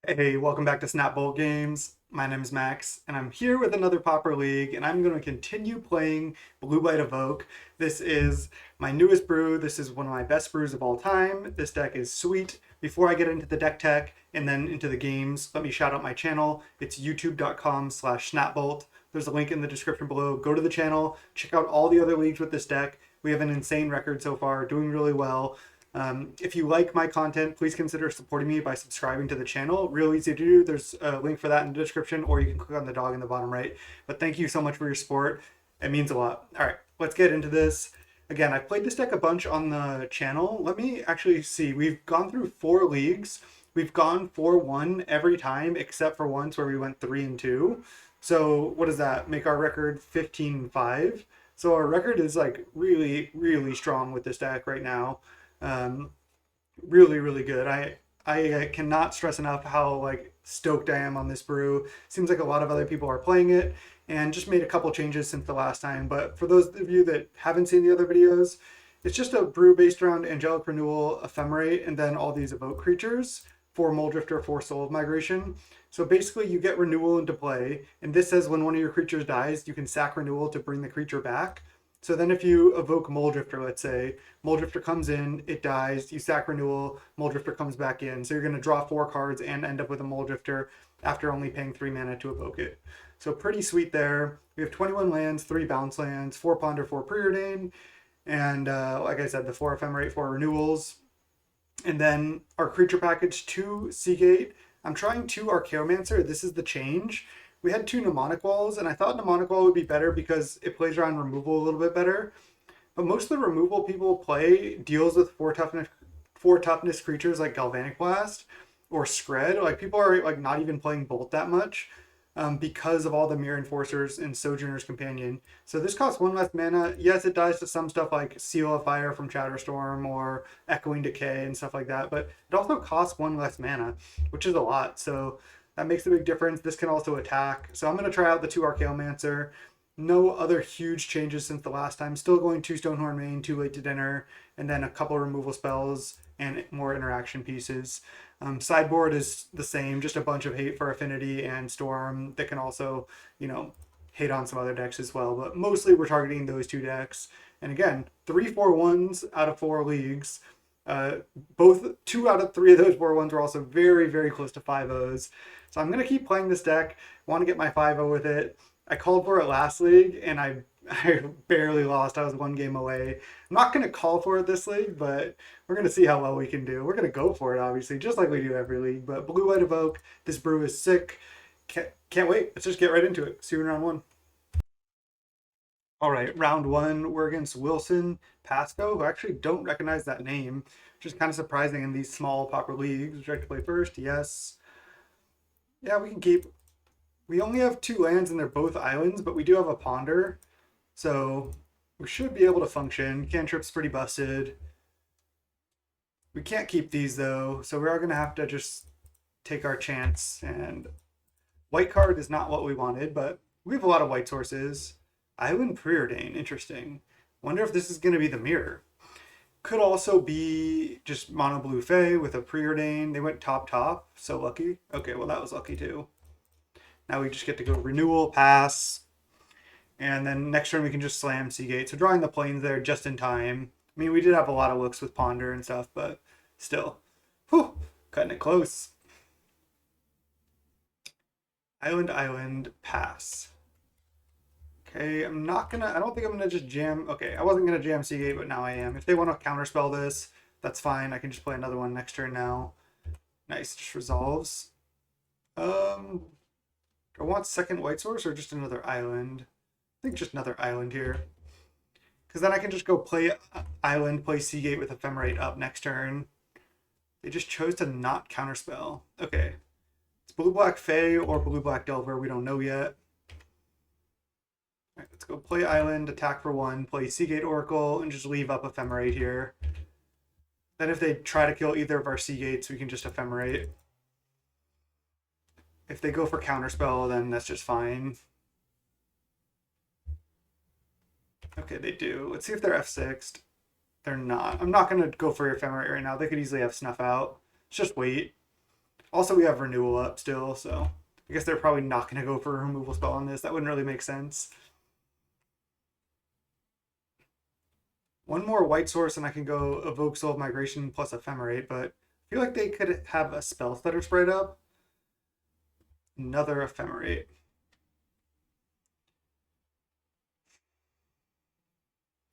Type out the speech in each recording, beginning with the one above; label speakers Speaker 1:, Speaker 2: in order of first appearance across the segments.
Speaker 1: Hey, welcome back to Snap Bolt Games. My name is Max, and I'm here with another Pauper League, and I'm going to continue playing Blue White Evoke. This is my newest brew. This is one of my best brews of all time. This deck is sweet. Before I get into the deck tech and then into the games, let me shout out my channel. It's youtube.com/snapbolt. There's a link in the description below. Go to the channel, check out all the other leagues with this deck. We have an insane record so far, doing really well. If you like my content, please consider supporting me by subscribing to the channel. Real easy to do. There's a link for that in the description, or you can click on the dog in the bottom right. But thank you so much for your support. It means a lot. All right, let's get into this. Again, I've played this deck a bunch on the channel. Let me actually see. We've gone through 4 leagues. We've gone 4-1 every time, except for once where we went 3-2. So what does that make our record? 15-5. So our record is like really, really strong with this deck right now. Um, really, really good. I cannot stress enough how like stoked I am on this brew. Seems like a lot of other people are playing it, and just made a couple changes since the last time. But for those of you that haven't seen the other videos, it's just a brew based around Angelic Renewal, Ephemerate, and then all these Evoke creatures for Moldrifter, for Soul of Migration. So basically, you get Renewal into play, and this says when one of your creatures dies, you can sack Renewal to bring the creature back. So then if you evoke Moldrifter, let's say, Moldrifter comes in, it dies, you sack Renewal, Moldrifter comes back in. So you're going to draw 4 cards and end up with a Moldrifter after only paying 3 mana to evoke it. So pretty sweet there. We have 21 lands, 3 bounce lands, 4 Ponder, 4 Preordain, and like I said, the 4 Ephemerate, 4 Renewals. And then our creature package, 2 Seagate. I'm trying 2 Archaeomancer. This is the change. We had 2 Mnemonic Walls, and I thought Mnemonic Wall would be better because it plays around removal a little bit better. But most of the removal people play deals with 4 toughness creatures like Galvanic Blast or Skred. Like people are like not even playing Bolt that much because of all the Mirror Enforcers and Sojourner's Companion. So this costs 1 less mana. Yes, it dies to some stuff like Seal of Fire from Shatterstorm or Echoing Decay and stuff like that, but it also costs 1 less mana, which is a lot. So that makes a big difference. This can also attack. So I'm going to try out the 2 Archaeomancer. No other huge changes since the last time. Still going 2 Stonehorn Main, 2 Late to Dinner, and then a couple removal spells and more interaction pieces. Sideboard is the same, just a bunch of hate for Affinity and Storm that can also, hate on some other decks as well. But mostly we're targeting those 2 decks. And again, 3-4-1s out of 4 leagues. Both 2 out of 3 of those 4-1s were also very, very close to 5-0s. So I'm going to keep playing this deck. Want to get my 5-0 with it. I called for it last league, and I barely lost. I was 1 game away. I'm not going to call for it this league, but we're going to see how well we can do. We're going to go for it, obviously, just like we do every league. But Blue White Evoke, this brew is sick. Can't wait. Let's just get right into it. See you in round 1. All right, round 1, we're against Wilson Pasco, who I actually don't recognize that name, which is kind of surprising in these small Pauper leagues. Would you like to play first? Yes. Yeah, we can keep. We only have 2 lands and they're both islands, but we do have a Ponder. So we should be able to function. Cantrip's pretty busted. We can't keep these though, so we are going to have to just take our chance. And white card is not what we wanted, but we have a lot of white sources. Island Preordain, interesting. Wonder if this is going to be the mirror. Could also be just mono blue Fey with a Preordain. They went top, so lucky. Okay, well that was lucky too. Now we just get to go renewal, pass, and then next turn we can just slam Seagate. So drawing the planes there just in time. I mean, we did have a lot of looks with Ponder and stuff, but still. Whew, cutting it close. Island, pass. Okay, I don't think I'm gonna just jam. Okay, I wasn't gonna jam Seagate, but now I am. If they want to counterspell this, that's fine. I can just play another one next turn now. Nice, just resolves. Do I want second white source or just another island? I think just another island here. Because then I can just go play island, play Seagate with Ephemerate up next turn. They just chose to not counterspell. Okay. It's blue-black Fey or blue-black Delver. We don't know yet. All right, let's go play island, attack for 1, play Seagate Oracle, and just leave up Ephemerate here. Then if they try to kill either of our Seagates, we can just Ephemerate. If they go for counterspell, then that's just fine. Okay, they do. Let's see if they're F6'd. They're not. I'm not going to go for Ephemerate right now. They could easily have Snuff out. Let's just wait. Also, we have renewal up still, so I guess they're probably not going to go for a removal spell on this. That wouldn't really make sense. One more white source and I can go Evoke Soul of Migration plus Ephemerate, but I feel like they could have a spell stutter spread up. Another Ephemerate.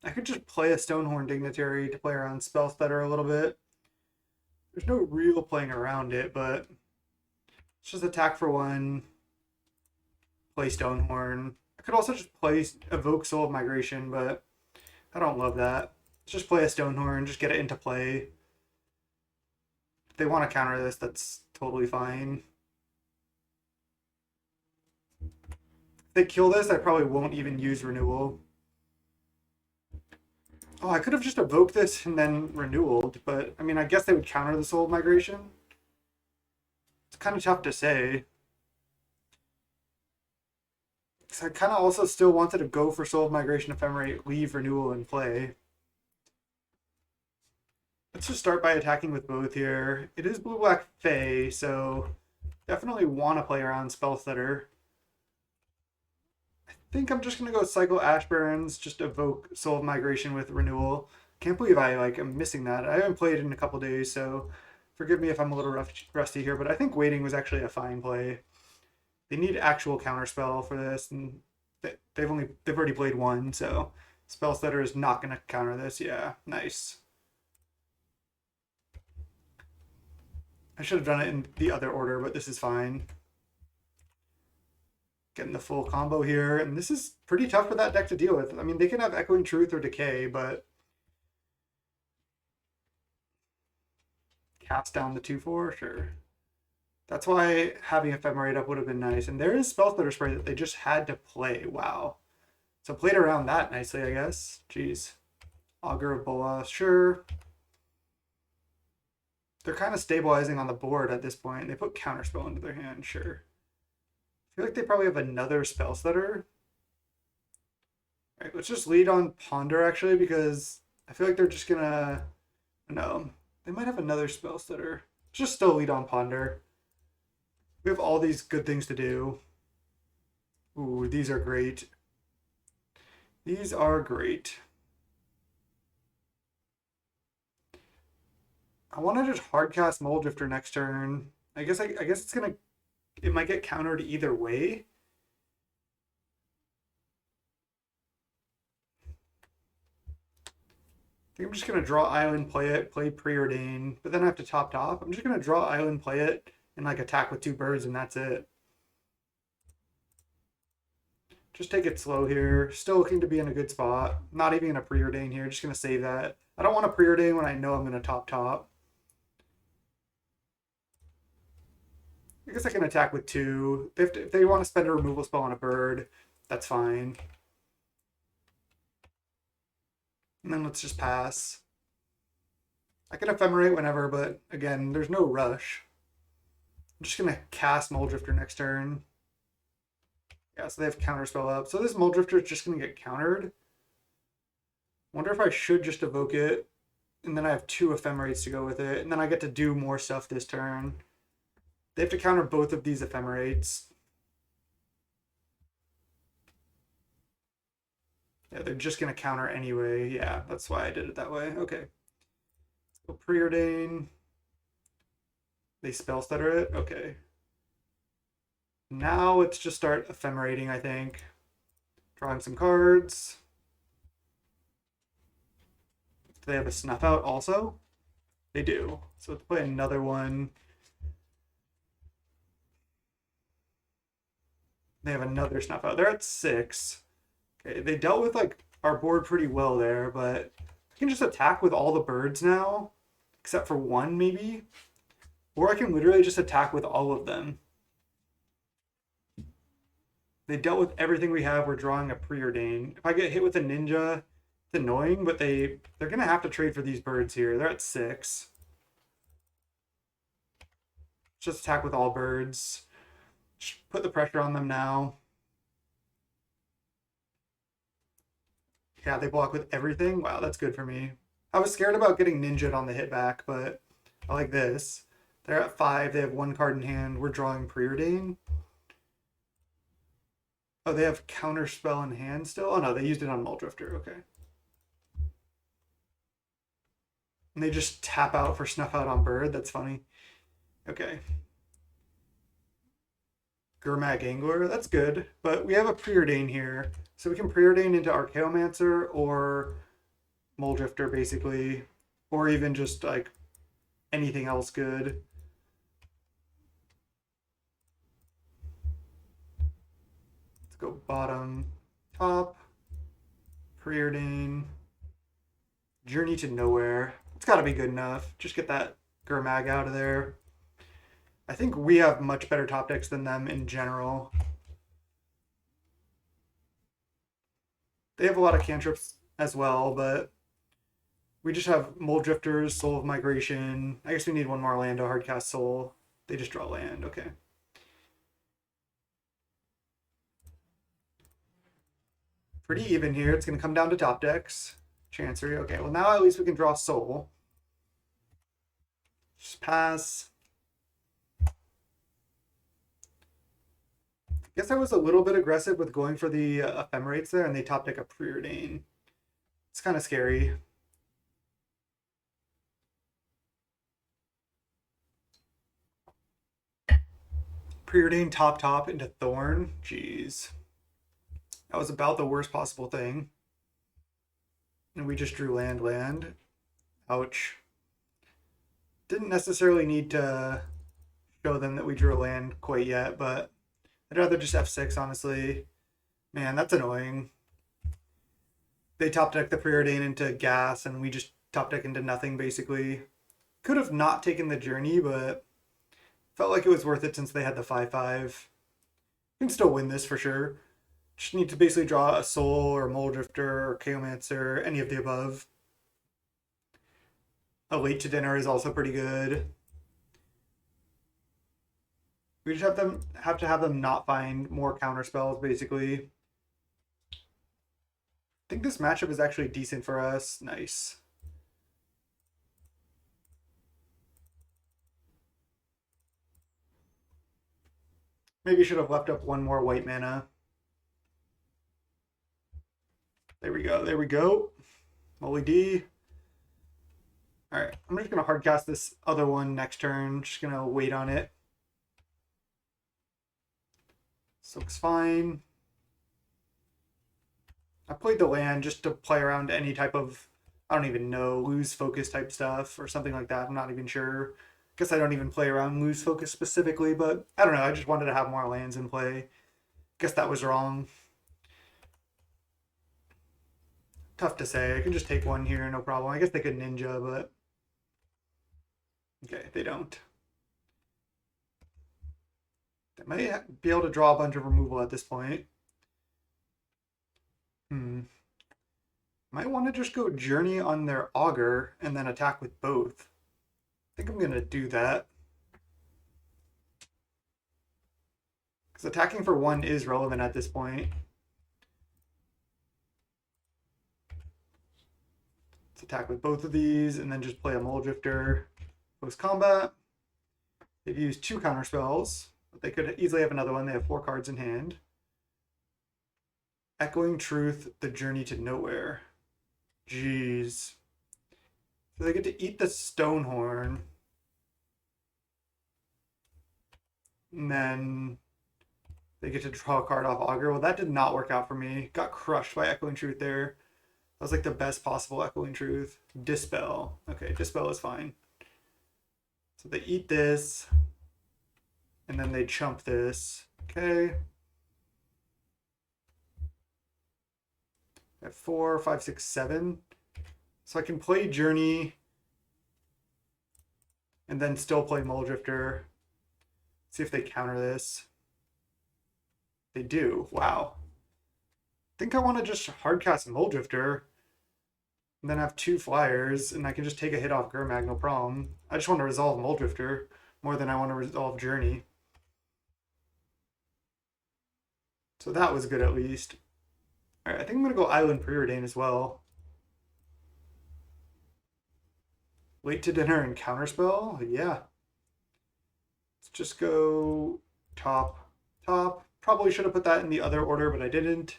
Speaker 1: I could just play a Stonehorn Dignitary to play around spell stutter a little bit. There's no real playing around it, but let's just attack for one, play Stonehorn. I could also just play Evoke Soul of Migration, but I don't love that. Let's just play a Stonehorn, just get it into play. If they want to counter this, that's totally fine. If they kill this, I probably won't even use Renewal. Oh, I could have just evoked this and then renewaled, but I mean, I guess they would counter the Soul of Migration. It's kind of tough to say. Because I kind of also still wanted to go for Soul of Migration, Ephemerate, leave renewal in play. Let's just start by attacking with both here. It is blue-black Fae, so definitely want to play around Spell Stutter. I think I'm just going to go Cycle Ash Barrens, just evoke Soul of Migration with renewal. Can't believe I am missing that. I haven't played in a couple days, so forgive me if I'm a little rusty here, but I think waiting was actually a fine play. They need actual counterspell for this, and they've already played one, so Spell Stutter is not going to counter this. Yeah, nice. I should have done it in the other order, but this is fine. Getting the full combo here, and this is pretty tough for that deck to deal with. I mean, they can have Echoing Truth or Decay, but cast down the 2/4, sure. That's why having Ephemerate up would have been nice. And there is Spell Stutter Spray that they just had to play. Wow. So played around that nicely, I guess. Jeez. Augur of Bolas, sure. They're kind of stabilizing on the board at this point. They put Counterspell into their hand, sure. I feel like they probably have another Spell Stutter. All right, let's just lead on Ponder, actually, because I feel like they're just going to... No, they might have another Spell Stutter. Let's just still lead on Ponder. We have all these good things to do. Ooh, these are great. These are great. I want to just hardcast Mold Drifter next turn. I guess it's gonna. It might get countered either way. I think I'm just gonna draw Island, play it, play Preordain, but then I have to top. I'm just gonna draw Island, play it, and attack with 2 birds, and that's it. Just take it slow here. Still looking to be in a good spot. Not even gonna Preordain here. Just gonna save that. I don't want to Preordain when I know I'm gonna top. I guess I can attack with 2. If they want to spend a removal spell on a bird, that's fine. And then let's just pass. I can Ephemerate whenever, but again, there's no rush. I'm just going to cast Mold Drifter next turn. Yeah, so they have Counterspell up. So this Mold Drifter is just going to get countered. Wonder if I should just evoke it. And then I have 2 Ephemerates to go with it. And then I get to do more stuff this turn. They have to counter both of these Ephemerates. Yeah, they're just going to counter anyway. Yeah, that's why I did it that way. Okay. So Preordain. They Spell Stutter it? Okay. Now let's just start Ephemerating, I think. Drawing some cards. Do they have a Snuff Out also? They do. So let's play another one. They have another Snuff Out. They're at 6. Okay, they dealt with our board pretty well there, but I can just attack with all the birds now, except for 1 maybe. Or I can literally just attack with all of them. They dealt with everything we have. We're drawing a Preordain. If I get hit with a Ninja, it's annoying, but they're going to have to trade for these birds here. They're at 6. Just attack with all birds. Just put the pressure on them now. Yeah, they block with everything. Wow, that's good for me. I was scared about getting ninja'd on the hit back, but I like this. They're at 5. They have 1 card in hand. We're drawing Preordain. Oh, they have Counterspell in hand still? Oh no, they used it on Muldrifter. Okay. And they just tap out for Snuff Out on Bird. That's funny. Okay. Gurmag Angler. That's good. But we have a Preordain here. So we can Preordain into Archaeomancer or Muldrifter, basically. Or even just, like, anything else good. Let's go bottom, top, Preordain, Journey to Nowhere. It's got to be good enough. Just get that Gurmag out of there. I think we have much better top decks than them in general. They have a lot of cantrips as well, but we just have Muldrifters, Soul of Migration. I guess we need one more land to hardcast Soul. They just draw land. Okay. Pretty even here. It's going to come down to top decks. Chancery. Okay, well now at least we can draw Soul. Just pass. I guess I was a little bit aggressive with going for the Ephemerates there, and they top deck a Preordain. It's kind of scary. Preordain top into Thorn. Jeez. That was about the worst possible thing. And we just drew land. Ouch. Didn't necessarily need to show them that we drew a land quite yet, but I'd rather just F6, honestly. Man, that's annoying. They top deck the Preordain into gas, and we just top deck into nothing, basically. Could have not taken the journey, but felt like it was worth it since they had the 5/5. We can still win this for sure. Just need to basically draw a Soul or Muldrifter or Chaomancer, any of the above. A Late to Dinner is also pretty good. We just have to have them not find more counter spells, basically. I think this matchup is actually decent for us. Nice. Maybe should have left up one more white mana. There we go. There we go. Molly D. All right. I'm just going to hardcast this other one next turn. Just going to wait on it. So it's fine. I played the land just to play around any type of, I don't even know, lose focus type stuff or something like that. I'm not even sure. Guess I don't even play around lose focus specifically, but I don't know. I just wanted to have more lands in play. Guess that was wrong. Tough to say. I can just take one here, no problem. I guess they could ninja, but okay, they don't. They might be able to draw a bunch of removal at this point. Might want to just go Journey on their Augur and then attack with both. I think I'm going to do that. Because attacking for one is relevant at this point. Let's attack with both of these and then just play a Muldrifter post-combat. They've used 2 counter spells, but they could easily have another one. They have 4 cards in hand. Echoing Truth, the Journey to Nowhere. Jeez. So they get to eat the Stonehorn. And then they get to draw a card off Augur. Well, that did not work out for me. Got crushed by Echoing Truth there. That was like the best possible Echoing Truth. Dispel. Okay, Dispel is fine. So they eat this. And then they chump this. Okay. I have 4, 5, 6, 7. So I can play Journey and then still play Muldrifter. See if they counter this. They do. Wow. I think I want to just hardcast Muldrifter and then have 2 flyers, and I can just take a hit off Gurmag, no problem. I just want to resolve Muldrifter more than I want to resolve Journey. So that was good at least. All right, I think I'm going to go Island Preordain as well. Late to Dinner and Counterspell? Yeah. just go top, top. Probably should have put that in the other order, but I didn't.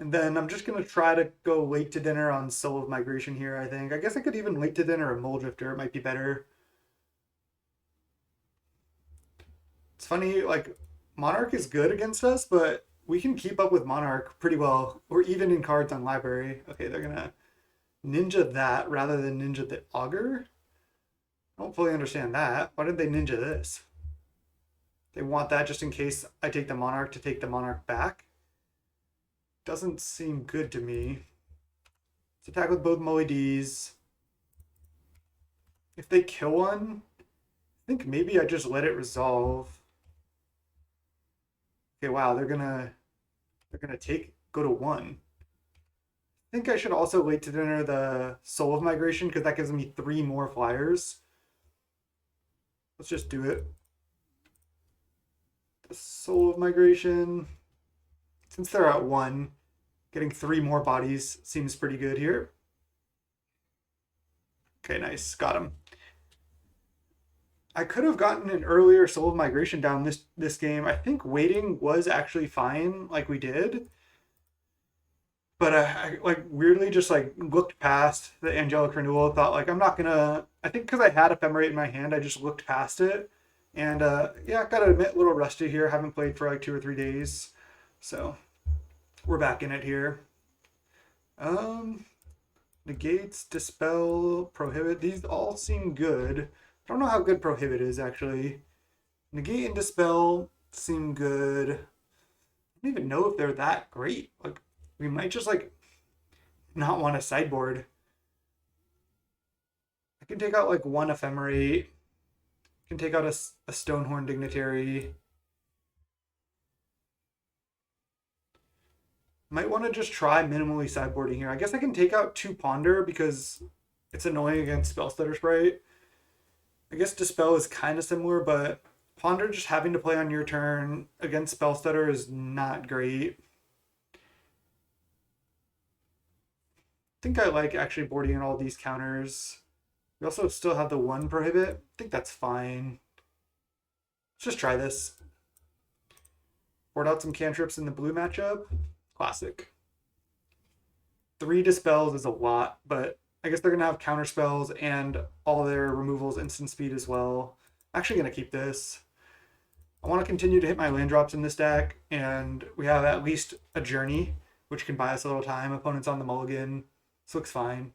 Speaker 1: And then I'm just going to try to go late to dinner on Soul of Migration here, I think. I guess I could even late to dinner a Mole Drifter. It might be better. It's funny, like, Monarch is good against us, but we can keep up with Monarch pretty well. We're even in cards on library. Okay, they're going to ninja that rather than ninja the Augur. I don't fully understand that. Why did they ninja this? They want that just in case I take the Monarch to take the Monarch back. Doesn't seem good to me. Let's attack with both Moe Ds. If they kill one, I think maybe I just let it resolve. Okay, wow, they're gonna go to one. I think I should also wait to dinner the Soul of Migration because that gives me 3 more flyers. Let's just do it. The Soul of Migration. Since they're at 1, getting 3 more bodies seems pretty good here. Okay, nice. Got him. I could have gotten an earlier Soul of Migration down this game. I think waiting was actually fine, like we did. But I like weirdly just like looked past the Angelic Renewal. Thought like I'm not gonna. I think because I had Ephemerate in my hand, I just looked past it. And yeah, gotta admit, a little rusty here. Haven't played for like 2 or 3 days, so we're back in it here. Negates, dispel, prohibit. These all seem good. I don't know how good prohibit is actually. Negate and dispel seem good. I don't even know if they're that great. Like we might just like not want a sideboard. I can take out like 1 Ephemerate. I can take out a Stonehorn Dignitary. Might want to just try minimally sideboarding here. I guess I can take out 2 Ponder because it's annoying against Spell Stutter Sprite. I guess Dispel is kind of similar, but Ponder just having to play on your turn against Spell Stutter is not great. I think I like actually boarding in all these counters. We also still have the 1 prohibit. I think that's fine. Let's just try this. Board out some cantrips in the blue matchup. Classic. 3 dispels is a lot, but I guess they're going to have counter spells and all their removals instant speed as well. I'm actually going to keep this. I want to continue to hit my land drops in this deck, and we have at least a Journey, which can buy us a little time. Opponents on the mulligan. This looks fine.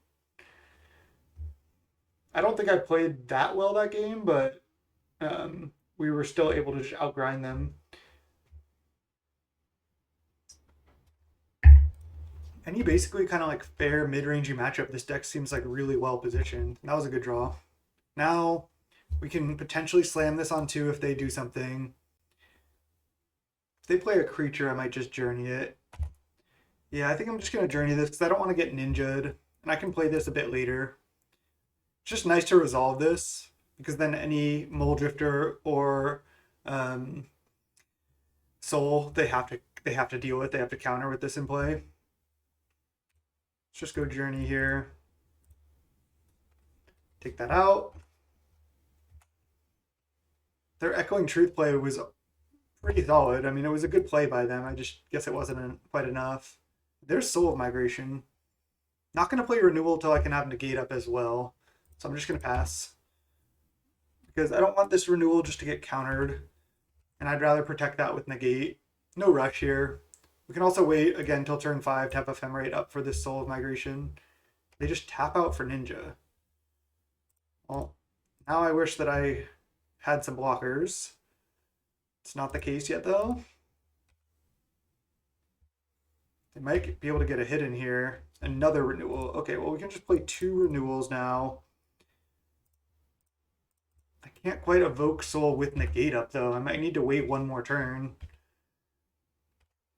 Speaker 1: I don't think I played that well that game, but we were still able to just outgrind them. Any basically kind of like fair mid-rangey matchup, this deck seems like really well positioned. That was a good draw. Now we can potentially slam this on 2 if they do something. If they play a creature, I might just Journey it. Yeah, I think I'm just going to Journey this because I don't want to get ninja'd. And I can play this a bit later. It's just nice to resolve this because then any Mole Drifter or Soul they have to deal with. They have to counter with this in play. Let's just go Journey here. Take that out. Their Echoing Truth play was pretty solid. I mean, it was a good play by them. I just guess it wasn't quite enough. There's Soul of Migration. Not going to play Renewal until I can have Negate up as well. So I'm just going to pass. Because I don't want this Renewal just to get countered. And I'd rather protect that with Negate. No rush here. We can also wait again till turn 5 to have Ephemerate up for this Soul of Migration. They just tap out for Ninja. Well, now I wish that I had some blockers. It's not the case yet though. They might be able to get a hit in here. Another Renewal. Okay, well we can just play 2 Renewals now. I can't quite evoke Soul with Negate up though. I might need to wait 1 more turn.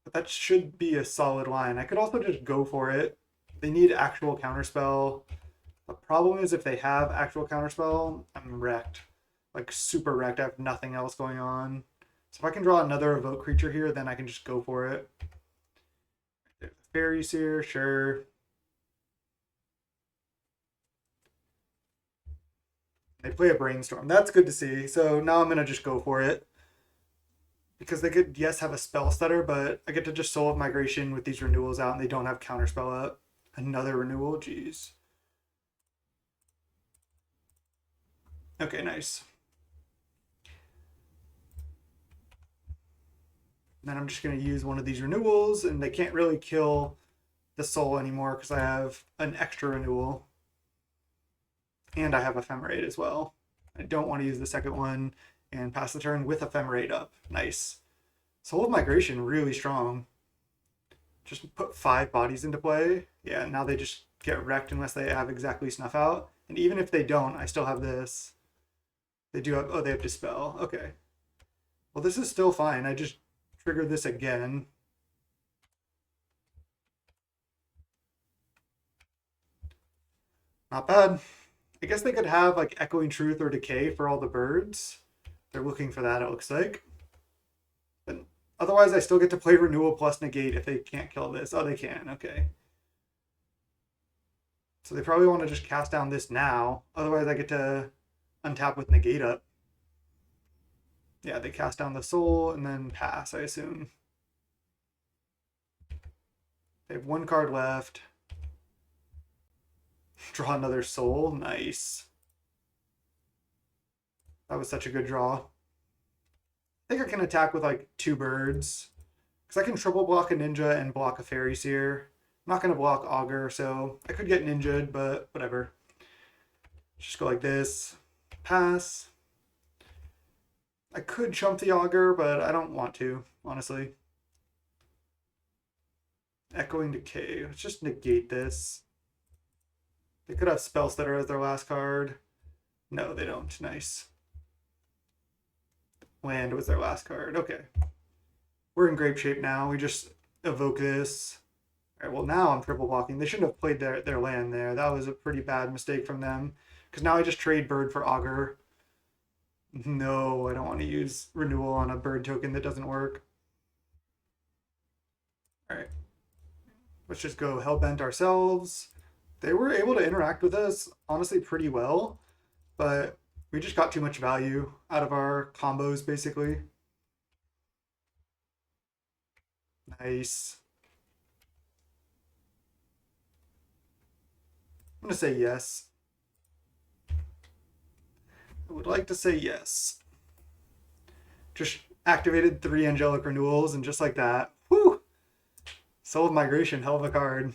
Speaker 1: But that should be a solid line. I could also just go for it. They need actual counterspell. The problem is if they have actual counterspell, I'm wrecked. Like super wrecked. I have nothing else going on. So if I can draw another evoke creature here, then I can just go for it. Fairy Seer, sure. They play a brainstorm. That's good to see. So now I'm gonna just go for it. Because they could, yes, have a spell stutter, but I get to just Soul of Migration with these renewals out and they don't have counterspell up. Another renewal, jeez. Okay, nice. Then I'm just going to use one of these renewals, and they can't really kill the soul anymore because I have an extra renewal. And I have Ephemerate as well. I don't want to use the second one and pass the turn with Ephemerate up. Nice. Soul of Migration, really strong. Just put 5 bodies into play. Yeah, now they just get wrecked unless they have exactly Snuff Out. And even if they don't, I still have this. They do have, oh, they have Dispel. Okay. Well, this is still fine. I just triggered this again. Not bad. I guess they could have like Echoing Truth or Decay for all the birds. They're looking for that, it looks like. But otherwise, I still get to play Renewal plus Negate if they can't kill this. Oh, they can. Okay. So they probably want to just cast down this now. Otherwise, I get to untap with Negate up. Yeah, they cast down the soul and then pass, I assume. They have 1 card left. Draw another soul. Nice. That was such a good draw. I think I can attack with like 2 birds. Because I can triple block a ninja and block a fairy seer. I'm not going to block Augur, so I could get ninja'd, but whatever. Just go like this. Pass. I could chump the Augur, but I don't want to, honestly. Echoing Decay. Let's just negate this. They could have Spell Stutter as their last card. No, they don't. Nice. Land was their last card. Okay. We're in grape shape now. We just evoke this. All right, well, now I'm triple blocking. They shouldn't have played their land there. That was a pretty bad mistake from them. Because now I just trade bird for Augur. No, I don't want to use renewal on a bird token that doesn't work. All right. Let's just go Hellbent ourselves. They were able to interact with us, honestly, pretty well. But we just got too much value out of our combos, basically. Nice. I'm going to say yes. I would like to say yes. Just activated 3 angelic renewals, and just like that, whew! Soul of Migration, hell of a card.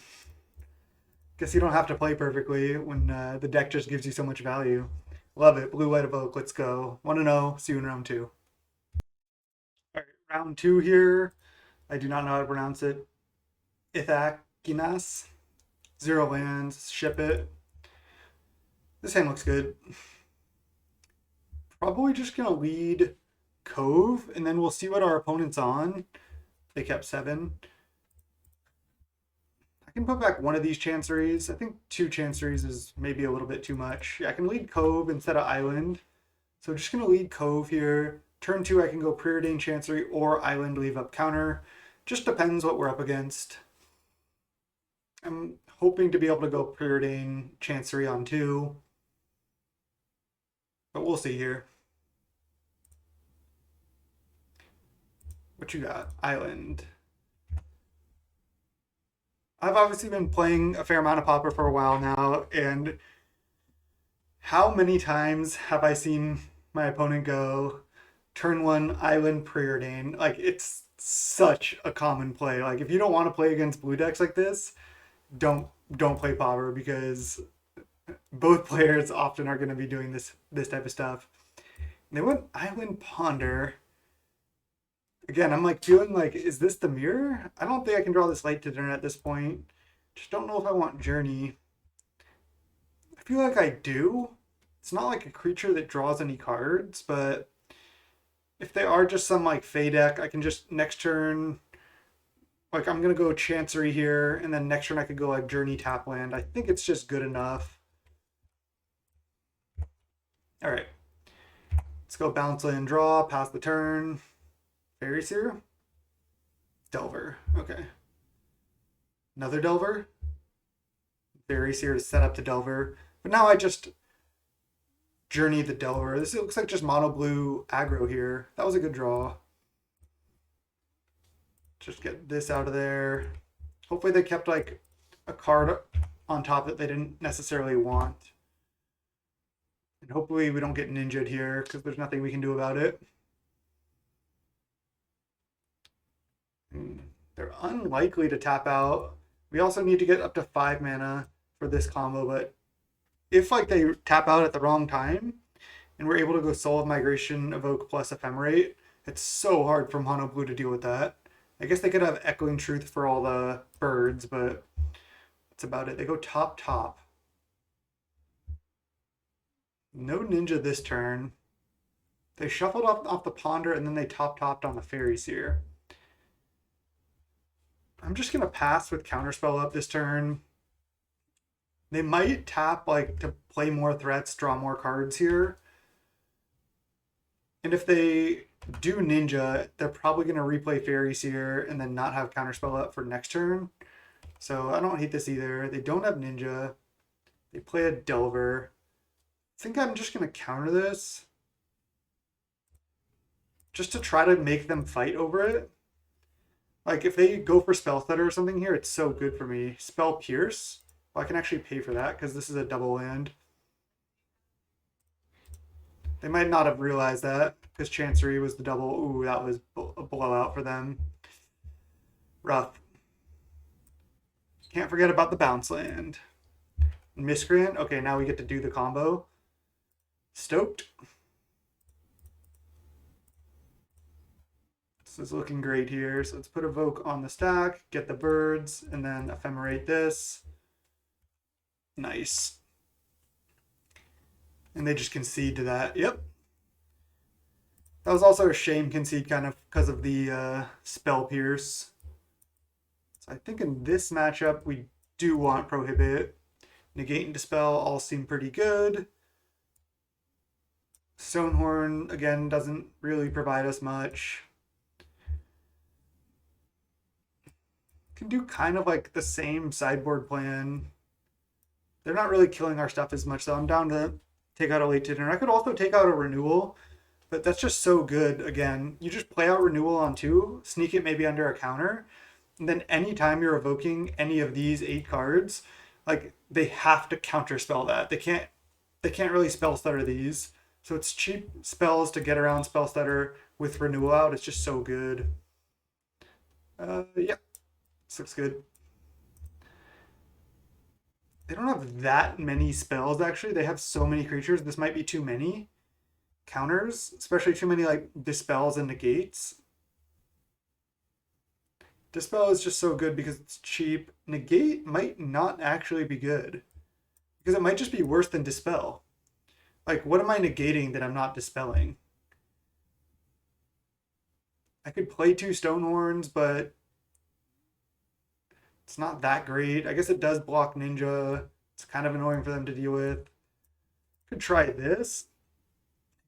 Speaker 1: Guess you don't have to play perfectly when the deck just gives you so much value. Love it. Blue, white, Evoke. Let's go. 1-0. See you in round 2. All right, round 2 here. I do not know how to pronounce it. Ithakinas. 0 lands. Ship it. This hand looks good. Probably just going to lead Cove, and then we'll see what our opponent's on. They kept 7. I can put back one of these Chanceries. I think 2 Chanceries is maybe a little bit too much. Yeah, I can lead Cove instead of Island. So just going to lead Cove here. Turn 2, I can go Preordain Chancery or Island, leave up counter. Just depends what we're up against. I'm hoping to be able to go Preordain Chancery on 2. But we'll see here. What you got? Island. I've obviously been playing a fair amount of Pauper for a while now, and how many times have I seen my opponent go turn 1 Island Preordain? Like, it's such a common play. Like, if you don't want to play against blue decks like this, don't play Pauper, because both players often are going to be doing this type of stuff. And they went Island Ponder. Again, I'm like feeling like, is this the mirror? I don't think I can draw this light to dinner at this point. Just don't know if I want Journey. I feel like I do. It's not like a creature that draws any cards, but if they are just some like Fey deck, I can just next turn, like I'm going to go Chancery here, and then next turn I could go like Journey tap land. I think it's just good enough. All right. Let's go bounce land, draw, pass the turn. Fairy Seer? Delver. Okay. Another Delver? Fairy Seer to set up to Delver. But now I just Journey the Delver. This looks like just mono blue aggro here. That was a good draw. Just get this out of there. Hopefully they kept like a card on top that they didn't necessarily want. And hopefully we don't get ninja'd here because there's nothing we can do about it. They're unlikely to tap out. We also need to get up to 5 mana for this combo, but if like they tap out at the wrong time and we're able to go Soul of Migration, Evoke plus Ephemerate, it's so hard for mono blue to deal with that. I guess they could have Echoing Truth for all the birds, but that's about it. They go top, top. No ninja this turn. They shuffled off the Ponder and then they top-topped on the Fairy Seer. I'm just going to pass with Counterspell up this turn. They might tap like to play more threats, draw more cards here. And if they do ninja, they're probably going to replay Fairy Seer and then not have Counterspell up for next turn. So I don't hate this either. They don't have ninja. They play a Delver. I think I'm just going to counter this. Just to try to make them fight over it. Like if they go for Spell Stutter or something here, it's so good for me. Spell Pierce. Well, I can actually pay for that because this is a double land. They might not have realized that because Chancery was the double. Ooh, that was a blowout for them. Rough. Can't forget about the bounce land. Miscreant. Okay, now we get to do the combo. Stoked. This is looking great here. So let's put Evoke on the stack, get the birds, and then Ephemerate this. Nice. And they just concede to that. Yep. That was also a shame concede kind of because of the Spell Pierce. So I think in this matchup, we do want Prohibit. Negate and Dispel all seem pretty good. Stonehorn, again, doesn't really provide us much. Can do kind of like the same sideboard plan. They're not really killing our stuff as much, so I'm down to take out a late dinner. I could also take out a Renewal, but that's just so good. Again, you just play out Renewal on 2, sneak it maybe under a counter, and then anytime you're evoking any of these 8 cards, like they have to counterspell that. They can't really spell stutter these. So it's cheap spells to get around spell stutter with Renewal out. It's just so good. Yeah, this looks good. They don't have that many spells, actually. They have so many creatures. This might be too many counters, especially too many like dispels and negates. Dispel is just so good because it's cheap. Negate might not actually be good because it might just be worse than dispel. Like, what am I negating that I'm not dispelling? I could play 2 Stonehorns, but it's not that great. I guess it does block Ninja. It's kind of annoying for them to deal with. Could try this.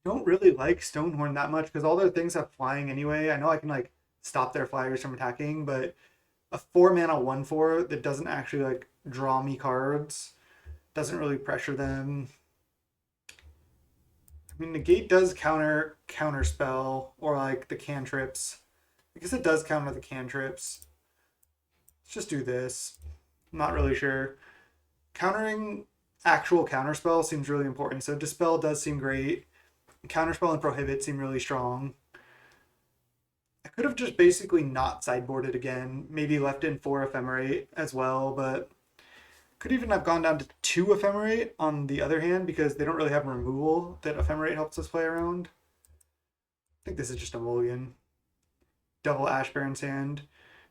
Speaker 1: I don't really like Stonehorn that much because all their things have flying anyway. I know I can like stop their flyers from attacking, but a 4 mana 1/4 that doesn't actually like draw me cards, doesn't really pressure them. I mean, Negate does counter spell or like the cantrips. I guess it does counter the cantrips. Let's just do this. I'm not really sure. Countering actual counterspell seems really important. So Dispel does seem great. Counterspell and Prohibit seem really strong. I could have just basically not sideboarded again. Maybe left in 4 Ephemerate as well, but could even have gone down to 2 Ephemerate on the other hand because they don't really have removal that Ephemerate helps us play around. I think this is just a mulligan. Double Ash Baron's hand.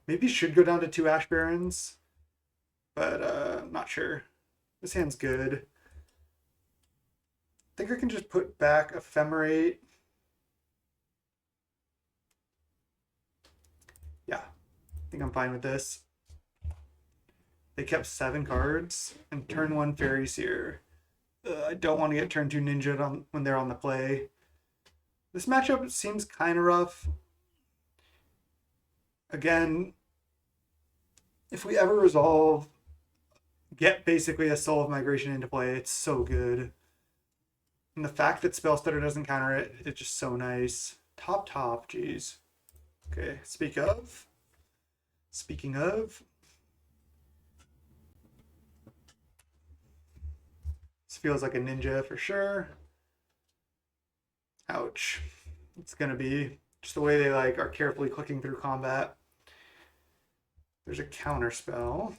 Speaker 1: Maybe should go down to 2 Ash Barons, but not sure. This hand's good. I think I can just put back Ephemerate. Yeah, I think I'm fine with this. They kept 7 cards and turn 1 Fairy Seer. I don't want to get turn 2 Ninja when they're on the play. This matchup seems kind of rough. Again, if we ever resolve, get basically a Soul of Migration into play, it's so good. And the fact that Spell Stutter doesn't counter it, it's just so nice. Top, jeez. Okay, speaking of, this feels like a ninja for sure. Ouch. It's gonna be just the way they like are carefully clicking through combat. There's a counter spell.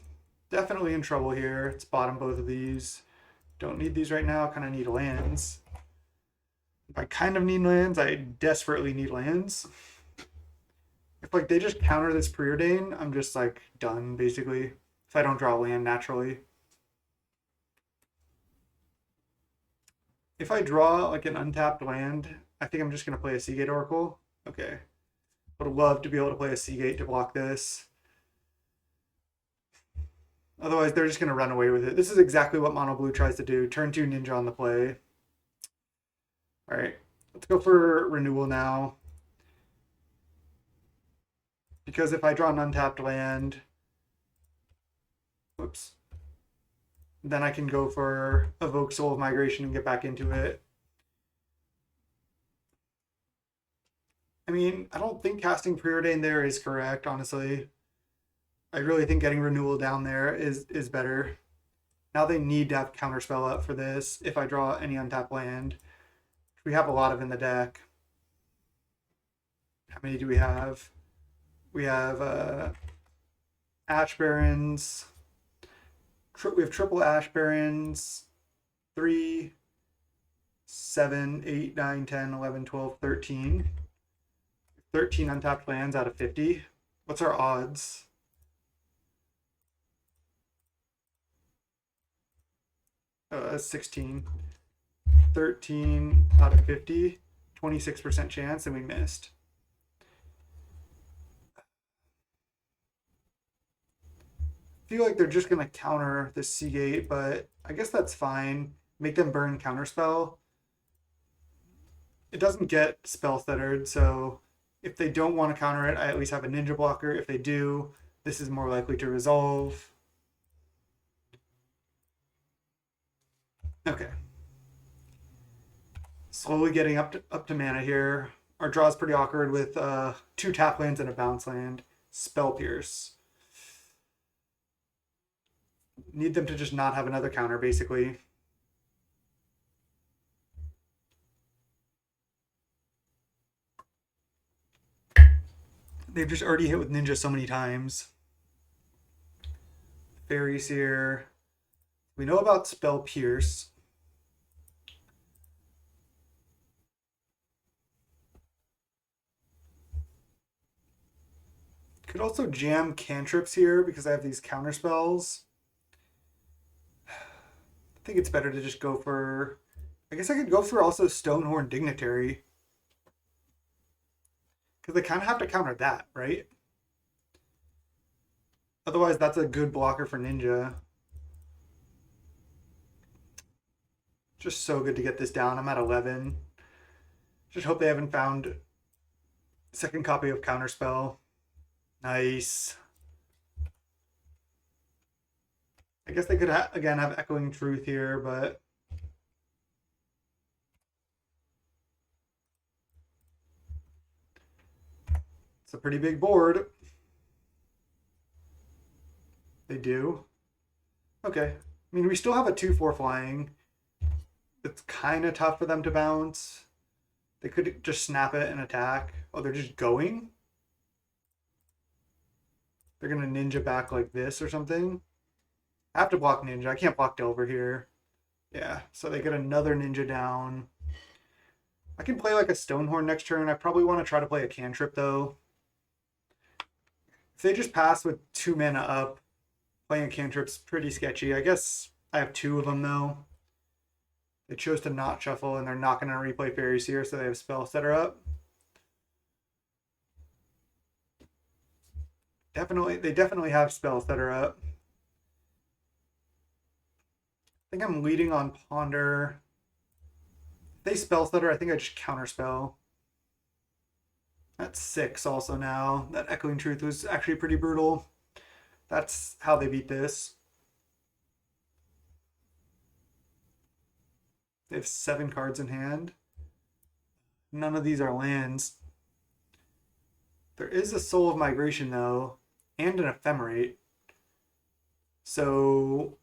Speaker 1: Definitely in trouble here. It's bottom both of these. Don't need these right now. Kind of need lands. If I kind of need lands, I desperately need lands. If like they just counter this preordain, I'm just like done basically. If I don't draw land naturally. If I draw like an untapped land, I think I'm just gonna play a Seagate Oracle. Okay. Would love to be able to play a Seagate to block this. Otherwise, they're just going to run away with it. This is exactly what Mono Blue tries to do. Turn 2 Ninja on the play. All right, let's go for Renewal now. Because if I draw an untapped land, whoops, then I can go for Evoke Soul of Migration and get back into it. I mean, I don't think casting Preordain there is correct, honestly. I really think getting Renewal down there is better. Now they need to have Counterspell up for this if I draw any untapped land. We have a lot of in the deck. How many do we have? We have Ash Barrens. We have triple Ash Barrens. 3, 7, 8, 9, 10, 11, 12, 13. 13 untapped lands out of 50. What's our odds? That's 16. 13 out of 50. 26% chance, and we missed. I feel like they're just going to counter the Seagate, but I guess that's fine. Make them burn Counterspell. It doesn't get spell stuttered, so if they don't want to counter it, I at least have a ninja blocker. If they do, this is more likely to resolve. Okay. Slowly getting up to mana here. Our draw is pretty awkward with 2 tap lands and a bounce land. Spell Pierce. Need them to just not have another counter, basically. They've just already hit with Ninja so many times. Fairy Seer. We know about Spell Pierce. Could also jam cantrips here because I have these counter spells. I think it's better to just go for... I guess I could go for also Stonehorn Dignitary. Because they kind of have to counter that, right? Otherwise, that's a good blocker for Ninja. Just so good to get this down. I'm at 11. Just hope they haven't found second copy of Counterspell. Nice. I guess they could, again, have Echoing Truth here, but... it's a pretty big board. They do. Okay. I mean, we still have a 2/4 flying. It's kind of tough for them to bounce. They could just snap it and attack. Oh, they're just going? They're going to ninja back like this or something. I have to block ninja. I can't block Delver here. Yeah, so they get another ninja down. I can play like a Stonehorn next turn. I probably want to try to play a cantrip though. If they just pass with 2 mana up, playing a cantrip's pretty sketchy. I guess I have 2 of them though. They chose to not shuffle, and they're not going to replay Fairy Seer, so they have Spell Setter up. They definitely have Spell Setter up. I think I'm leading on Ponder. If they Spell Setter, I think I just Counterspell. That's 6 also now. That Echoing Truth was actually pretty brutal. That's how they beat this. They have 7 cards in hand. None of these are lands. There is a Soul of Migration, though, and an Ephemerate. So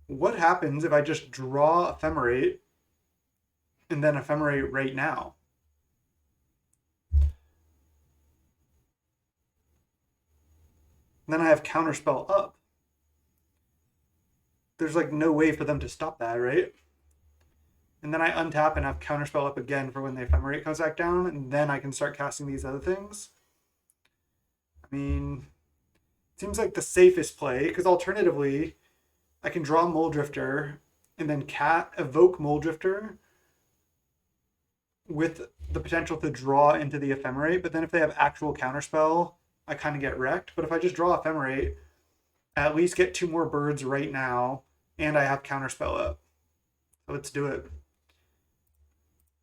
Speaker 1: what happens if I just draw Ephemerate and then Ephemerate right now? Then I have Counterspell up. There's like no way for them to stop that, right? And then I untap and have Counterspell up again for when the Ephemerate comes back down, and then I can start casting these other things. I mean, it seems like the safest play, because alternatively, I can draw Moldrifter and then evoke Moldrifter with the potential to draw into the Ephemerate, but then if they have actual Counterspell, I kind of get wrecked. But if I just draw Ephemerate, I at least get 2 more birds right now, and I have Counterspell up. So let's do it.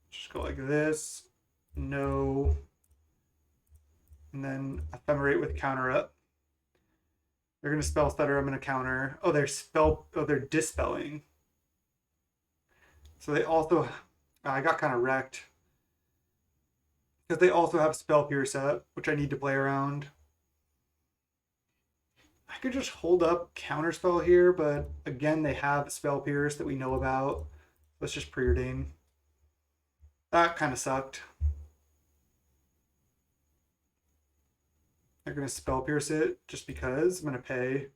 Speaker 1: Just go like this. No. And then Ephemerate with counter up. They're going to spell stutter. I'm going to counter. Oh, they're dispelling. So they also, I got kind of wrecked. Because they also have Spell Pierce up, which I need to play around. I could just hold up Counterspell here, but again, they have Spell Pierce that we know about. Let's just preordain. That kind of sucked. They're going to Spell Pierce it just because I'm going to pay.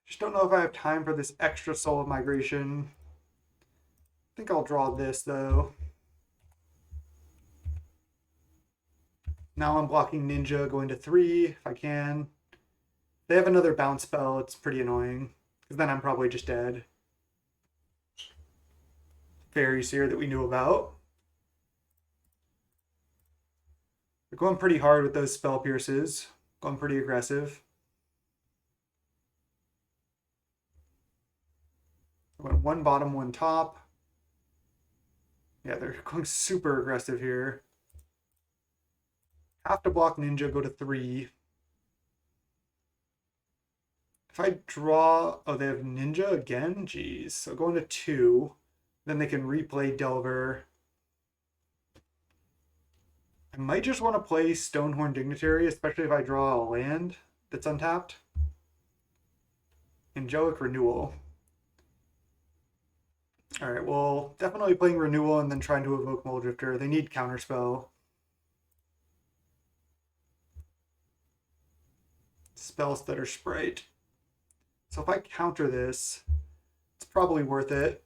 Speaker 1: Just don't know if I have time for this extra Soul of Migration. I think I'll draw this though. Now I'm blocking Ninja, going to 3 if I can. They have another bounce spell. It's pretty annoying because then I'm probably just dead. Fairy Seer that we knew about. They're going pretty hard with those Spell Pierces. Going pretty aggressive. I went 1 bottom, 1 top. Yeah, they're going super aggressive here. Have to block Ninja, go to 3. If I draw, oh, they have Ninja again? Jeez. So going to 2. Then they can replay Delver. I might just want to play Stonehorn Dignitary, especially if I draw a land that's untapped. Angelic Renewal. Alright, well, definitely playing Renewal and then trying to evoke Moldrifter. They need Counterspell. Spell Stutter Sprite. So if I counter this, it's probably worth it.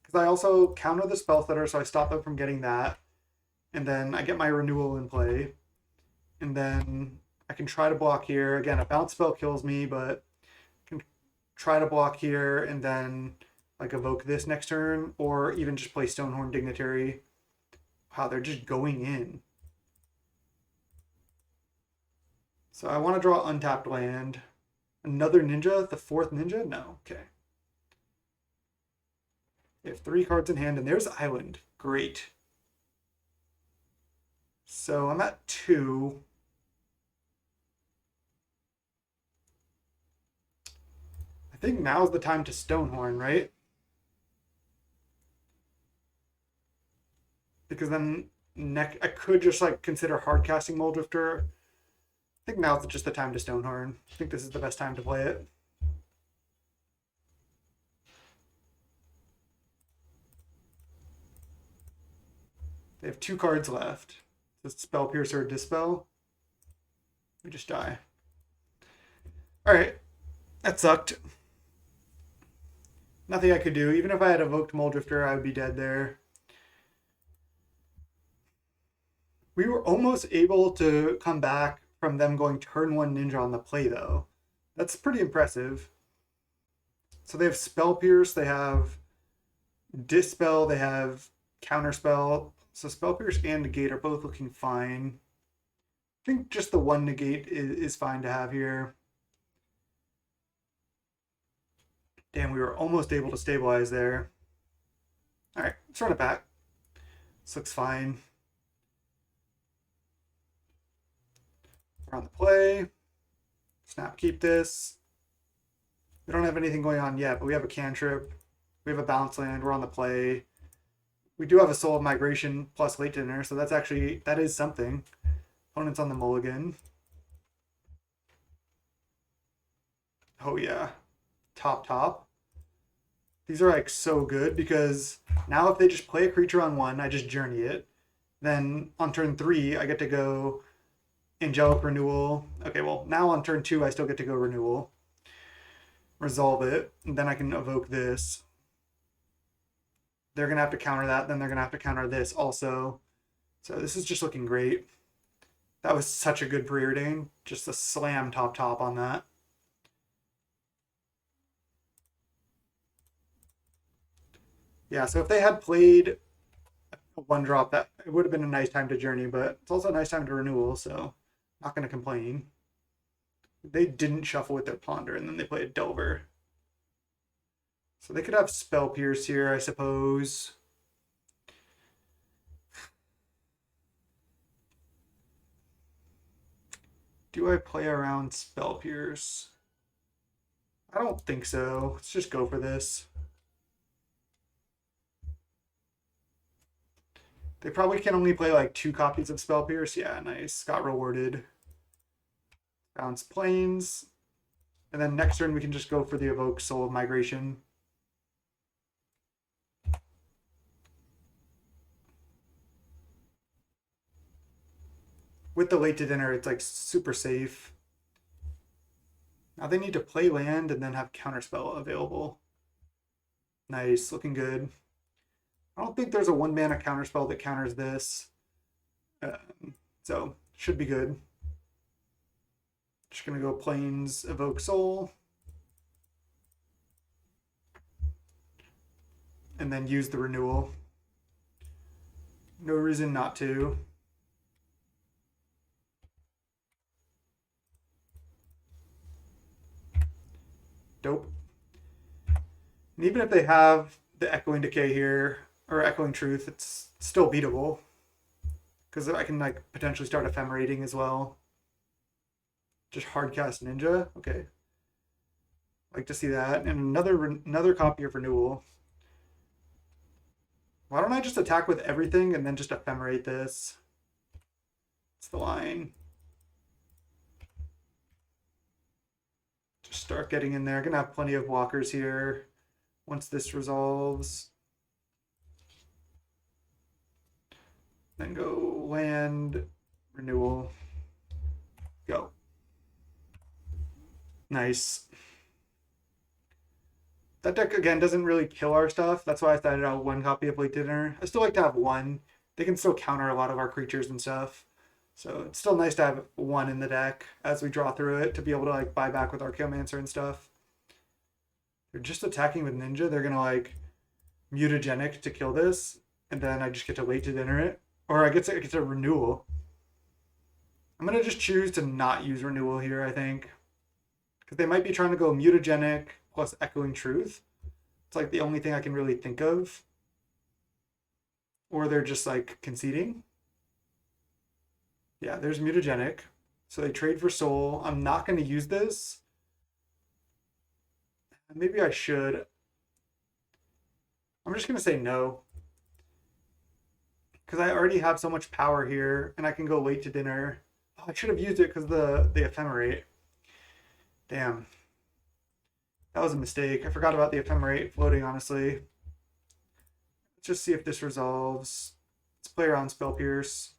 Speaker 1: Because I also counter the Spell Stutter, so I stop them from getting that. And then I get my Renewal in play. And then I can try to block here. Again, a bounce spell kills me, but I can try to block here and then like evoke this next turn, or even just play Stonehorn Dignitary. Wow, they're just going in. So I want to draw untapped land. Another Ninja? The 4th Ninja? No. Okay. They have 3 cards in hand, and there's Island. Great. So I'm at 2. I think now's the time to Stonehorn, right? Because then I could just like consider hardcasting Moldrifter. I think now's just the time to Stonehorn. I think this is the best time to play it. They have 2 cards left. Does Spell Piercer or Dispel? We just die. Alright. That sucked. Nothing I could do. Even if I had evoked Moldrifter, I would be dead there. We were almost able to come back from them going turn 1 Ninja on the play, though. That's pretty impressive. So they have Spell Pierce, they have Dispel, they have Counterspell. So Spell Pierce and Negate are both looking fine. I think just the 1 Negate is fine to have here. Damn, we were almost able to stabilize there. Alright, let's run it back. This looks fine. We're on the play. Snap, keep this. We don't have anything going on yet, but we have a cantrip. We have a bounce land. We're on the play. We do have a Soul of Migration plus late dinner, so that is something. Opponent's on the mulligan. Oh yeah. Top. These are like so good because now if they just play a creature on 1, I just journey it. Then on turn 3, I get to go Angelic Renewal. Okay, well, now on turn 2, I still get to go Renewal. Resolve it, and then I can evoke this. They're going to have to counter that, then they're going to have to counter this also. So this is just looking great. That was such a good preordain. Just a slam top on that. Yeah, so if they had played a 1-drop, that it would have been a nice time to journey, but it's also a nice time to renewal, so not going to complain. They didn't shuffle with their Ponder, and then they played Delver. So they could have Spell Pierce here, I suppose. Do I play around Spell Pierce? I don't think so. Let's just go for this. They probably can only play like 2 copies of Spell Pierce. Yeah, nice. Got rewarded. Bounce Plains. And then next turn we can just go for the Evoke Soul of Migration. With the late to dinner, it's like super safe. Now they need to play land and then have Counterspell available. Nice, looking good. I don't think there's a 1-mana Counterspell that counters this. So, should be good. Just going to go Plains, Evoke Soul. And then use the renewal. No reason not to. Dope. And even if they have the Echoing Decay here, or Echoing Truth, it's still beatable. Because I can like potentially start Ephemerating as well. Just hardcast Ninja. Okay. Like to see that. And another copy of Renewal. Why don't I just attack with everything and then just Ephemerate this? It's the line. Just start getting in there. Gonna have plenty of walkers here once this resolves. Then go land, renewal, go. Nice. That deck, again, doesn't really kill our stuff. That's why I started out 1 copy of Late Dinner. I still like to have 1. They can still counter a lot of our creatures and stuff. So it's still nice to have 1 in the deck as we draw through it to be able to like buy back with Archaeomancer and stuff. They're just attacking with Ninja. They're going to like Mutagenic to kill this. And then I just get to Late to Dinner it. Or I get to Renewal. I'm going to just choose to not use Renewal here, I think. Because they might be trying to go Mutagenic plus Echoing Truth. It's like the only thing I can really think of. Or they're just like conceding. Yeah, there's Mutagenic. So they trade for Soul. I'm not going to use this. Maybe I should. I'm just going to say no. Because I already have so much power here, and I can go Late to Dinner. Oh, I should have used it because the Ephemerate. Damn. That was a mistake. I forgot about the Ephemerate floating, honestly. Let's just see if this resolves. Let's play around Spell Pierce.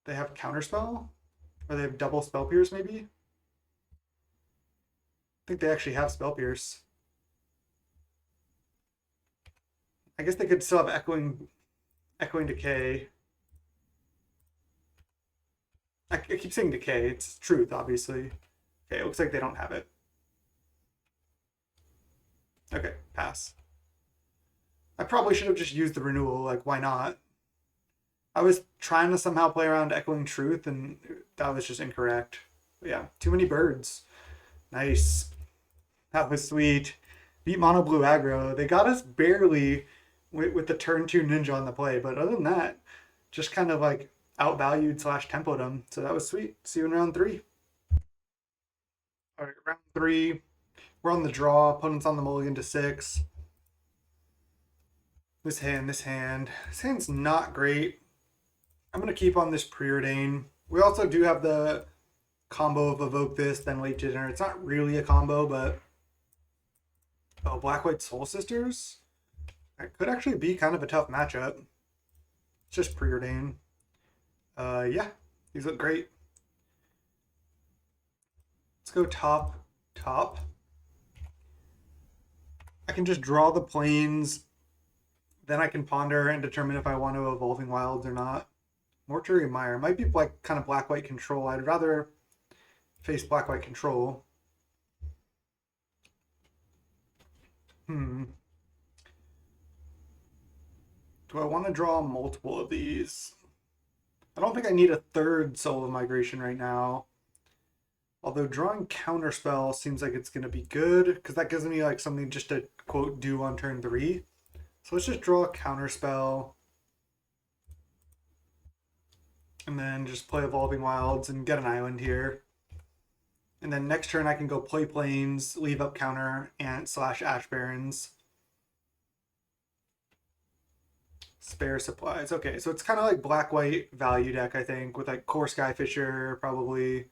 Speaker 1: They have Counterspell? Or they have double Spell Pierce, maybe? I think they actually have Spell Pierce. I guess they could still have Echoing Decay. I keep saying Decay. It's Truth, obviously. Okay, it looks like they don't have it. Okay, pass. I probably should have just used the Renewal. Like, why not? I was trying to somehow play around Echoing Truth, and that was just incorrect. But yeah, too many birds. Nice. That was sweet. Beat mono blue aggro. They got us barely with the turn 2 Ninja on the play, but other than that, just kind of like outvalued slash tempoed him. So that was sweet. See you in round 3. All right, round 3. We're on the draw. Opponent's on the mulligan to 6. This hand's not great. I'm going to keep on this preordain. We also do have the combo of Evoke this, then Late to Dinner. It's not really a combo, but... Oh, Black-White Soul Sisters? That could actually be kind of a tough matchup. It's just preordain. Yeah, these look great. Let's go top. I can just draw the planes. Then I can ponder and determine if I want to Evolving Wilds or not. Mortuary Mire might be like kind of black-white control. I'd rather face black-white control. Do I want to draw multiple of these? I don't think I need a third Soul of Migration right now. Although drawing Counterspell seems like it's going to be good, because that gives me like something just to, quote, do on turn 3. So let's just draw a Counterspell. And then just play Evolving Wilds and get an island here. And then next turn I can go play Plains, leave up counter, and slash Ash Barrens. Spare supplies. Okay, so it's kind of like black-white value deck, I think, with like Core Skyfisher, probably.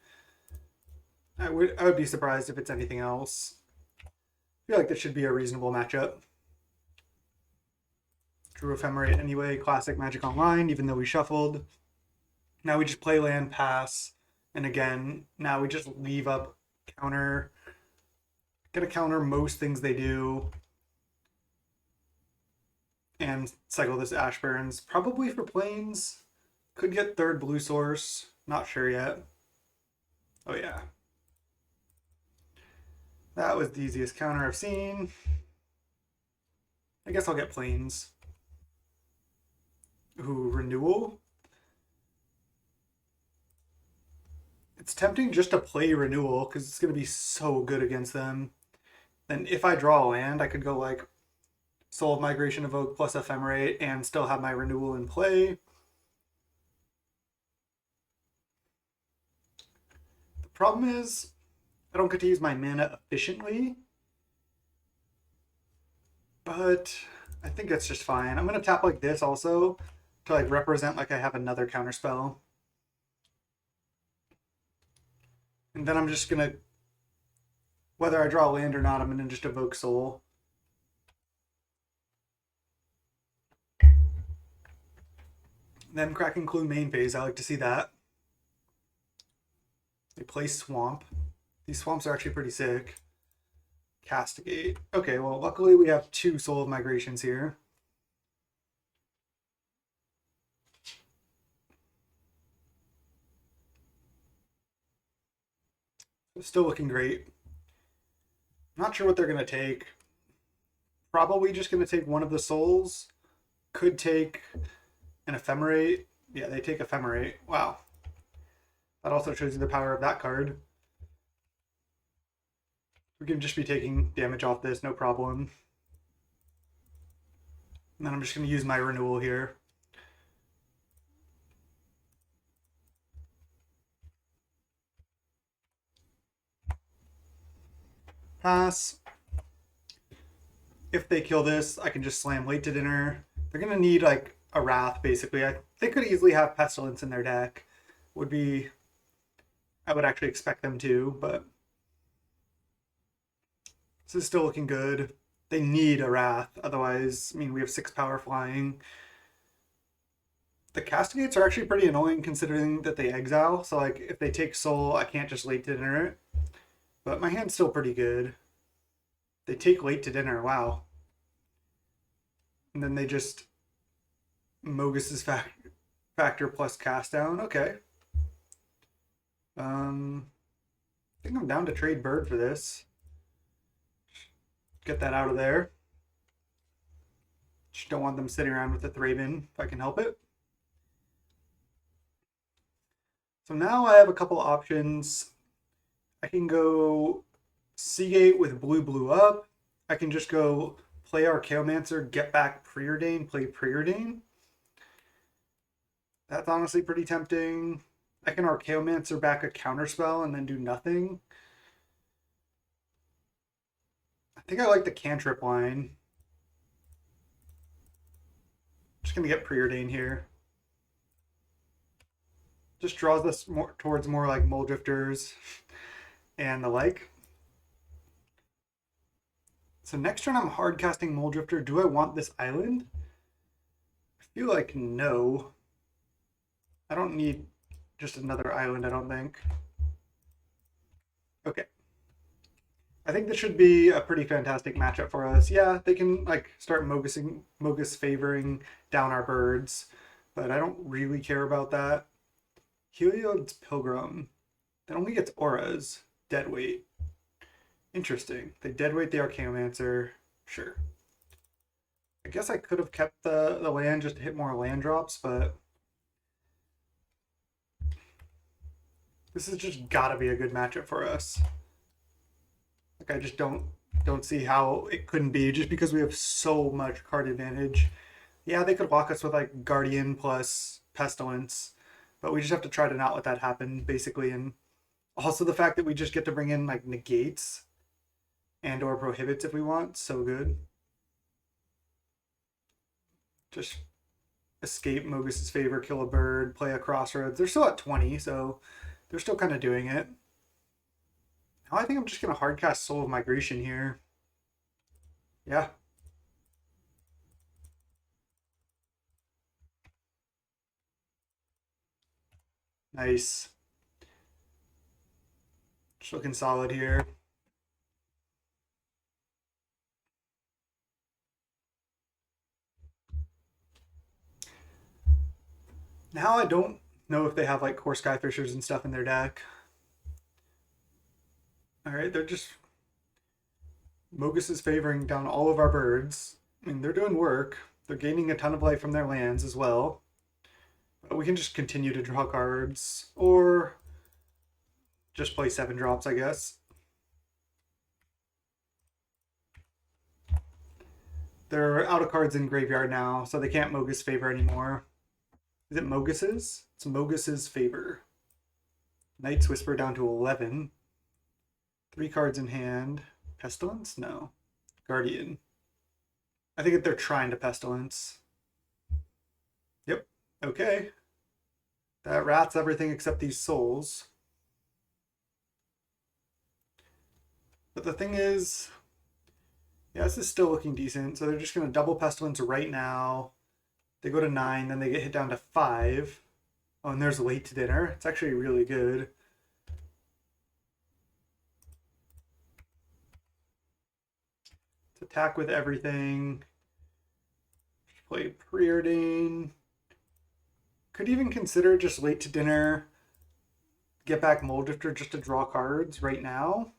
Speaker 1: I would be surprised if it's anything else. I feel like this should be a reasonable matchup. Drew Ephemerate anyway, classic Magic Online, even though we shuffled. Now we just play land, pass, and again, now we just leave up counter. Gonna counter most things they do. And cycle this Ash Barrens, probably for Plains. Could get third blue source, not sure yet. Oh yeah. That was the easiest counter I've seen. I guess I'll get Plains. Ooh, Renewal. It's tempting just to play Renewal because it's going to be so good against them. Then if I draw a land, I could go like Soul of Migration, Evoke plus Ephemerate and still have my Renewal in play. The problem is I don't get to use my mana efficiently, but I think that's just fine. I'm going to tap like this also to like represent like I have another counterspell. And then I'm just going to, whether I draw land or not, I'm going to just evoke Soul. Then Cracking Clue main phase, I like to see that. They play Swamp. These swamps are actually pretty sick. Castigate. Okay, well, luckily we have 2 Soul of Migrations here. Still looking great. Not sure what they're going to take. Probably just going to take one of the souls. Could take an Ephemerate. Yeah, they take Ephemerate. Wow. That also shows you the power of that card. We can just be taking damage off this, no problem. And then I'm just going to use my Renewal here. Pass. If they kill this, I can just slam Late to Dinner. They're going to need like a Wrath, basically. They could easily have Pestilence in their deck. I would actually expect them to, but this is still looking good. They need a Wrath, otherwise, I mean, we have 6 power flying. The Castigates are actually pretty annoying considering that they exile, so like if they take Soul, I can't just Late to Dinner it. But my hand's still pretty good. They take Late to Dinner, wow. And then they just Mogus's factor plus cast down. Okay. I think I'm down to trade Bird for this. Get that out of there. Just don't want them sitting around with the Thraben if I can help it. So now I have a couple options. I can go Seagate with blue up. I can just go play Archaeomancer, get back Preordain, play Preordain. That's honestly pretty tempting. I can Archaeomancer back a counterspell and then do nothing. I think I like the cantrip line. Just gonna get Preordain here. Just draws this more towards more like Mole Drifters and the like. So next turn I'm hard casting Mole Drifter. Do I want this island? I feel like no. I don't need just another island, I don't think. Okay. I think this should be a pretty fantastic matchup for us. Yeah, they can like start Mogus favoring down our birds, but I don't really care about that. Heliod's Pilgrim. That only gets auras. Deadweight. Interesting. They deadweight the Archaeomancer. Sure. I guess I could have kept the land just to hit more land drops, but this has just gotta be a good matchup for us. Like I just don't see how it couldn't be just because we have so much card advantage. Yeah, they could block us with like Guardian plus Pestilence, but we just have to try to not let that happen basically. And also the fact that we just get to bring in like negates and or prohibits if we want, so good. Just escape Mogus's favor, kill a bird, play a crossroads. They're still at 20, so they're still kind of doing it. Now I think I'm just going to hardcast Soul of Migration here. Yeah. Nice. Just looking solid here. Now I don't know if they have like Core Skyfishers and stuff in their deck. Alright, they're just... Mogus is favoring down all of our birds. I mean, they're doing work. They're gaining a ton of life from their lands as well. But we can just continue to draw cards, or just play 7 drops, I guess. They're out of cards in graveyard now, so they can't Mogus favor anymore. Is it Mogus's? It's Mogus's favor. Knight's Whisper down to 11. 3 cards in hand. Pestilence? No. Guardian. I think that they're trying to Pestilence. Yep. Okay. That rats everything except these souls. But the thing is, yeah, this is still looking decent. So they're just going to double Pestilence right now. They go to 9, then they get hit down to 5. Oh, and there's late to dinner. It's actually really good. Let's attack with everything. Play Preordain. Could even consider just late to dinner. Get back Mole Drifter just to draw cards right now.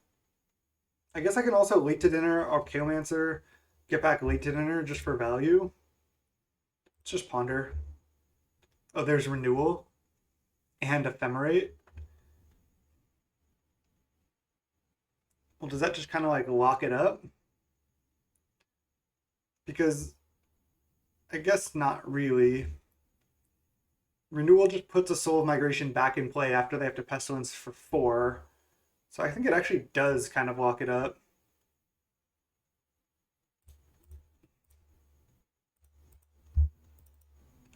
Speaker 1: I guess I can also late to dinner Archaeomancer. Get back late to dinner just for value. Let's just ponder. Oh, there's Renewal and Ephemerate. Well, does that just kind of like lock it up? Because I guess not really. Renewal just puts a Soul of Migration back in play after they have to Pestilence for 4. So I think it actually does kind of lock it up.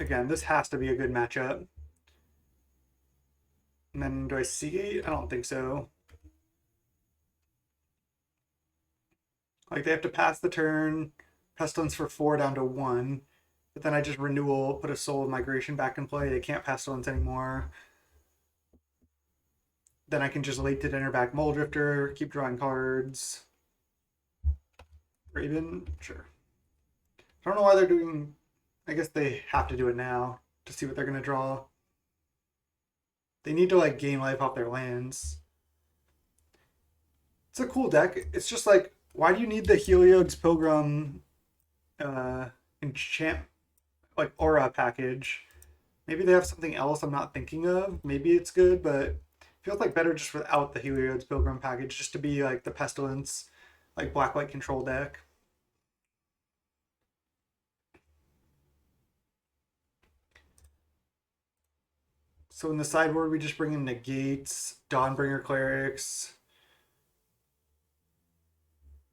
Speaker 1: Again, this has to be a good matchup. And then do I Seagate? I don't think so. Like they have to pass the turn, Pestilence for 4 down to 1. But then I just Renewal, put a Soul of Migration back in play. They can't Pestilence anymore. Then I can just late to dinner back Mole Drifter, keep drawing cards. Raven, sure. I don't know why they're doing... I guess they have to do it now to see what they're going to draw. They need to like gain life off their lands. It's a cool deck. It's just like, why do you need the Heliod's Pilgrim enchant like aura package? Maybe they have something else I'm not thinking of. Maybe it's good, but it feels like better just without the Heliod's Pilgrim package, just to be like the Pestilence, like black-white control deck. So in the sideboard, we just bring in Negates, Dawnbringer Clerics,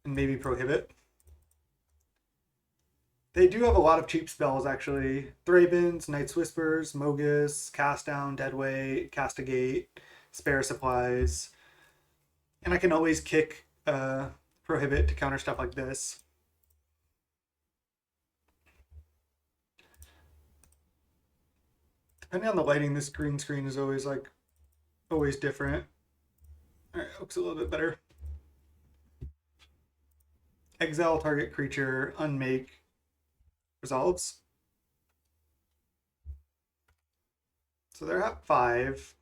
Speaker 1: and maybe Prohibit. They do have a lot of cheap spells, actually. Thravens, Night's Whispers, Mogus, Cast Down, Deadweight, Castigate, Spare Supplies. And I can always kick Prohibit to counter stuff like this. Depending on the lighting, this green screen is always different. All right, looks a little bit better. Exile target creature, unmake, resolves. So they're at 5.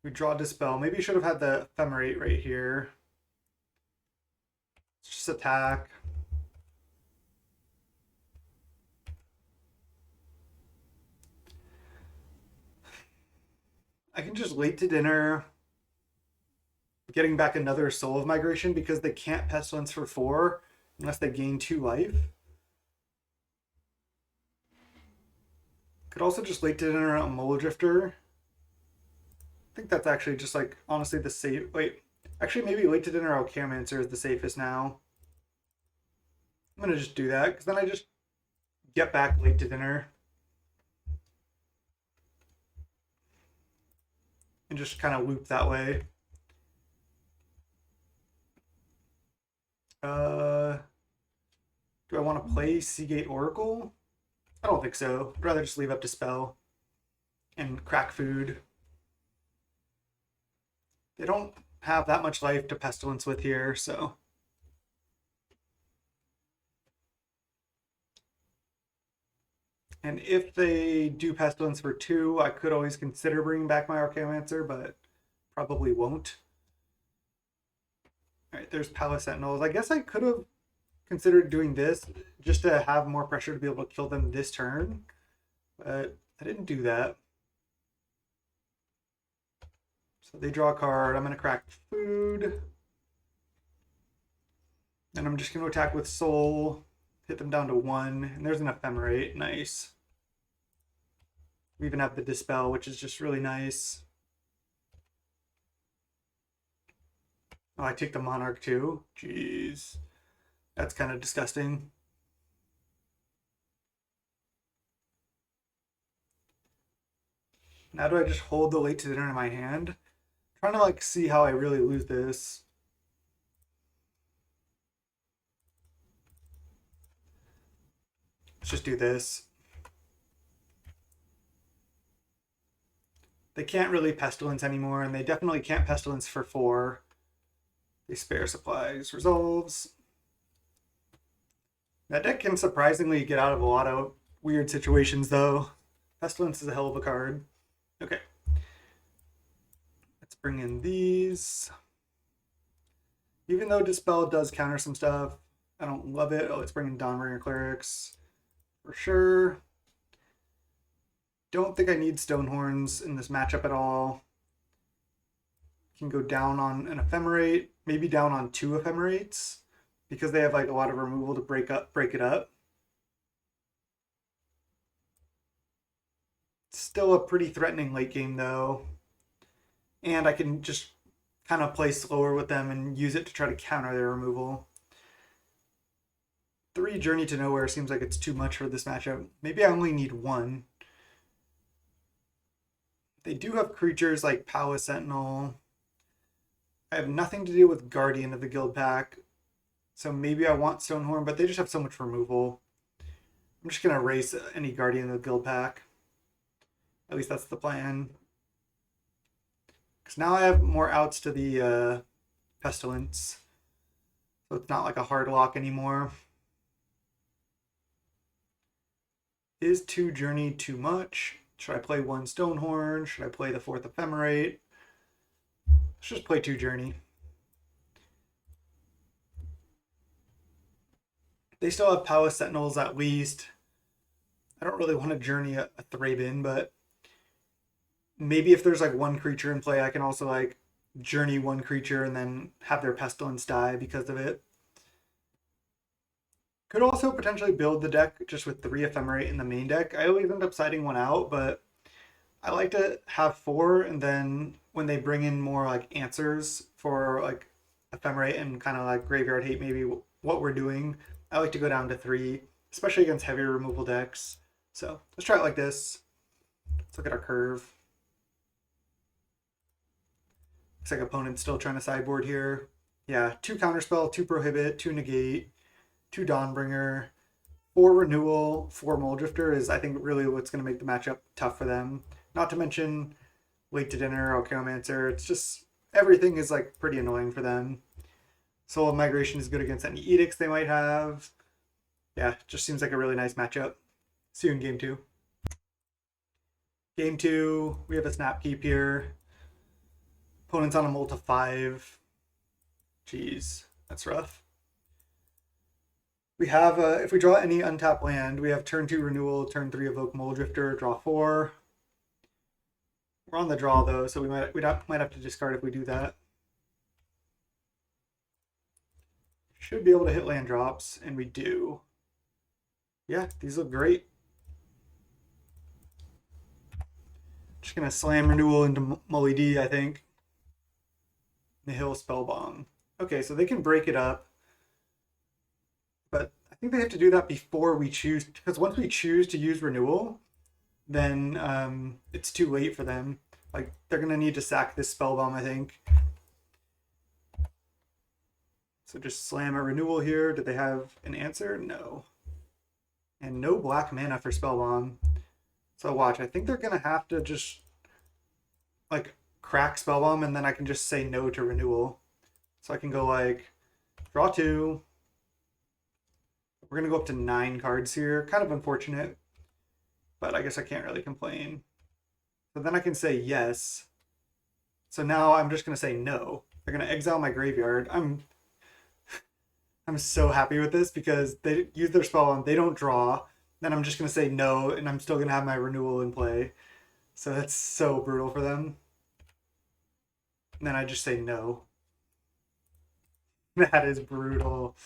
Speaker 1: We draw Dispel. Maybe you should have had the Ephemerate right here. Let's just attack. I can just late to dinner, getting back another Soul of Migration because they can't Pestilence for 4 unless they gain 2 life. Could also just late to dinner a Mole Drifter. I think that's actually just like honestly the safe. Wait, actually maybe late to dinner Alchemancer is the safest now. I'm gonna just do that because then I just get back late to dinner and just kind of loop that way. Do I want to play Seagate Oracle? I don't think so. I'd rather just leave up to Spell and crack food. They don't have that much life to Pestilence with here, so. And if they do Pestilence for 2, I could always consider bringing back my Archaeomancer, but probably won't. All right, there's Palace Sentinels. I guess I could have considered doing this just to have more pressure to be able to kill them this turn, but I didn't do that. So they draw a card. I'm going to crack food. And I'm just going to attack with Soul. Hit them down to 1. And there's an Ephemerate. Nice. We even have the Dispel, which is just really nice. Oh, I take the Monarch too? Jeez. That's kind of disgusting. Now do I just hold the late to dinner in my hand? I'm trying to like see how I really lose this. Let's just do this. They can't really Pestilence anymore, and they definitely can't Pestilence for 4. They Spare Supplies, resolves. That deck can surprisingly get out of a lot of weird situations, though. Pestilence is a hell of a card. Okay. Let's bring in these. Even though Dispel does counter some stuff, I don't love it. Oh, let's bring in Dawnbringer Clerics for sure. Don't think I need Stonehorns in this matchup at all. Can go down on an Ephemerate, maybe down on 2 Ephemerates, because they have like a lot of removal to break it up. Still a pretty threatening late game though. And I can just kind of play slower with them and use it to try to counter their removal. 3 Journey to Nowhere seems like it's too much for this matchup. Maybe I only need 1. They do have creatures like Palace Sentinel. I have nothing to do with Guardian of the Guild Pack, so maybe I want Stonehorn, but they just have so much removal. I'm just going to erase any Guardian of the Guild Pack. At least that's the plan. Because now I have more outs to the Pestilence, so it's not like a hard lock anymore. Is 2 Journey too much? Should I play 1 Stonehorn? Should I play the 4th Ephemerate? Let's just play 2 Journey. They still have Palace Sentinels at least. I don't really want to Journey a Thraben, but maybe if there's like 1 creature in play, I can also like Journey 1 creature and then have their Pestilence die because of it. Could also potentially build the deck just with 3 Ephemerate in the main deck. I always end up siding 1 out, but I like to have four, and then when they bring in more like answers for like ephemerate and kind of like graveyard hate, maybe what we're doing, I like to go down to three, especially against heavier removal decks. So let's try it like this. Let's look at our curve. Looks like opponent's still trying to sideboard here. Yeah, 2 counterspell, 2 prohibit, 2 negate, 2 Dawnbringer, 4 renewal, 4 Moldrifter is I think really what's going to make the matchup tough for them. Not to mention late to dinner, Alcheomancer. It's just everything is like pretty annoying for them. Soul of Migration is good against any edicts they might have. Yeah, just seems like a really nice matchup. See you in game 2. Game 2, we have a Snapkeep here. Opponent's on a Molt of 5. Jeez, that's rough. We have, if we draw any untapped land, we have turn 2 Renewal, turn 3 Evoke Moldrifter, draw 4. We're on the draw though, so we might have to discard if we do that. Should be able to hit land drops, and we do. Yeah, these look great. Just gonna slam Renewal into Mully D, I think. Nihil Spellbomb. Okay, so they can break it up, but I think they have to do that before we choose, because once we choose to use Renewal, then it's too late for them. Like, they're gonna need to sack this Spellbomb, I think. So just slam a Renewal here. Did they have an answer? No. And no black mana for Spellbomb. So watch, I think they're gonna have to just like crack Spellbomb, and then I can just say no to Renewal. So I can go like draw 2. We're gonna go up to 9 cards here. Kind of unfortunate, but I guess I can't really complain. So then I can say yes. So now I'm just gonna say no. They're gonna exile my graveyard. I'm so happy with this because they use their Spellbomb, they don't draw. Then I'm just gonna say no, and I'm still gonna have my Renewal in play. So that's so brutal for them. And then I just say no. That is brutal.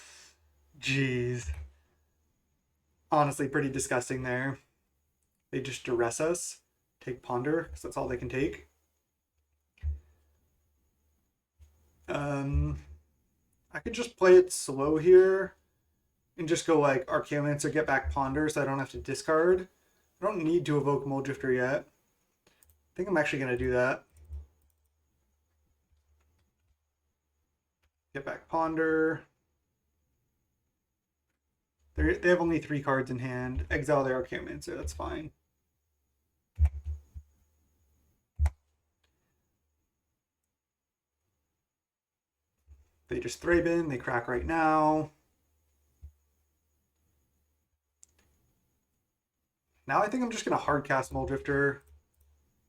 Speaker 1: Jeez. Honestly, pretty disgusting there. They just duress us. Take Ponder, because that's all they can take. I could just play it slow here and just go like Archaeomancer, get back Ponder so I don't have to discard. I don't need to evoke Moldrifter yet. I think I'm actually going to do that. Get back Ponder. They have only 3 cards in hand. Exile their Archaeomancer, that's fine. They just Thraben, they crack right now. Now I think I'm just going to hardcast Moldrifter.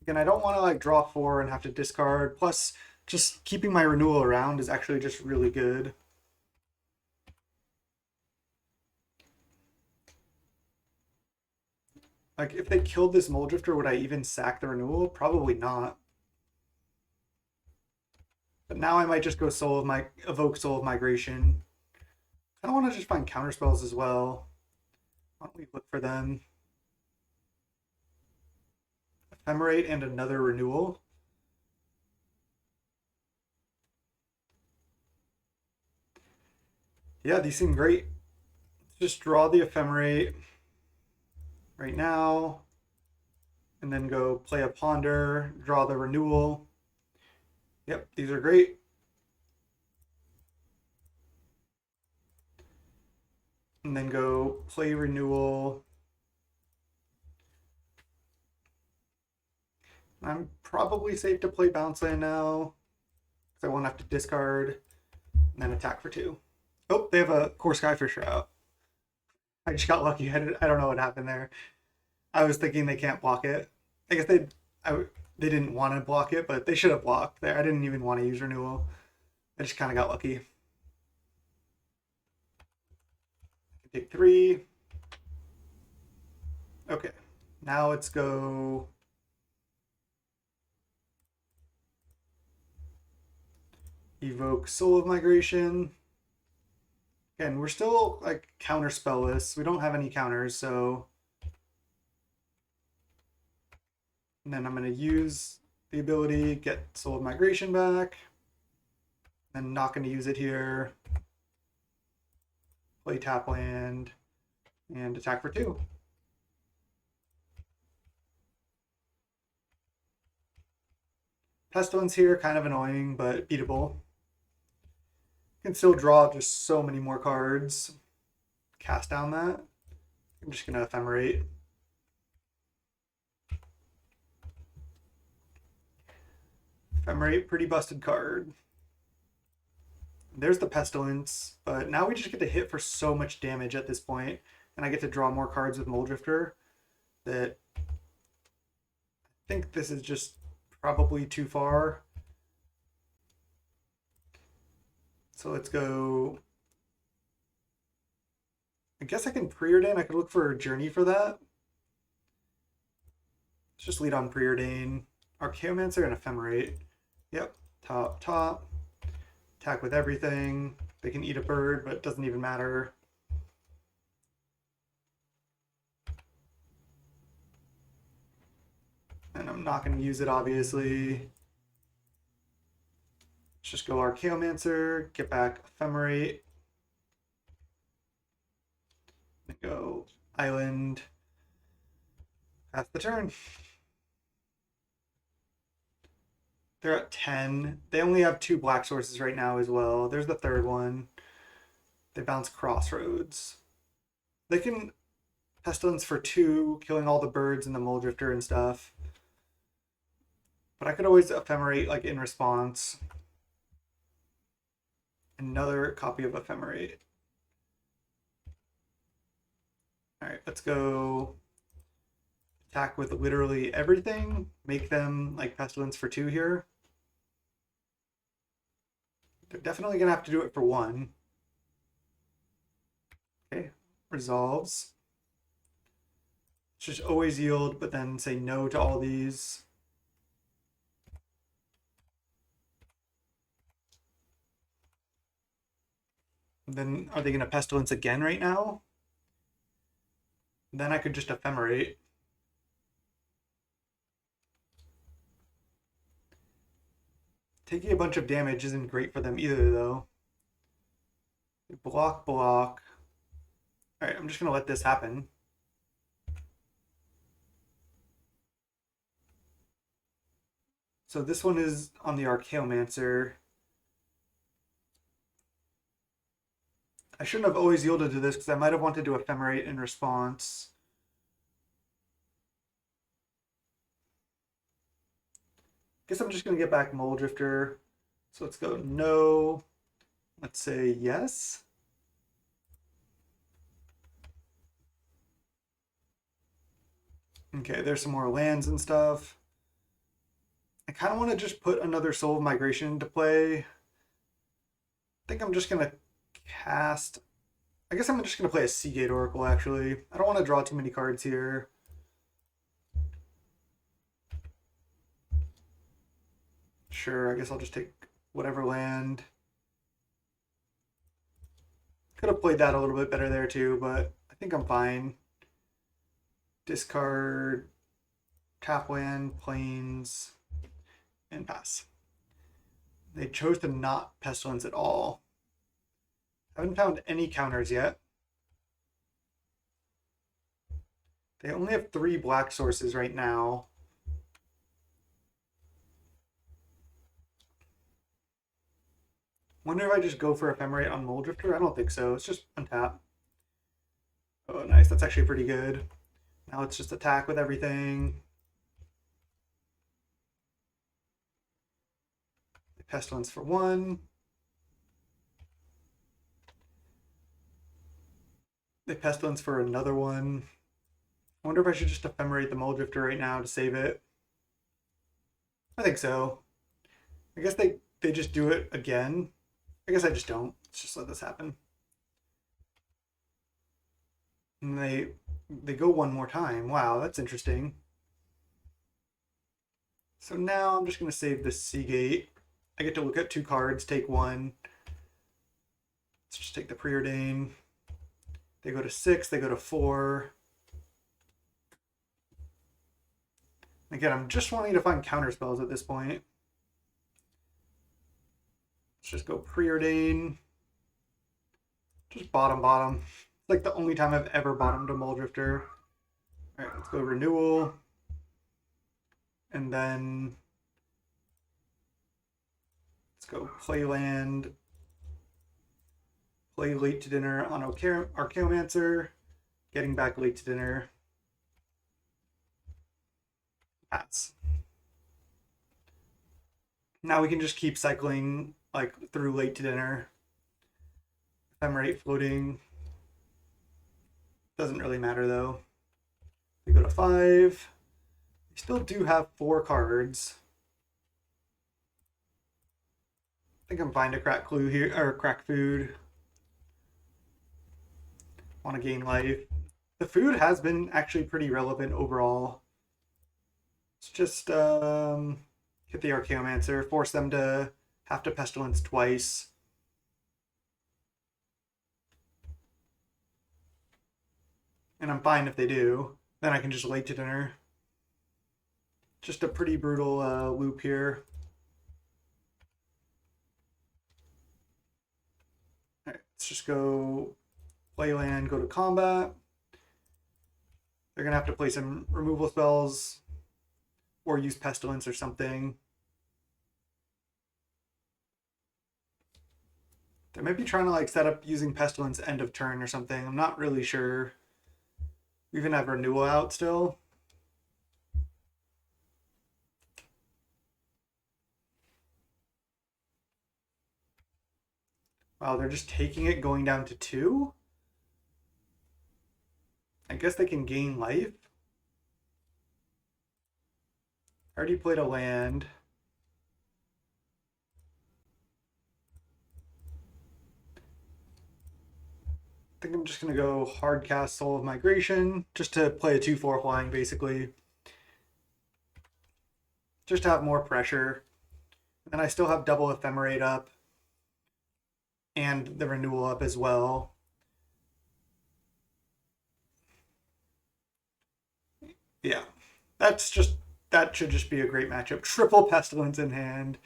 Speaker 1: Again, I don't want to like draw 4 and have to discard. Plus, just keeping my Renewal around is actually just really good. Like, if they killed this Moldrifter, would I even sack the Renewal? Probably not. But now I might just go Evoke Soul of Migration. I don't want to just find counterspells as well. Why don't we look for them? Ephemerate and another Renewal. Yeah, these seem great. Let's just draw the Ephemerate right now, and then go play a Ponder, draw the Renewal. Yep, these are great. And then go play Renewal. I'm probably safe to play Bounce Land now, because I won't have to discard, and then attack for 2. Oh, they have a Core Skyfisher out. I just got lucky. I don't know what happened there. I was thinking they can't block it. I guess they didn't want to block it, but they should have blocked there. I didn't even want to use Renewal. I just kind of got lucky. Take 3. Okay, now let's go. Evoke Soul of Migration. Again, we're still like counter spellless. We don't have any counters, so And then I'm going to use the ability, get Soul of Migration back. And not going to use it here. Play tap land and attack for 2. Pestilence here, kind of annoying, but beatable. Can still draw just so many more cards. Cast down that. I'm just going to Ephemerate. Ephemerate, pretty busted card. There's the Pestilence, but now we just get to hit for so much damage at this point, and I get to draw more cards with Mulldrifter that I think this is just probably too far. So let's go. I guess I can Preordain. I could look for a Journey for that. Let's just lead on Preordain. Archaeomancer and Ephemerate. Yep, top, top. Attack with everything. They can eat a bird, but it doesn't even matter. And I'm not going to use it, obviously. Let's just go Archaeomancer, get back Ephemerate. And go Island. Pass the turn. They're at 10. They only have 2 black sources right now as well. There's the third one. They bounce Crossroads. They can Pestilence for 2, killing all the birds and the Mulldrifter and stuff. But I could always Ephemerate like in response. Another copy of Ephemerate. Alright, let's go attack with literally everything. Make them like Pestilence for 2 here. They're definitely going to have to do it for 1. Okay, resolves. Just always yield, but then say no to all these. Then are they going to Pestilence again right now? Then I could just Ephemerate. Taking a bunch of damage isn't great for them either, though. Block, block. Alright, I'm just going to let this happen. So this one is on the Archaeomancer. I shouldn't have always yielded to this because I might have wanted to Ephemerate in response. Guess I'm just going to get back Mulldrifter. So let's go no. Let's say yes. Okay, there's some more lands and stuff. I kind of want to just put another Soul of Migration into play. I think I'm just going to cast. I guess I'm just going to play a Seagate Oracle, actually. I don't want to draw too many cards here. Sure, I guess I'll just take whatever land. Could have played that a little bit better there too, but I think I'm fine. Discard, tap land, plains, and pass. They chose to not Pestilence at all. Haven't found any counters yet. They only have 3 black sources right now. Wonder if I just go for Ephemerate on Mulldrifter? I don't think so. It's just untap. Oh, nice. That's actually pretty good. Now let's just attack with everything. Pestilence for 1. They Pestilence for another one. I wonder if I should just Ephemerate the Mulldrifter right now to save it. I think so. I guess they just do it again. I guess I just don't. Let's just let this happen. And they go one more time. Wow, that's interesting. So now I'm just going to save the Seagate. I get to look at 2 cards, take 1. Let's just take the Preordain. They go to 6, they go to 4. Again, I'm just wanting to find counter spells at this point. Let's just go preordain. Just bottom. It's like the only time I've ever bottomed a Muldrifter. Alright, let's go renewal. And then let's go play land. Play late to dinner on Archaeomancer. Getting back late to dinner. Pass. Now we can just keep cycling like through late to dinner. Ephemerate floating. Doesn't really matter though. We go to 5. We still do have 4 cards. I think I'm fine to crack clue here, or crack food. Want to gain life. The food has been actually pretty relevant overall. Let's just hit the Archaeomancer, force them to have to Pestilence twice. And I'm fine if they do. Then I can just late to dinner. Just a pretty brutal loop here. All right, let's just go play land, go to combat. They're going to have to play some removal spells or use Pestilence or something. They might be trying to like set up using Pestilence end of turn or something. I'm not really sure. We even have renewal out still. Wow, they're just taking it going down to 2? I guess they can gain life. Already played a land. I think I'm just going to go hard cast Soul of Migration just to play a 2/4 flying basically. Just to have more pressure. And I still have double Ephemerate up and the renewal up as well. Yeah, that should just be a great matchup. Triple Pestilence in hand.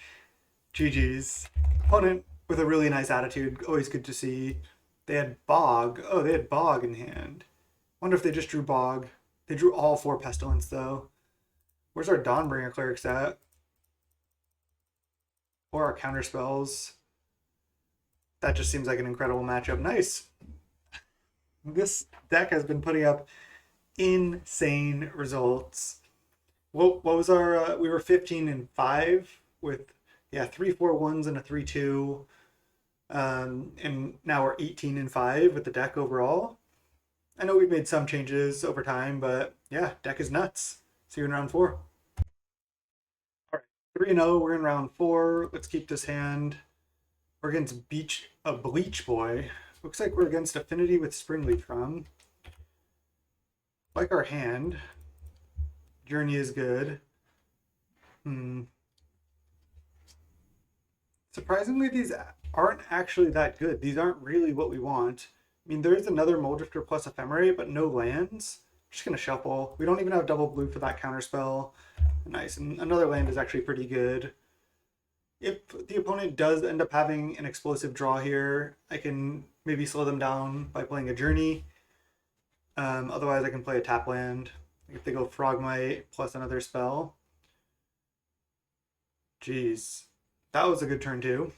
Speaker 1: GG's. Opponent with a really nice attitude. Always good to see. They had Bog. Oh, they had Bog in hand. Wonder if they just drew Bog. They drew all 4 Pestilence though. Where's our Dawnbringer clerics at? Or our counter spells? That just seems like an incredible matchup. Nice. This deck has been putting up insane results. What was our? We were 15-5 with 3/4 and a 3/2, and now we're 18-5 with the deck overall. I know we've made some changes over time, but yeah, deck is nuts. See you in round 4. All right, 3-0. We're in round 4. Let's keep this hand. We're against Bleach Boy. Looks like we're against Affinity with Springleaf from. Like our hand. Journey is good. Surprisingly, these aren't actually that good. These aren't really what we want. I mean, there's another Muldrifter plus Ephemerate, but no lands. I'm just going to shuffle. We don't even have double blue for that counterspell. Nice. And another land is actually pretty good. If the opponent does end up having an explosive draw here, I can maybe slow them down by playing a Journey. Otherwise, I can play a tap land. If they go Frogmite plus another spell. Jeez. That was a good turn too.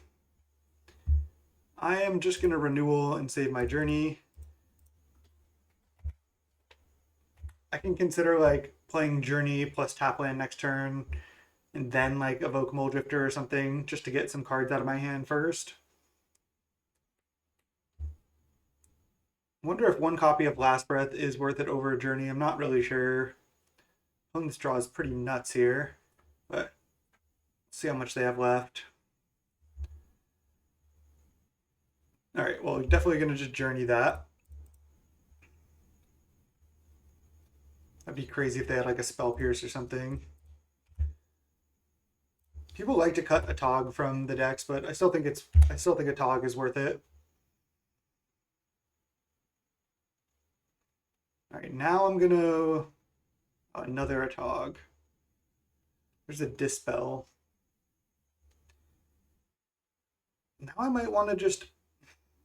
Speaker 1: I am just going to renewal and save my Journey. I can consider like playing Journey plus tap land next turn and then like Evoke Muldrifter or something just to get some cards out of my hand first. Wonder if 1 copy of Last Breath is worth it over a Journey. I'm not really sure. Opponent's draw is pretty nuts here, but let's see how much they have left. All right, well, definitely going to just Journey that. That'd be crazy if they had like a Spell Pierce or something. People like to cut a Tog from the decks, but I still think a Tog is worth it. All right, now I'm gonna another Tog. There's a Dispel. Now I might want to just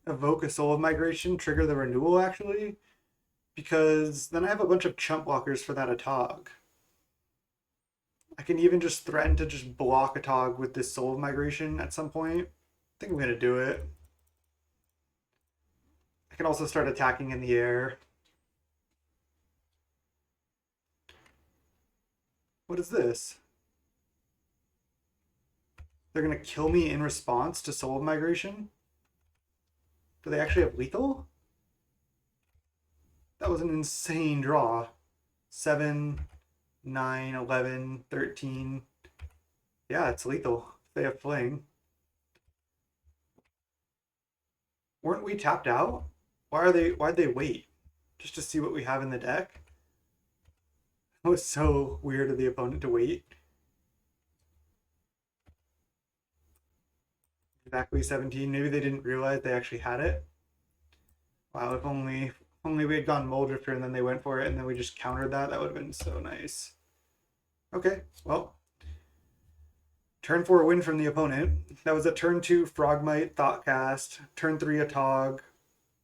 Speaker 1: evoke a Soul of Migration, trigger the renewal actually, because then I have a bunch of chump blockers for that Atog. I can even just threaten to just block Atog with this Soul of Migration at some point. I think I'm going to do it. I can also start attacking in the air. What is this? They're going to kill me in response to Soul of Migration? Do they actually have lethal? That was an insane draw. 7, 9, 11, 13. Yeah, it's lethal. They have Fling. Weren't we tapped out? Why'd they wait? Just to see what we have in the deck? It was so weird of the opponent to wait. Exactly 17. Maybe they didn't realize they actually had it. Wow, if only we had gone Moldrifter and then they went for it and then we just countered that, that would have been so nice. Okay, well. Turn 4 win from the opponent. That was a turn 2 Frogmite Thoughtcast, turn 3 Atog,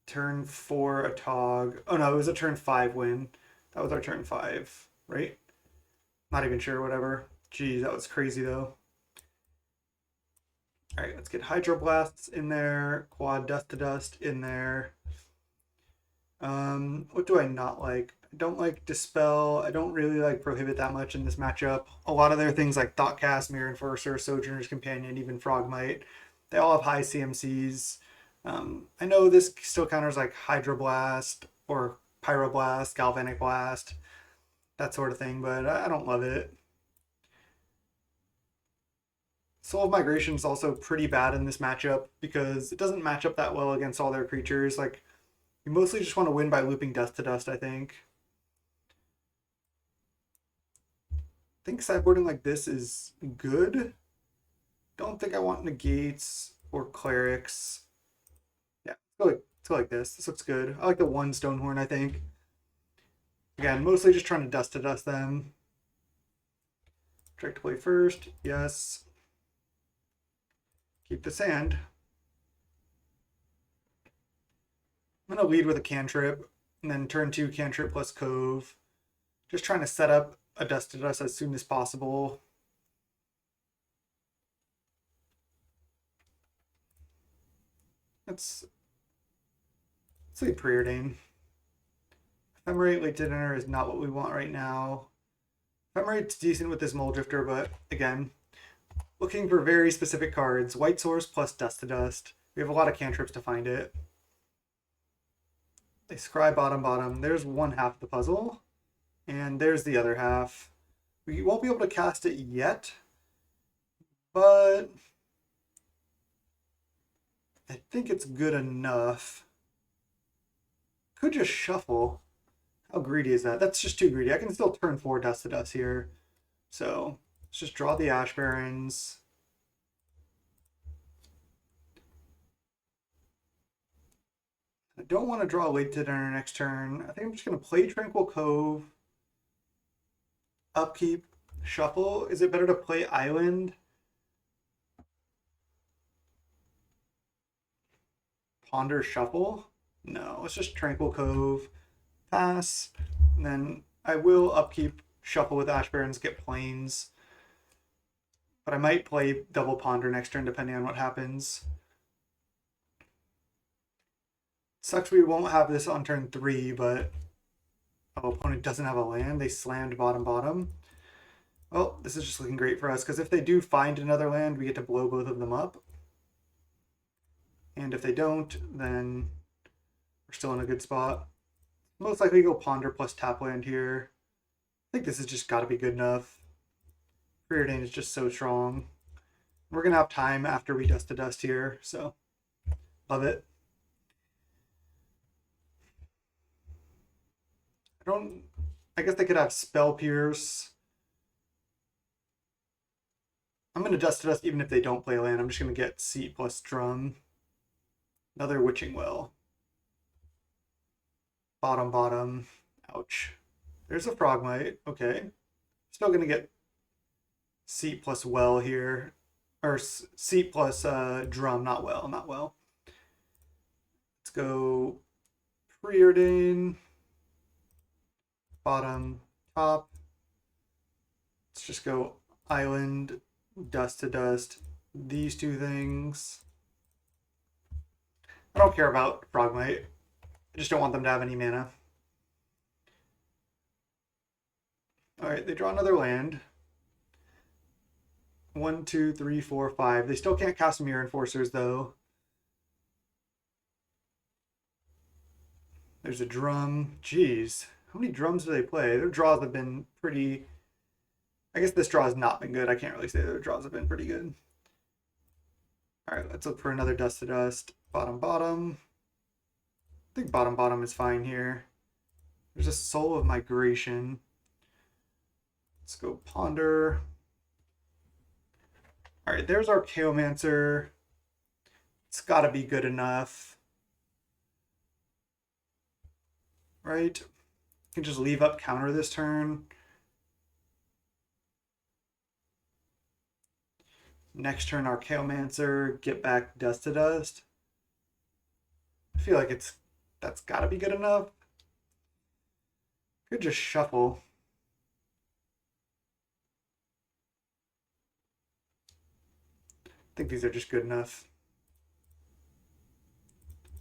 Speaker 1: turn 4 Atog. Oh no, it was a turn 5 win. That was our turn 5, right? Not even sure, whatever. Geez, that was crazy though. All right, let's get Hydroblasts in there, Quad Dust to Dust in there. What do I not like? I don't like Dispel. I don't really like Prohibit that much in this matchup. A lot of their things like Thoughtcast, Mirror Enforcer, Sojourner's Companion, even Frogmite, they all have high CMCs. I know this still counters like Hydroblast or Pyroblast, Galvanic Blast, that sort of thing, but I don't love it. Soul of Migration is also pretty bad in this matchup because it doesn't match up that well against all their creatures. Like, you mostly just want to win by looping Dust to Dust, I think. I think sideboarding like this is good. Don't think I want Negates or Clerics. Yeah, let's go like this. This looks good. I like the one Stonehorn, I think. Again, mostly just trying to Dust to Dust them. Direct to play first. Yes. Keep the sand. I'm going to lead with a cantrip, and then turn 2 cantrip plus Cove. Just trying to set up a Dust to Dust as soon as possible. Let's say Preordain. Ephemerate late to dinner is not what we want right now. Ephemerate's decent with this Moldrifter, but again, looking for very specific cards. White Source plus Dust to Dust. We have a lot of cantrips to find it. They scry bottom. There's one half of the puzzle. And there's the other half. We won't be able to cast it yet. But I think it's good enough. Could just shuffle. How greedy is that? That's just too greedy. I can still turn 4 Dust to Dust here. So let's just draw the Ash Barrens. I don't want to draw late to dinner next turn. I think I'm just going to play Tranquil Cove. Upkeep. Shuffle. Is it better to play Island? Ponder Shuffle? No, let's just Tranquil Cove. Pass. And then I will upkeep Shuffle with Ash Barrens, get Plains. But I might play double Ponder next turn depending on what happens. Sucks we won't have this on turn 3, but opponent doesn't have a land. They slammed bottom. Well, this is just looking great for us because if they do find another land, we get to blow both of them up. And if they don't, then we're still in a good spot. Most likely go Ponder plus tap land here. I think this has just got to be good enough. Preordain is just so strong. We're going to have time after we Dust to Dust here, so love it. I guess they could have Spell Pierce. I'm going to Dust to Dust even if they don't play land. I'm just going to get Seat plus Drum. Another Witching Well. Bottom. Ouch. There's a Frogmite. Okay. Still going to get seat plus well here, or seat plus drum, not well, not well. Let's go preordain, bottom, top. Let's just go island, dust to dust, these two things. I don't care about Frogmite. I just don't want them to have any mana. Alright, they draw another land. 1, 2, 3, 4, 5. They still can't cast Mirror Enforcers, though. There's a drum. Jeez. How many drums do they play? Their draws have been pretty... I guess this draw has not been good. I can't really say their draws have been pretty good. Alright, let's look for another dust to dust. Bottom, bottom. I think bottom, bottom is fine here. There's a Soul of Migration. Let's go Ponder. Alright, there's our Chaomancer. It's gotta be good enough. Right? You can just leave up counter this turn. Next turn, our Chaomancer, get back Dust to Dust. I feel like that's gotta be good enough. Could just shuffle. I think these are just good enough.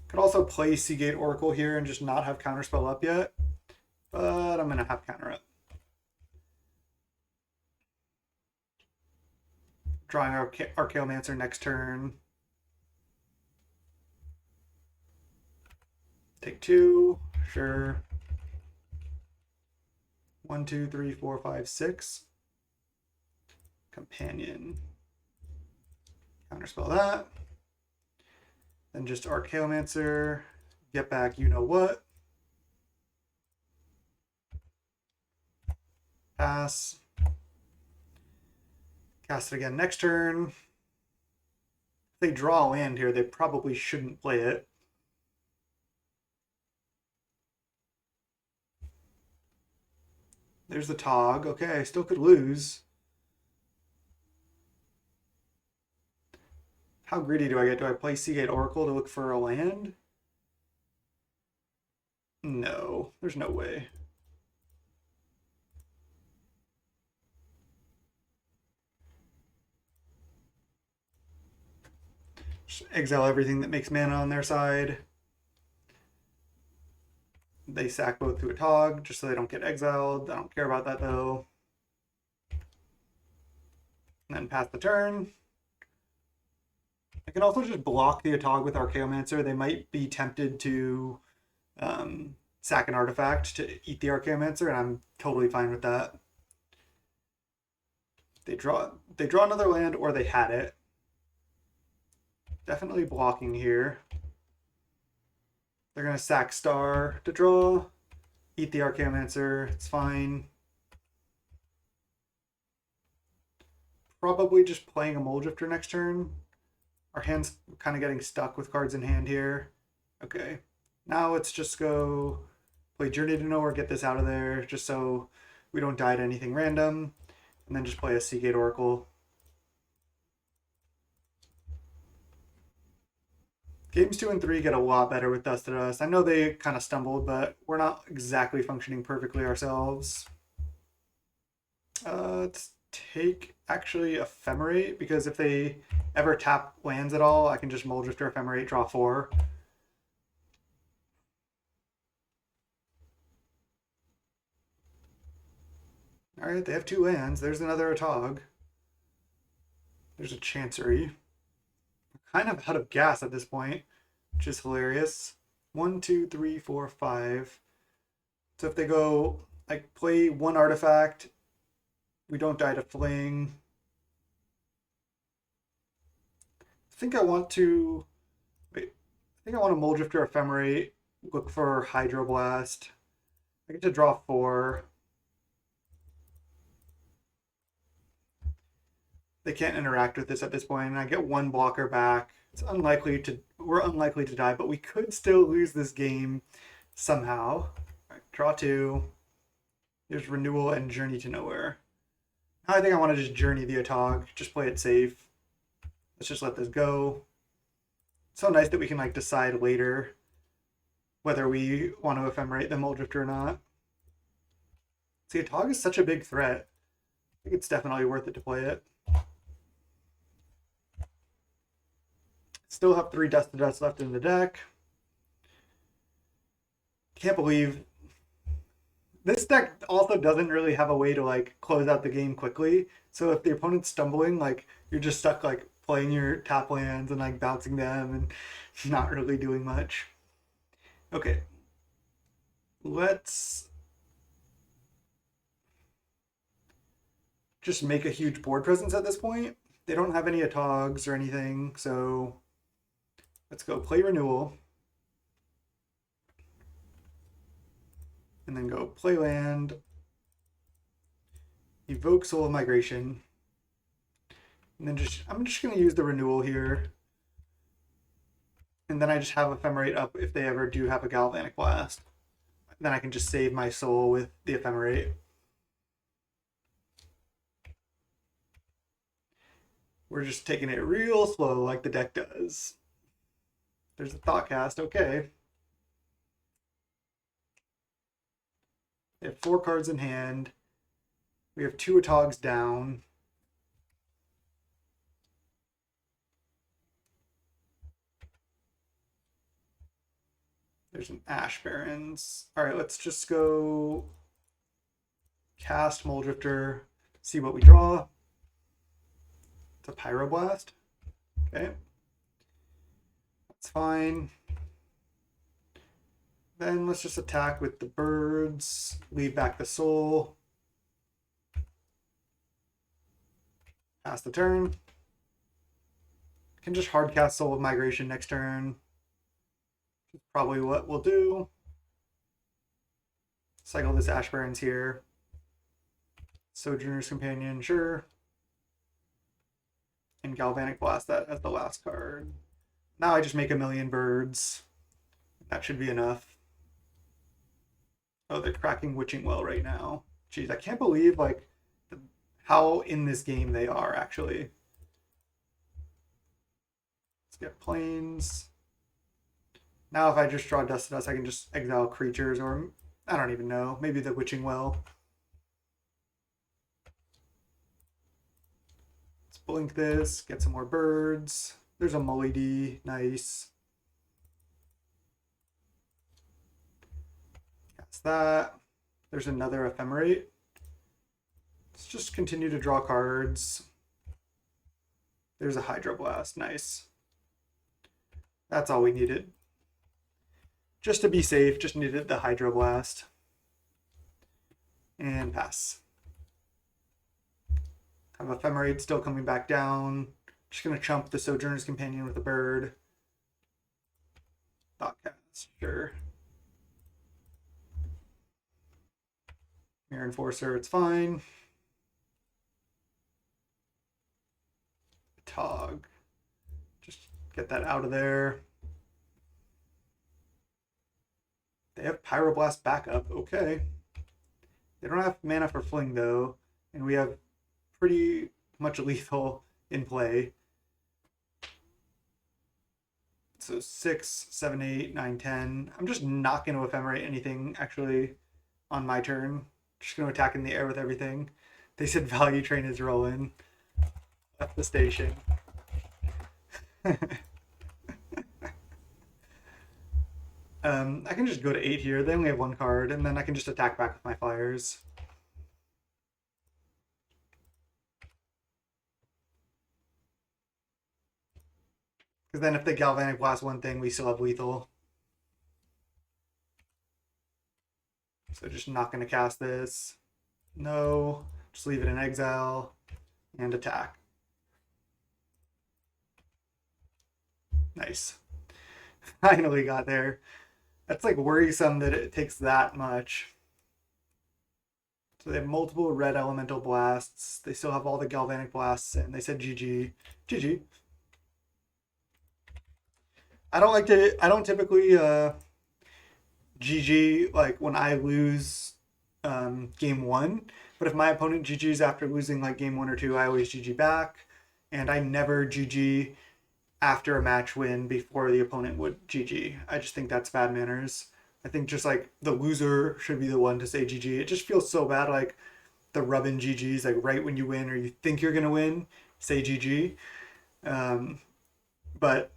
Speaker 1: Could also play Seagate Oracle here and just not have Counterspell up yet, but I'm gonna have counter up. Drawing our Chaomancer next turn. Take 2, sure. 1, 2, 3, 4, 5, 6. Companion. Counterspell that. Then just Archaeomancer, get back you know what. Pass. Cast it again next turn. If they draw a land here, they probably shouldn't play it. There's the Tog. Okay, I still could lose. How greedy do I get? Do I play Seagate Oracle to look for a land? No, there's no way. Just exile everything that makes mana on their side. They sack both to a Tog just so they don't get exiled. I don't care about that though. And then pass the turn. I can also just block the Atog with Archaeomancer. They might be tempted to sack an artifact to eat the Archaeomancer, and I'm totally fine with that. They draw another land, or they had it. Definitely blocking here. They're gonna sack Star to draw, eat the Archaeomancer. It's fine. Probably just playing a Mulldrifter next turn. Our hand's kind of getting stuck with cards in hand here. Okay, now let's just go play Journey to Nowhere, get this out of there, just so we don't die to anything random, and then just play a Seagate Oracle. Games 2 and 3 get a lot better with Dust to Dust. I know they kind of stumbled, but we're not exactly functioning perfectly ourselves. Let's take actually Ephemerate, because if they ever tap lands at all, I can just Mulldrifter Ephemerate, draw 4. Alright, they have 2 lands. There's another Atog. There's a Chancery. Kind of out of gas at this point, which is hilarious. 1, 2, 3, 4, 5. So if they go, like, play 1 artifact, we don't die to Fling. I think I want to... Wait. I think I want to Mulldrifter Ephemerate, look for Hydroblast. I get to draw 4. They can't interact with this at this point, and I get 1 blocker back. We're unlikely to die, but we could still lose this game somehow. Right, draw 2. There's Renewal and Journey to Nowhere. I think I want to just journey the Atog, just play it safe. Let's just let this go. It's so nice that we can like decide later whether we want to ephemerate the Muldrift or not. See, Atog is such a big threat. I think it's definitely worth it to play it. Still have 3 Dust to Dust left in the deck. Can't believe this deck also doesn't really have a way to like close out the game quickly. So if the opponent's stumbling, like you're just stuck like playing your tap lands and like bouncing them and not really doing much. Okay. Let's just make a huge board presence at this point. They don't have any Atogs or anything, so let's go play Renewal. And then go play land, evoke Soul of Migration, and then I'm just going to use the Renewal here. And then I just have Ephemerate up if they ever do have a Galvanic Blast. Then I can just save my soul with the Ephemerate. We're just taking it real slow like the deck does. There's a Thoughtcast, okay. They have 4 cards in hand. We have 2 Atogs down. There's an Ash Barrens. All right, let's just go cast Muldrifter, see what we draw. It's a Pyroblast. Okay. That's fine. Then let's just attack with the birds, leave back the soul. Pass the turn. Can just hard cast Soul of Migration next turn. Probably what we'll do. Cycle this Ash Barrens here. Sojourner's Companion, sure. And Galvanic Blast that as the last card. Now I just make a million birds. That should be enough. Oh, they're cracking Witching Well right now. Jeez, I can't believe like how in this game they are actually. Let's get planes. Now if I just draw Dust to Dust, I can just exile creatures, or I don't even know, maybe the Witching Well. Let's blink this, get some more birds. There's a Mully-D, nice. Cast that. There's another Ephemerate. Let's just continue to draw cards. There's a Hydroblast, nice. That's all we needed. Just to be safe, just needed the Hydroblast. And pass. Have Ephemerate still coming back down. Just going to chump the Sojourner's Companion with a bird. Thoughtcast, sure. Mirror Enforcer, it's fine. Tog. Just get that out of there. They have Pyroblast backup, okay. They don't have mana for Fling though, and we have pretty much lethal in play. So 6, 7, 8, 9, 10. I'm just not going to Ephemerate anything actually on my turn. Just going to attack in the air with everything. They said Value Train is rolling. Left the station. I can just go to 8 here. They only have 1 card, and then I can just attack back with my flyers. Because then if they Galvanic Blast one thing, we still have lethal. So just not going to cast this. No. Just leave it in exile. And attack. Nice. Finally got there. That's like worrisome that it takes that much. So they have multiple red elemental blasts. They still have all the galvanic blasts, and they said GG. GG. I don't typically GG like when I lose game 1, But if my opponent GG's after losing like game 1 or 2, I always GG back. And I never GG after a match win before the opponent would GG. I just think that's bad manners. I think just like the loser should be the one to say GG. It just feels so bad, like the rubbing GGs, like right when you win or you think you're gonna win, say GG. But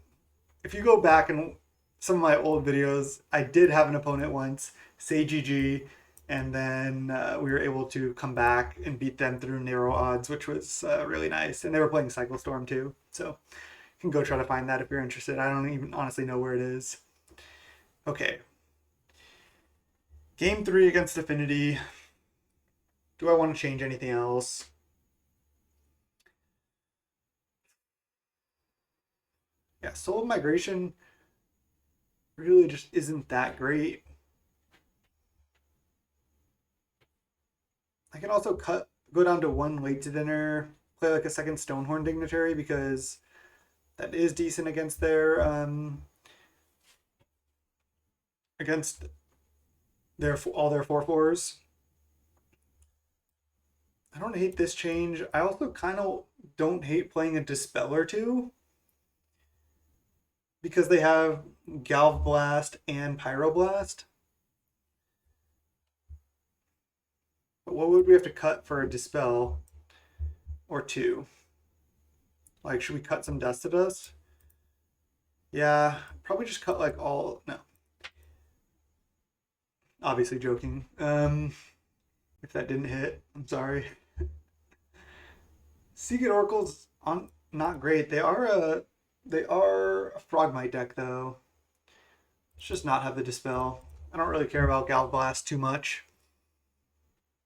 Speaker 1: if you go back and some of my old videos, I did have an opponent once say GG, and then we were able to come back and beat them through narrow odds, which was really nice. And they were playing Cycle Storm too, so you can go try to find that if you're interested. I don't even honestly know where it is. Okay. Game 3 against Affinity. Do I want to change anything else? Yeah, Soul of Migration really just isn't that great. I can also go down to 1 late to dinner, play like a second Stonehorn Dignitary because that is decent against their all their 4/4s. I don't hate this change. I also kind of don't hate playing a Dispel or two because they have Galv Blast and Pyroblast. But what would we have to cut for a Dispel or 2? Like, should we cut some Dust to Dust? Yeah, probably just cut like all. No. Obviously joking. If that didn't hit, I'm sorry. Seagate Oracle's on not great. They are a Frogmite deck though. Let's just not have the Dispel. I don't really care about Galv Blast too much.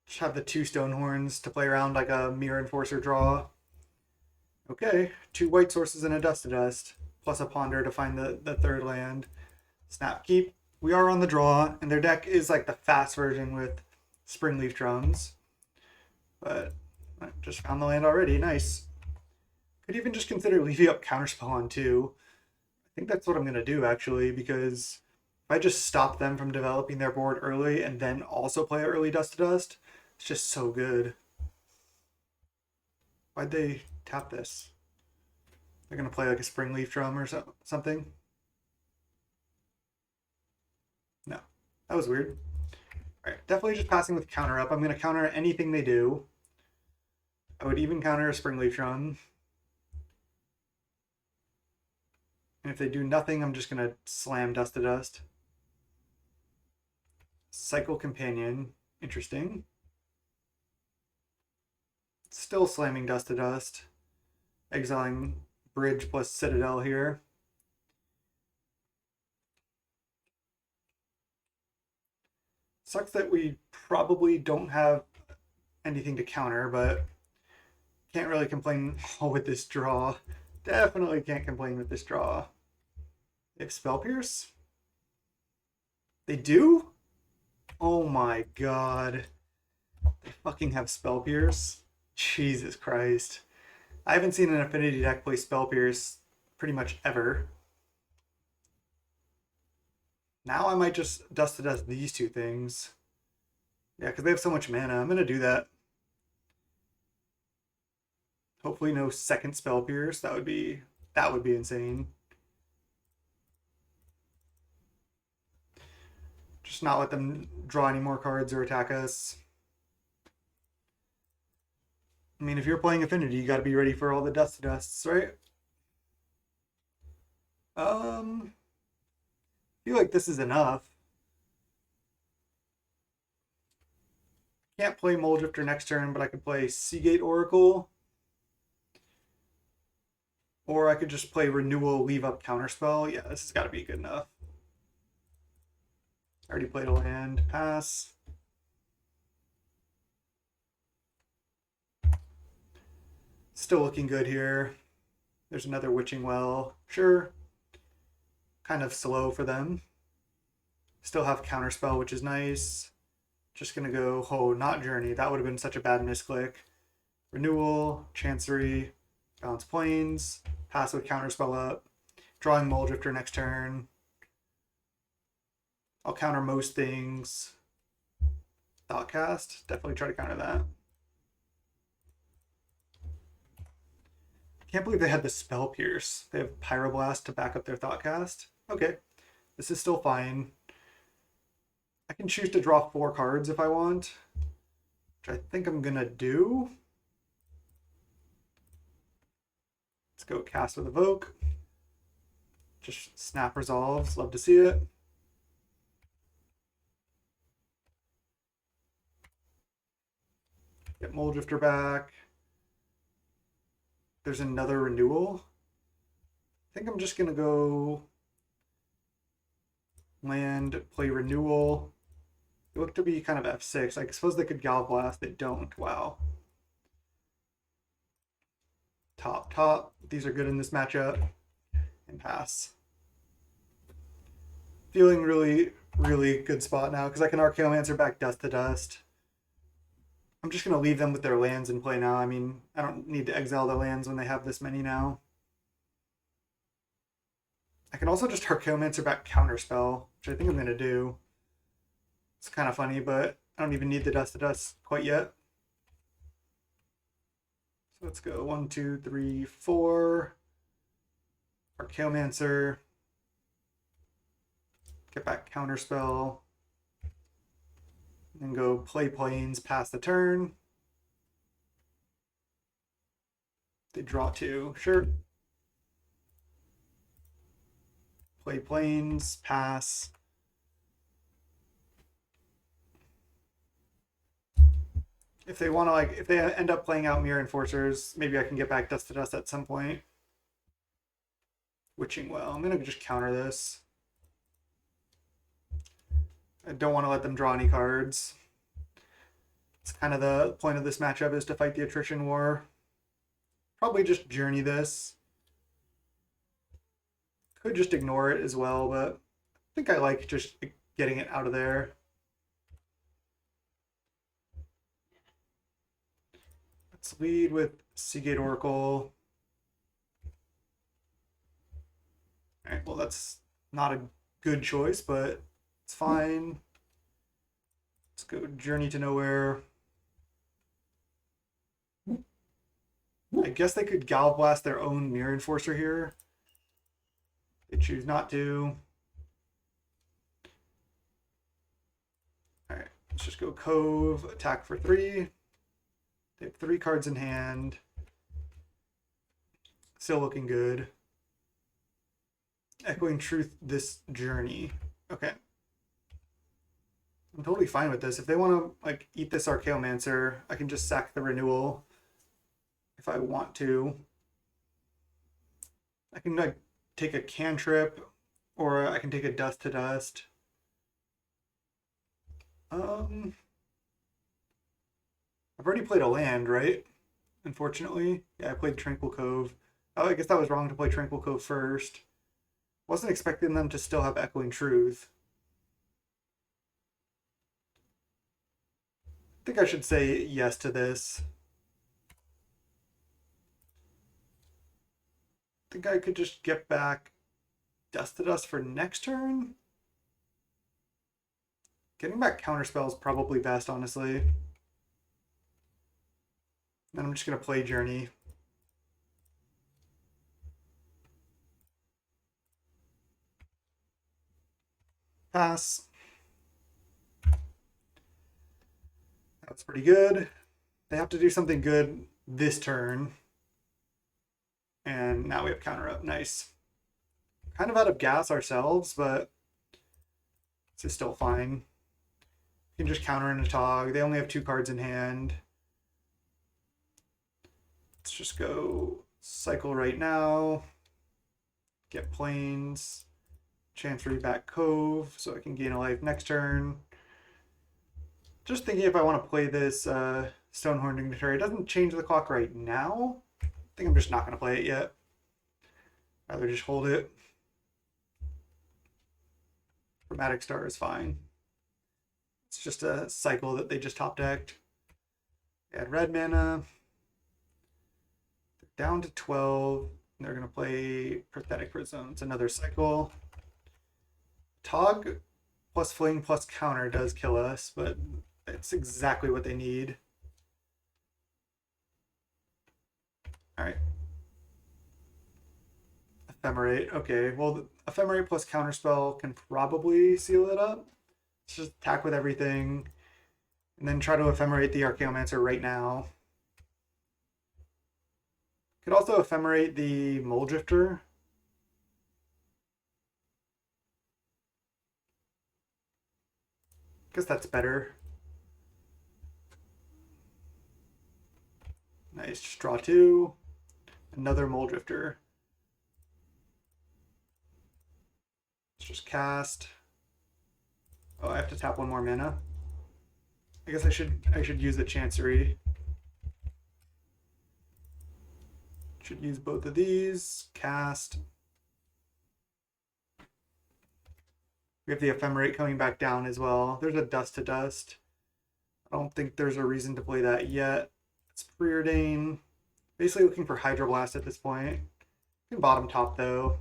Speaker 1: Just have the 2 Stonehorns to play around like a Mirror Enforcer draw. Okay, 2 white sources and a Dust to Dust, plus a Ponder to find the 3rd land. Snap Keep. We are on the draw, and their deck is like the fast version with Springleaf Drums. But I just found the land already. Nice. Could even just consider leaving up Counterspell on 2. I think that's what I'm going to do, actually, because if I just stop them from developing their board early and then also play early Dust to Dust, it's just so good. Why'd they tap this? They're going to play like a Springleaf Drum or something? No. That was weird. All right, definitely just passing with counter up. I'm going to counter anything they do. I would even counter a Springleaf Drum. And if they do nothing, I'm just going to slam Dust to Dust. Cycle Companion. Interesting. Still slamming Dust to Dust. Exiling Bridge plus Citadel here. Sucks that we probably don't have anything to counter, but can't really complain with this draw. Definitely can't complain with this draw. They have Spell Pierce? They do? Oh my god. They fucking have Spell Pierce? Jesus Christ. I haven't seen an Affinity deck play Spell Pierce pretty much ever. Now I might just Dust to Dust these 2 things. Yeah, because they have so much mana. I'm going to do that. Hopefully no second Spell Pierce. That would be insane. Just not let them draw any more cards or attack us. I mean, if you're playing Affinity, you got to be ready for all the Dust to Dusts, right? I feel like this is enough. Can't play Muldrifter next turn, but I could play Seagate Oracle. Or I could just play Renewal, leave up Counterspell. Yeah, this has got to be good enough. Already played a land. Pass. Still looking good here. There's another Witching Well. Sure. Kind of slow for them. Still have Counterspell, which is nice. Just going to go, oh, not Journey. That would have been such a bad misclick. Renewal, Chancery, Balance Plains, pass with Counterspell up, drawing Muldrifter next turn. I'll counter most things. Thoughtcast, definitely try to counter that. Can't believe they had the Spell Pierce. They have Pyroblast to back up their Thoughtcast. Okay, this is still fine. I can choose to draw 4 cards if I want, which I think I'm gonna do. Let's go cast with Evoke. Just snap resolves. Love to see it. Get Mold Drifter back. There's another renewal. I think I'm just gonna go land, play renewal. They look to be kind of F6. I suppose they could Gal Blast. They don't. Wow. Top. These are good in this matchup. And pass. Feeling really, really good spot now because I can Archaeomancer back Dust to Dust. I'm just going to leave them with their lands in play now. I mean, I don't need to exile the lands when they have this many now. I can also just Archaeomancer back Counterspell, which I think I'm going to do. It's kind of funny, but I don't even need the Dust to Dust quite yet. So let's go 1, 2, 3, 4. Archaeomancer. Get back Counterspell. And go play Plains, pass the turn. They draw 2, sure. Play Plains, pass. If they want to, like, if they end up playing out Mirror Enforcers, maybe I can get back Dust to Dust at some point. Witching Well. I'm going to just counter this. I don't want to let them draw any cards. It's kind of the point of this matchup is to fight the attrition war. Probably just journey this. Could just ignore it as well, but I think I like just getting it out of there. Let's lead with Seagate Oracle. All right, well, that's not a good choice, but it's fine. Let's go Journey to Nowhere. I guess they could Gal Blast their own Mirror Enforcer here. They choose not to. Alright, let's just go Cove, attack for 3. They have 3 cards in hand. Still looking good. Echoing Truth this Journey. Okay. I'm totally fine with this. If they want to like eat this Archaeomancer, I can just sack the renewal if I want to. I can like take a cantrip, or I can take a Dust to Dust. I've already played a land, right? Unfortunately. Yeah, I played Tranquil Cove. Oh, I guess that was wrong to play Tranquil Cove first. Wasn't expecting them to still have Echoing Truth. I think I should say yes to this. I think I could just get back Dust to Dust for next turn. Getting back Counterspell is probably best, honestly. Then I'm just going to play Journey. Pass. That was pretty good. They have to do something good this turn. And now we have counter up. Nice. Kind of out of gas ourselves, but this is still fine. You can just counter in a Tog. They only have 2 cards in hand. Let's just go cycle right now. Get Plains. Chancery back Cove so I can gain a life next turn. Just thinking if I want to play this Stonehorn Dignitary. It doesn't change the clock right now. I think I'm just not going to play it yet. Rather just hold it. Chromatic Star is fine. It's just a cycle that they just top decked. They had red mana. They're down to 12. They're going to play Pathetic Prism. It's another cycle. Tog plus Fling plus counter does kill us, but it's exactly what they need. All right. Ephemerate. Okay, well, Ephemerate plus Counterspell can probably seal it up. Let's just attack with everything, and then try to Ephemerate the Archaeomancer right now. Could also Ephemerate the Moldrifter. Guess that's better. Nice, just draw 2. Another Moldrifter. Let's just cast. Oh, I have to tap 1 more mana. I guess I should use the Chancery. Should use both of these. Cast. We have the Ephemerate coming back down as well. There's a Dust to Dust. I don't think there's a reason to play that yet. It's Preordain. Basically looking for Hydroblast at this point. You can bottom top though.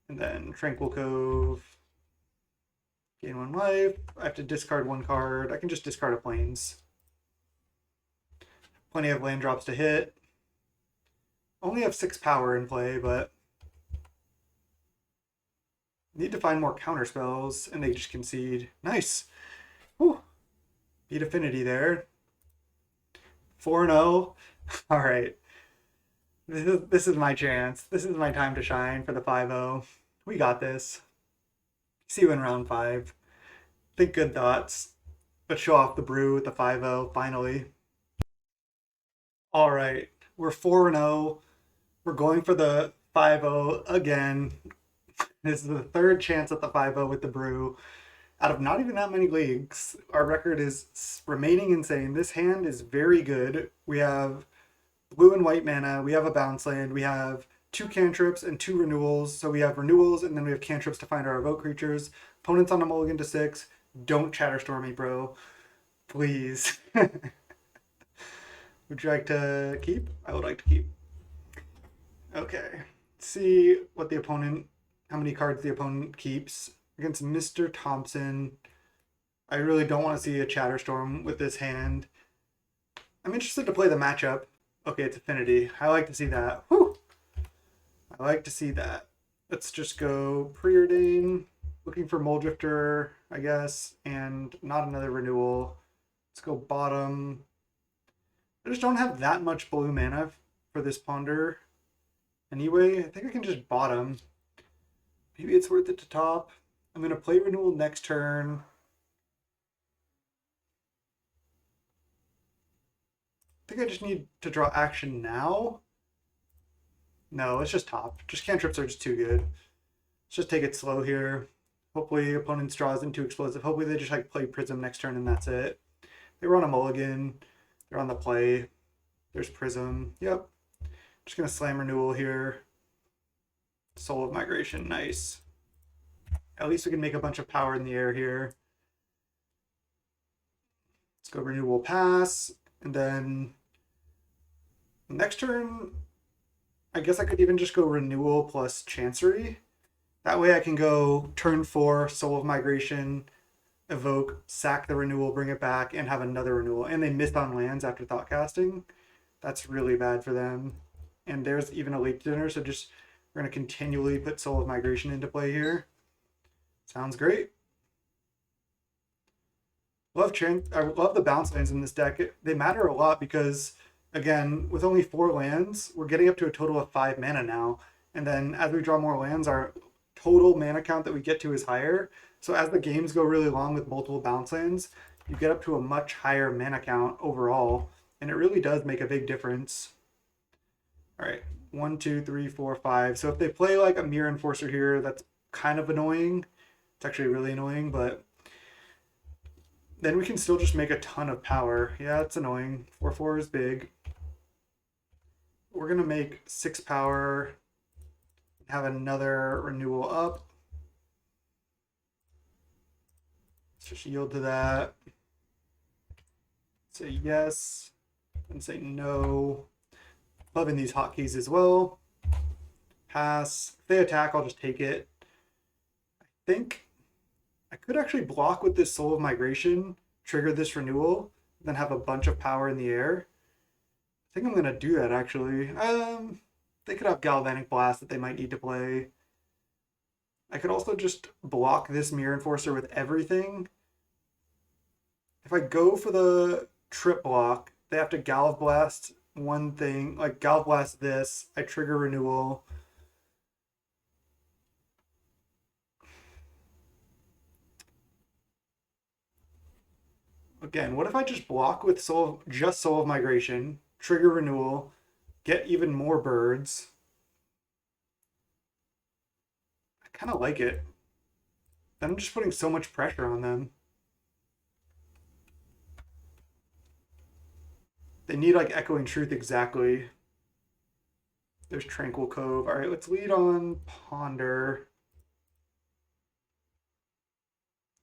Speaker 1: And then Tranquil Cove. Gain 1 life. I have to discard 1 card. I can just discard a Plains. Plenty of land drops to hit. Only have 6 power in play, but need to find more counter spells, and they just concede. Nice. Whew. Beat Affinity there. 4-0. All right. This is my chance. This is my time to shine for the 5-0. We got this. See you in round 5. Think good thoughts, but show off the brew with the 5-0 finally. All right. We're 4-0. We're going for the 5-0 again. This is the 3rd chance at the 5-0 with the brew. Out of not even that many leagues, our record is remaining insane. This hand is very good. We have blue and white mana. We have a bounce land. We have 2 cantrips and 2 renewals. So we have renewals and then we have cantrips to find our evoke creatures. Opponents on a mulligan to 6. Don't Chatterstorm me, bro. Please. Would you like to keep? I would like to keep. Okay. Let's see what the opponent, how many cards the opponent keeps. Against Mr. Thompson, I really don't want to see a Chatterstorm with this hand. I'm interested to play the matchup. Okay, it's Affinity. I like to see that. Whew! I like to see that. Let's just go Preordain. Looking for Moldrifter, I guess, and not another renewal. Let's go bottom. I just don't have that much blue mana for this Ponder. Anyway, I think I can just bottom. Maybe it's worth it to top. I'm going to play renewal next turn. I think I just need to draw action now. No, let's just top. Just cantrips are just too good. Let's just take it slow here. Hopefully opponent's draw isn't too explosive. Hopefully they just like play Prism next turn and that's it. They were on a mulligan. They're on the play. There's Prism. Yep. Just going to slam renewal here. Soul of Migration. Nice. At least we can make a bunch of power in the air here. Let's go renewal pass. And then next turn, I guess I could even just go renewal plus Chancery. That way I can go turn 4, Soul of Migration, evoke, sack the renewal, bring it back, and have another renewal. And they missed on lands after thought casting. That's really bad for them. And there's even a late dinner, so just we're going to continually put Soul of Migration into play here. Sounds great. I love the bounce lands in this deck. They matter a lot because, again, with only 4 lands, we're getting up to a total of 5 mana now. And then as we draw more lands, our total mana count that we get to is higher. So as the games go really long with multiple bounce lands, you get up to a much higher mana count overall. And it really does make a big difference. All right, 1, 2, 3, 4, 5. So if they play like a Mirror Enforcer here, that's kind of annoying. It's actually really annoying, but then we can still just make a ton of power. Yeah, it's annoying. 4/4 is big. We're going to make 6 power, have another renewal up. Let's just yield to that. Say yes, and say no. Loving these hotkeys as well. Pass. If they attack, I'll just take it. I think I could actually block with this Soul of Migration, trigger this renewal, then have a bunch of power in the air. I think I'm going to do that, actually. They could have Galvanic Blast that they might need to play. I could also just block this Mirror Enforcer with everything. If I go for the trip block, they have to Galv Blast one thing, like Galv Blast this, I trigger Renewal. Again, what if I just block with Soul of Migration, trigger Renewal, get even more birds? I kind of like it. Then I'm just putting so much pressure on them. They need like Echoing Truth exactly. There's Tranquil Cove. All right, let's lead on Ponder.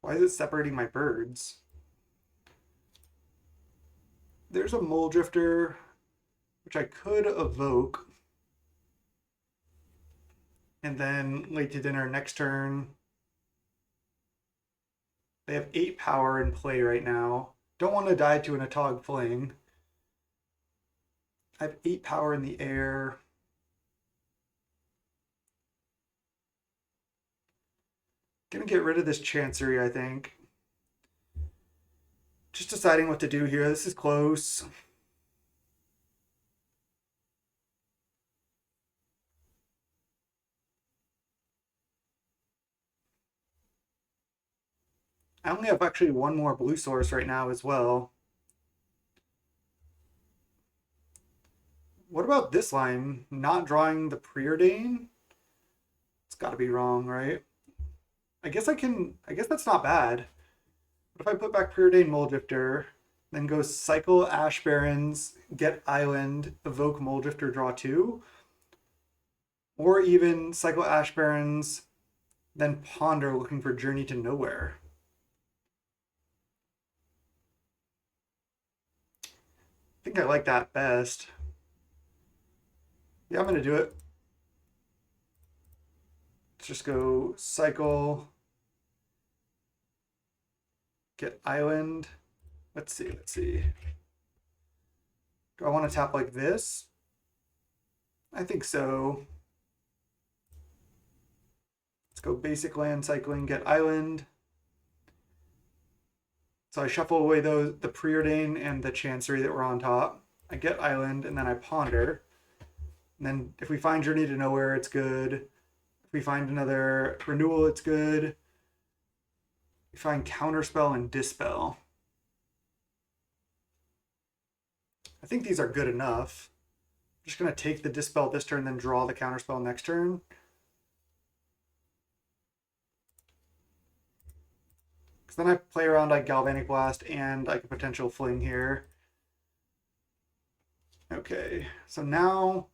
Speaker 1: Why is it separating my birds? There's a Mole Drifter, which I could evoke. And then late to dinner next turn. They have 8 power in play right now. Don't want to die to an Atog Fling. I have 8 power in the air. Gonna get rid of this Chancery, I think. Just deciding what to do here. This is close. I only have actually one more blue source right now as well. What about this line? Not drawing the Preordain? It's got to be wrong, right? I guess that's not bad. What if I put back Preordain Moldrifter, then go cycle Ash Barrens, get Island, evoke Moldrifter, draw 2? Or even cycle Ash Barrens, then Ponder looking for Journey to Nowhere. I think I like that best. Yeah, I'm gonna do it. Let's just go cycle, get Island. Let's see. Do I want to tap like this? I think so. Let's go basic land cycling, get Island. So I shuffle away the Preordain and the Chancery that were on top. I get Island, and then I Ponder. And then if we find Journey to Nowhere, it's good. If we find another Renewal, it's good. If we find Counterspell and Dispel. I think these are good enough. I'm just going to take the Dispel this turn, then draw the Counterspell next turn. Because then I play around like Galvanic Blast and like a potential Fling here. Okay, so now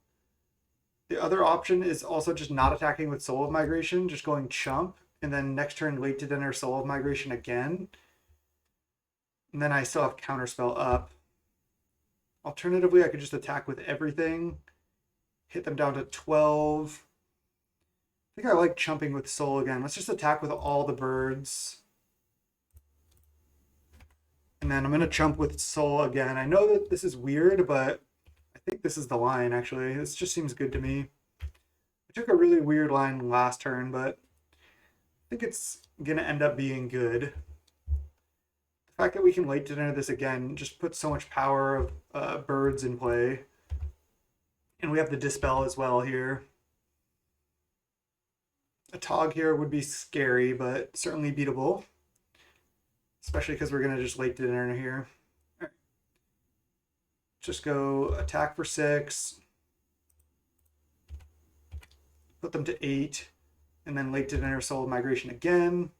Speaker 1: the other option is also just not attacking with Soul of Migration, just going Chump, and then next turn late to dinner Soul of Migration again. And then I still have Counterspell up. Alternatively, I could just attack with everything, hit them down to 12. I think I like chumping with Soul again. Let's just attack with all the birds. And then I'm going to chump with Soul again. I know that this is weird, but I think this is the line, actually. This just seems good to me. I took a really weird line last turn, but I think it's going to end up being good. The fact that we can late dinner this again just puts so much power of birds in play. And we have the Dispel as well here. A Tog here would be scary, but certainly beatable. Especially because we're going to just late dinner here. All right. Just go attack for 6. Put them to 8. And then late dinner Soul of Migration again.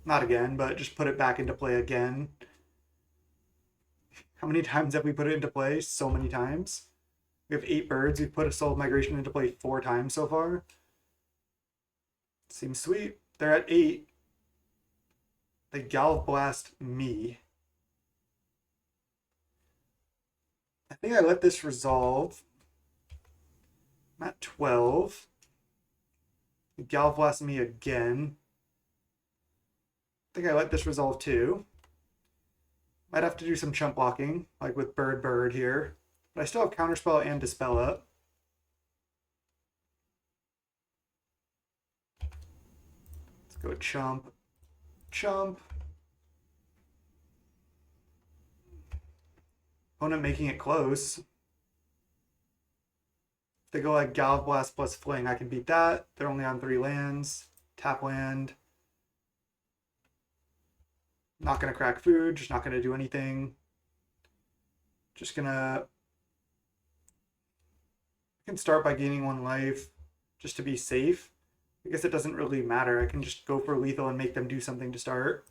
Speaker 1: Not again, but just put it back into play again. How many times have we put it into play? So many times. We have 8 birds. We've put a Soul of Migration into play 4 times so far. Seems sweet. They're at 8. They Galv Blast me. I think I let this resolve. I'm at 12. They Galv Blast me again. I think I let this resolve too. Might have to do some chump blocking, like with bird here. But I still have counterspell and dispel up. Let's go chump, chump. Opponent making it close. If they go like Galvblast plus Fling, I can beat that. They're only on 3 lands. Tap land. Not going to crack food, just not going to do anything. Just going to... I can start by gaining 1 life just to be safe. I guess it doesn't really matter. I can just go for lethal and make them do something to start.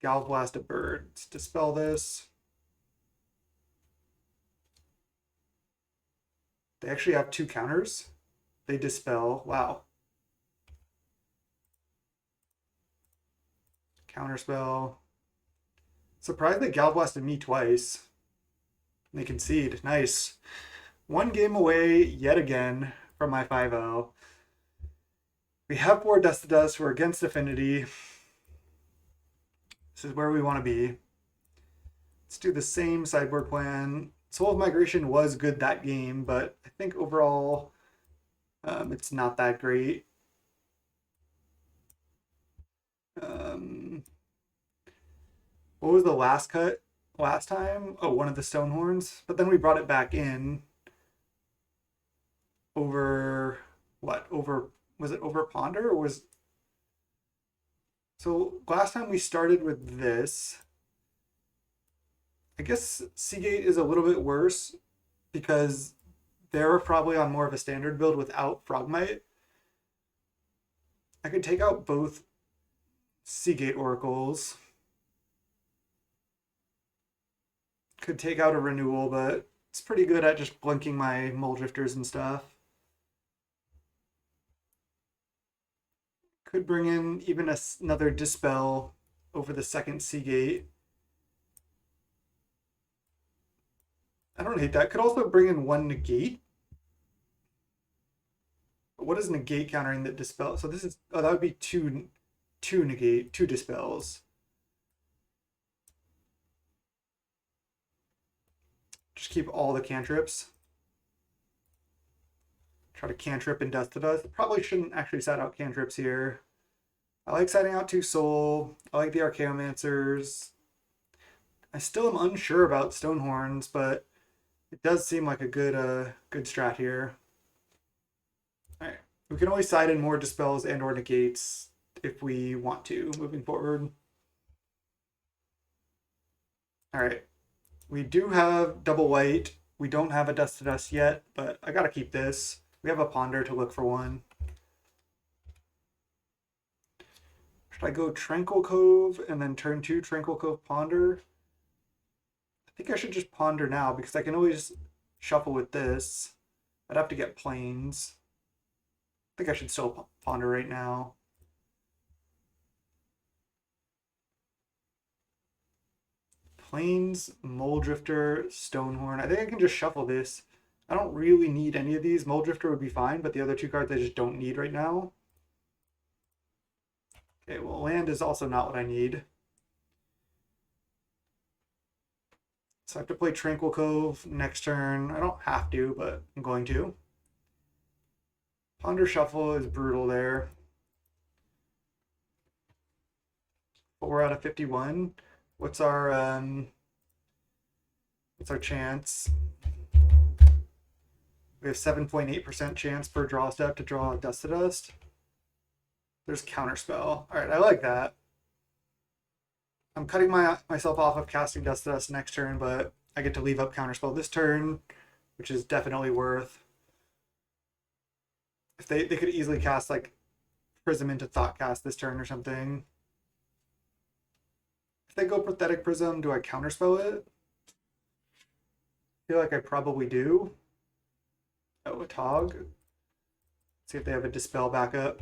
Speaker 1: Galvblast a bird. Let's dispel this. They actually have 2 counters. They dispel. Wow. Counterspell. Surprised they Galvblasted me twice. They concede. Nice. 1 game away yet again from my 5-0. We have 4 Dust to Dust. We're against Affinity. This is where we want to be. Let's do the same sideboard plan. Soul of Migration was good that game, but I think overall it's not that great. What was the last cut last time? Oh, one of the Stonehorns. But then we brought it back in over what? Was it over Ponder or was... So last time we started with this. I guess Seagate is a little bit worse because they're probably on more of a standard build without Frogmite. I could take out both Seagate Oracles. Could take out a Renewal, but it's pretty good at just blinking my Muldrifters and stuff. Could bring in even another Dispel over the second Seagate. I don't hate that. Could also bring in 1 Negate. But what is Negate countering that Dispel? So this is... Oh, that would be 2 Negate, 2 Dispels. Just keep all the cantrips. Try to cantrip and Dust to Dust. Probably shouldn't actually set out cantrips here. I like setting out 2 Soul. I like the Archaeomancers. I still am unsure about Stonehorns, but it does seem like a good strat here. Alright. We can always side in more Dispels and or Negates if we want to moving forward. Alright. We do have double white. We don't have a Dust to Dust yet, but I gotta keep this. We have a Ponder to look for 1. Should I go Tranquil Cove and then turn 2 Tranquil Cove Ponder? I think I should just Ponder now because I can always shuffle with this. I'd have to get Plains. I think I should still Ponder right now. Plains, Muldrifter, Stonehorn. I think I can just shuffle this. I don't really need any of these. Muldrifter would be fine, but the other 2 cards I just don't need right now. Okay, well, land is also not what I need. So I have to play Tranquil Cove next turn. I don't have to, but I'm going to. Ponder Shuffle is brutal there. 4 out of 51. What's our chance? We have 7.8% chance per draw step to draw Dust to Dust. There's Counterspell. Alright, I like that. I'm cutting myself off of casting Dust to Dust next turn, but I get to leave up Counterspell this turn, which is definitely worth. If they could easily cast like Prism into Thoughtcast this turn or something. If they go Pathetic Prism, do I Counterspell it? I feel like I probably do. Oh, a Tog. Let's see if they have a Dispel backup.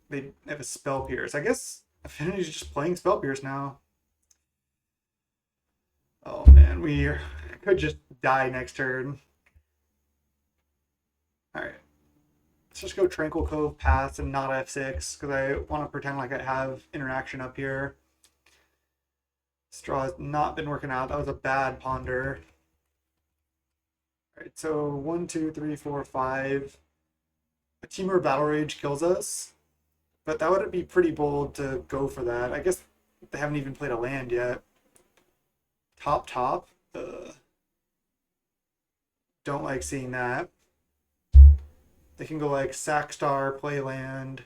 Speaker 1: They have a Spell Pierce. I guess Affinity's just playing Spell Pierce now. Oh man, we could just die next turn. Alright. Let's just go Tranquil Cove, pass, and not F6, because I want to pretend like I have interaction up here. This draw has not been working out. That was a bad ponder. Alright, so 1, 2, 3, 4, 5. A Temur Battle Rage kills us, but that would be pretty bold to go for that. I guess they haven't even played a land yet. Top, top. Don't like seeing that. They can go like sack star, play land.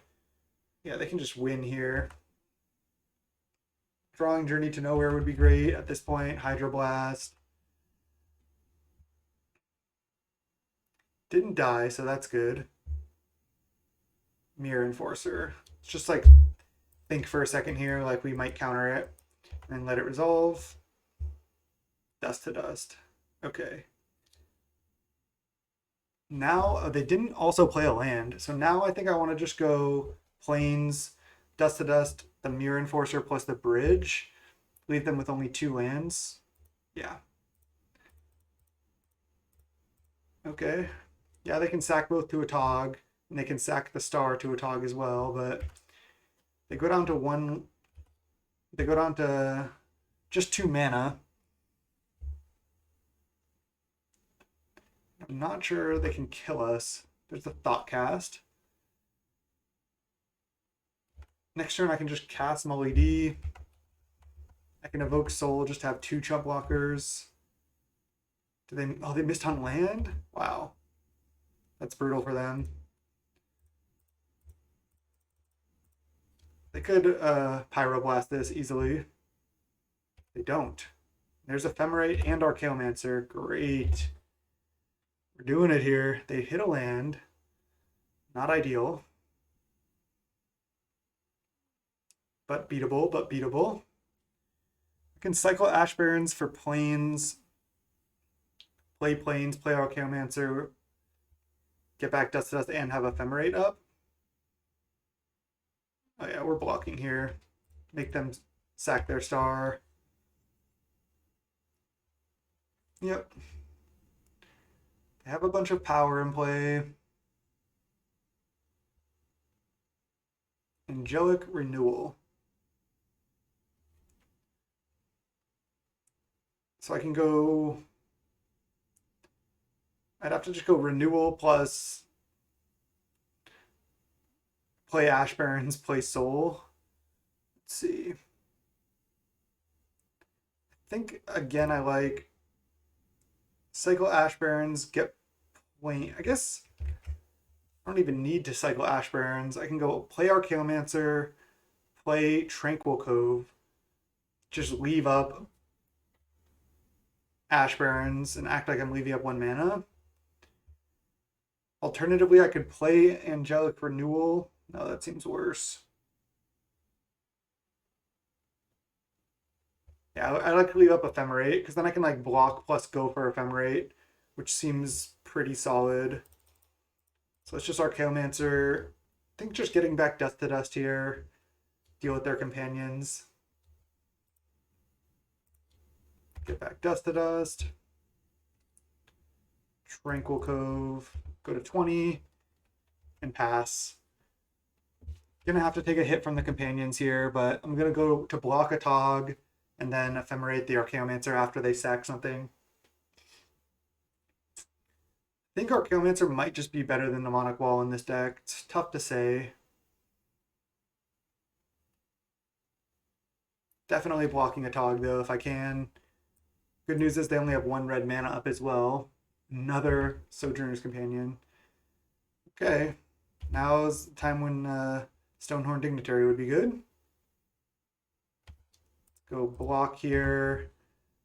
Speaker 1: Yeah, they can just win here. Drawing Journey to Nowhere would be great at this point. Hydroblast. Didn't die, so that's good. Mirror Enforcer. It's just like think for a second here, like we might counter it and let it resolve. Dust to dust. Okay. Now they didn't also play a land, so now I think I want to just go plains, dust to dust, the Mirror Enforcer plus the bridge. Leave them with only 2 lands. Yeah. Okay. Yeah, they can sack both to a Tog, and they can sack the star to a Tog as well, but they go down to 1. They go down to just 2 mana. I'm not sure they can kill us. There's the Thoughtcast. Next turn I can just cast Molly D. I can evoke Soul, just have 2 chump blockers. Do they? Oh, they missed on land? Wow. That's brutal for them. They could Pyroblast this easily. They don't. There's Ephemerate and Archaeomancer. Great. We're doing it here. They hit a land. Not ideal. But beatable, but beatable. I can cycle Ash Barrens for plains. Play plains, play Archaeomancer. Get back Dust to Dust and have Ephemerate up. Oh yeah, we're blocking here. Make them sack their star. Yep. They have a bunch of power in play. Angelic Renewal. So I can go... I'd have to just go Renewal plus play Ash Barrens, play Soul. Let's see. I think, again, I like cycle Ash Barrens, get point. I guess I don't even need to cycle Ash Barrens. I can go play Archaeomancer, play Tranquil Cove, just leave up Ash Barrens and act like I'm leaving up 1 mana. Alternatively, I could play Angelic Renewal. No, that seems worse. Yeah, I like to leave up Ephemerate, because then I can like block plus go for Ephemerate, which seems pretty solid. So it's just Archaeomancer. I think just getting back Dust to Dust here. Deal with their companions. Get back Dust to Dust. Tranquil Cove. Go to 20. And pass. Gonna have to take a hit from the companions here, but I'm gonna go to block a Tog and then Ephemerate the Archaeomancer after they sack something. I think Archaeomancer might just be better than Mnemonic Wall in this deck. It's tough to say. Definitely blocking a Tog though if I can. Good news is they only have 1 red mana up as well. Another Sojourner's Companion. Okay, now's the time when Stonehorn Dignitary would be good. Go block here.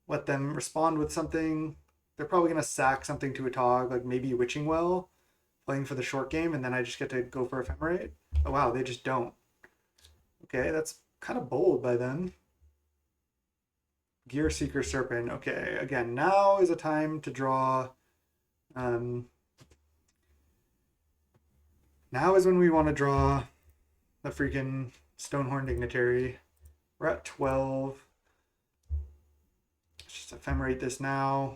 Speaker 1: Let them respond with something. They're probably going to sack something to a Tog, like maybe Witching Well, playing for the short game, and then I just get to go for Ephemerate. Oh wow, they just don't. Okay, that's kind of bold by them. Gear Seeker Serpent. Okay, again, now is a time to draw. Now is when we want to draw the freaking Stonehorn Dignitary. We're at 12. Let's just Ephemerate this now.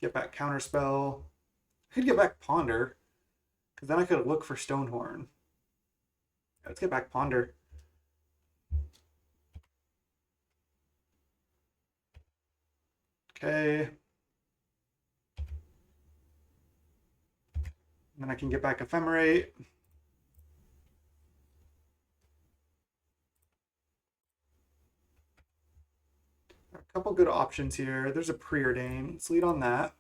Speaker 1: Get back Counterspell. I could get back Ponder. Because then I could look for Stonehorn. Let's get back Ponder. Okay. And then I can get back Ephemerate. A couple good options here. There's a Preordain. Let's lead on that.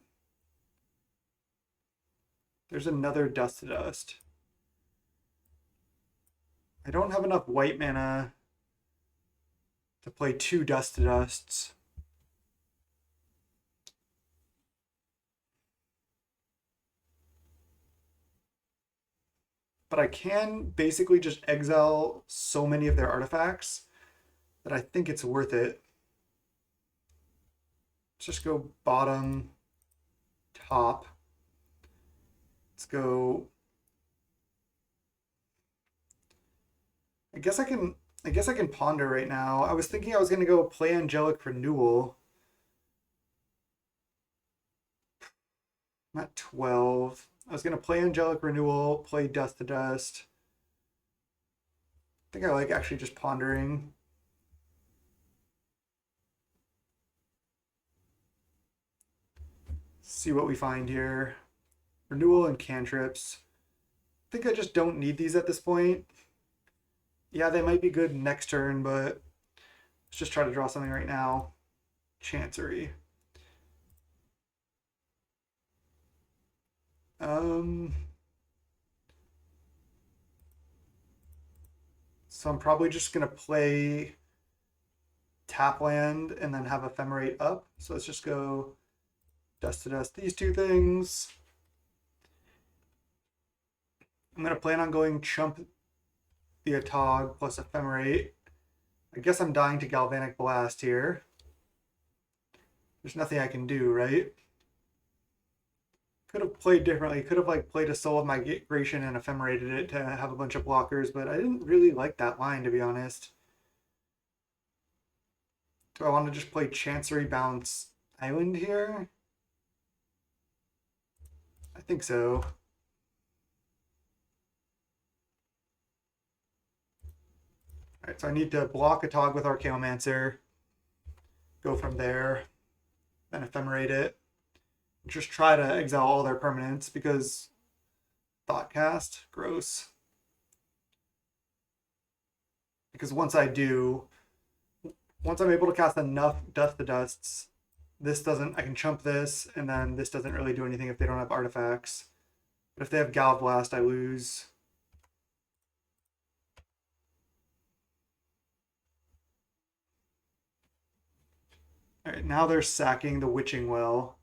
Speaker 1: There's another Dust to Dust. I don't have enough white mana to play 2 Dust to Dusts. But I can basically just exile so many of their artifacts that I think it's worth it. Let's just go bottom, top. Let's go. I guess I can ponder right now. I was thinking I was gonna go play Angelic Renewal. I'm at 12. I was gonna play Angelic Renewal, play Dust to Dust. I think I like actually just pondering. See what we find here. Renewal and cantrips. I think I just don't need these at this point. Yeah, they might be good next turn, but let's just try to draw something right now. Chancery. So I'm probably just gonna play tap land and then have Ephemerate up. So let's just go Dust to Dust these two things. I'm gonna plan on going Chump the Atog plus Ephemerate. I guess I'm dying to Galvanic Blast here. There's nothing I can do, right? Could have played differently. Could have like played a Soul of Migration and Ephemerated it to have a bunch of blockers, but I didn't really like that line, to be honest. Do I want to just play Chancery Bounce Island here? I think so. Alright, so I need to block a Tog with Archaeomancer. Go from there. Then Ephemerate it. Just try to exile all their permanents because Thoughtcast, gross. Because once I'm able to cast enough Dust to Dusts, I can chump this, and then this doesn't really do anything if they don't have artifacts. But if they have Gal Blast, I lose. Alright, now they're sacking the Witching Well.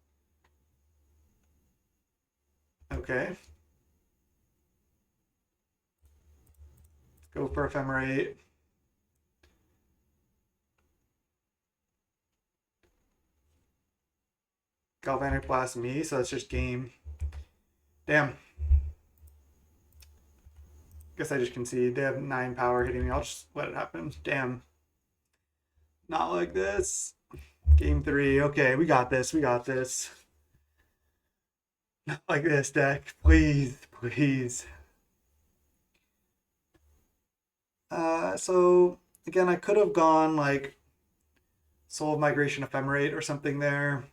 Speaker 1: Okay. Go for Ephemerate. Galvanic Blast me, so that's just game. Damn. Guess I just concede. They have 9 power hitting me. I'll just let it happen. Damn. Not like this. Game 3. Okay, we got this. We got this. Not like this, deck. Please, please. So again, I could have gone like Soul of Migration Ephemerate or something there.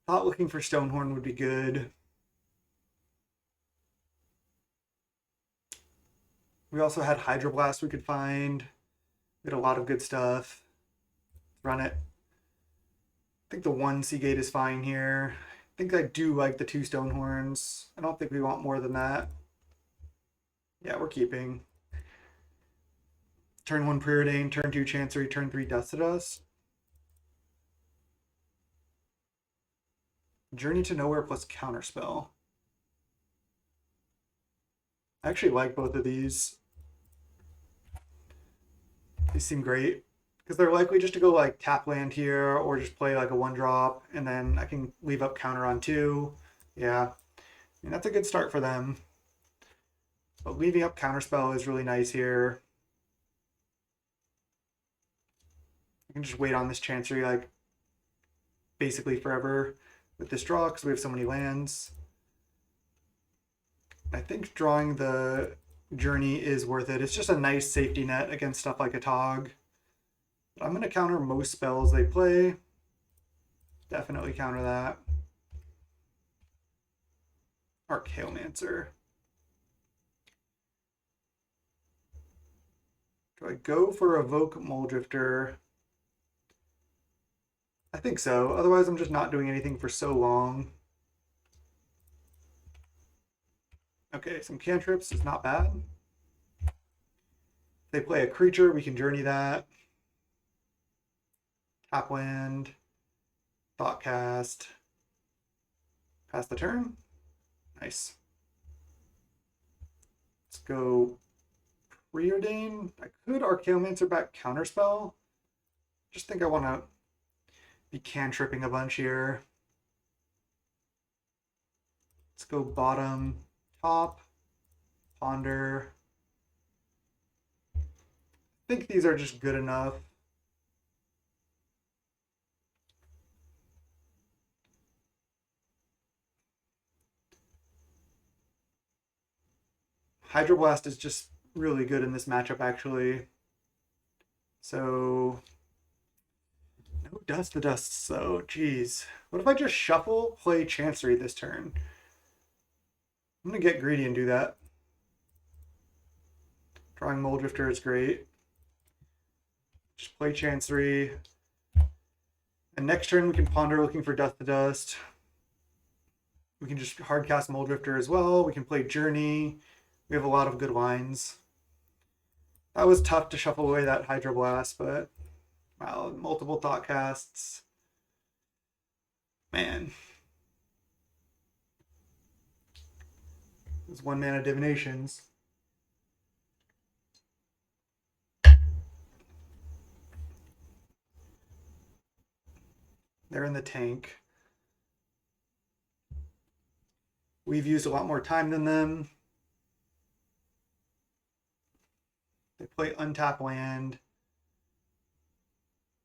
Speaker 1: Thought looking for Stonehorn would be good. We also had Hydroblast we could find. We had a lot of good stuff. Run it. I think the 1 Seagate is fine here. I think I do like the 2 Stonehorns. I don't think we want more than that. Yeah, we're keeping. Turn 1 Preordain, turn 2 Chancery, turn 3 Dust to Dust. Journey to Nowhere plus Counterspell. I actually like both of these. These seem great. Because they're likely just to go like tap land here or just play like a 1-drop and then I can leave up counter on 2. Yeah. I mean, that's a good start for them. But leaving up Counterspell is really nice here. I can just wait on this Chancery like basically forever with this draw because we have so many lands. I think drawing the Journey is worth it. It's just a nice safety net against stuff like a Tog. But I'm going to counter most spells they play. Definitely counter that. Archaeomancer. Do I go for Evoke Muldrifter? I think so. Otherwise, I'm just not doing anything for so long. Okay, some cantrips is not bad. If they play a creature, we can journey that. Tap land. Thoughtcast. Pass the turn. Nice. Let's go Preordain. I could Archaeomancer back Counterspell. Just think I want to be cantripping a bunch here. Let's go bottom, top, ponder. I think these are just good enough. Hydroblast is just really good in this matchup, actually. So, no Dust to Dust, so, geez. What if I just shuffle, play Chancery this turn? I'm going to get greedy and do that. Drawing Muldrifter is great. Just play Chancery. And next turn we can ponder looking for Dust to Dust. We can just hardcast Muldrifter as well. We can play Journey. We have a lot of good lines. That was tough to shuffle away that Hydroblast, but wow, multiple Thoughtcasts. Man. Those 1-mana divinations. They're in the tank. We've used a lot more time than them. They play Untap Land.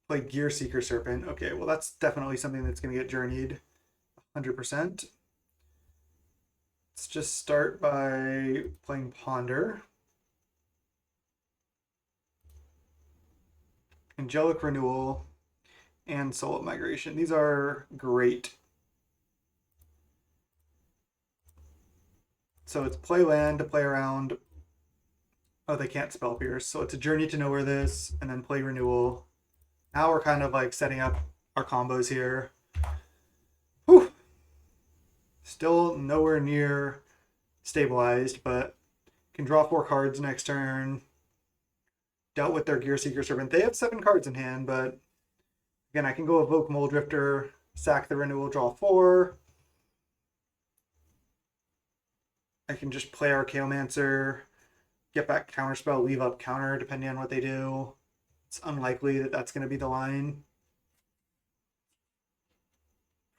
Speaker 1: Play Gear Seeker Serpent. Okay, well that's definitely something that's going to get journeyed 100%. Let's just start by playing Ponder. Angelic Renewal and Soul of Migration. These are great. So it's play land to play around. Oh, they can't Spell Pierce. So it's a Journey to Nowhere this, and then play Renewal. Now we're kind of like setting up our combos here. Whew. Still nowhere near stabilized, but can draw 4 cards next turn. Dealt with their Gear Seeker Servant. They have 7 cards in hand, but again, I can go Evoke Muldrifter, sack the Renewal, draw 4. I can just play Archaeomancer, get back Counterspell, leave up counter, depending on what they do. It's unlikely that that's going to be the line.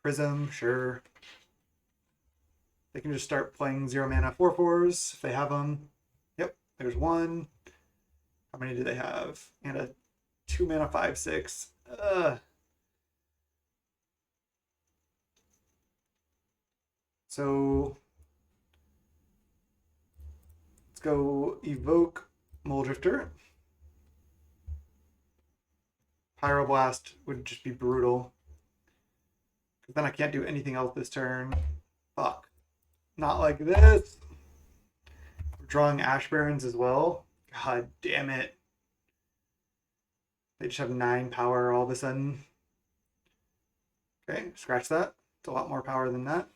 Speaker 1: Prism, sure. They can just start playing 0-mana 4/4s if they have them. Yep, there's one. How many do they have? And a 2-mana 5/6. So let's go Evoke Muldrifter. Pyroblast would just be brutal. Because then I can't do anything else this turn. Fuck. Not like this. We're drawing Ash Barrens as well. God damn it. They just have 9 power all of a sudden. Okay, scratch that. It's a lot more power than that.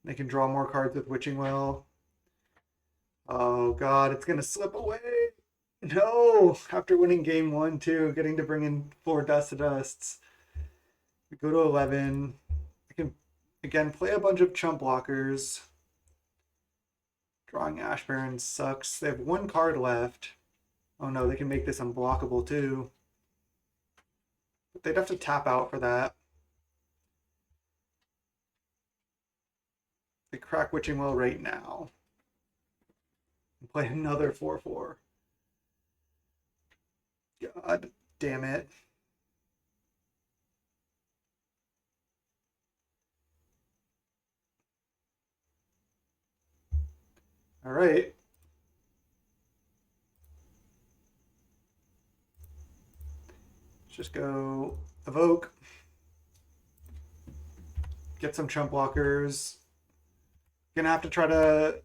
Speaker 1: They can draw more cards with Witching Well. Oh god, it's going to slip away. No! After winning game 1, too, getting to bring in 4 Dust to Dusts. We go to 11. I can, again, play a bunch of chump blockers. Drawing Ash Barrens sucks. They have 1 card left. Oh no, they can make this unblockable, too. But they'd have to tap out for that. They crack Witching Well right now. And play another 4/4. God damn it. All right. Let's just go Evoke. Get some chump blockers. Gonna have to try to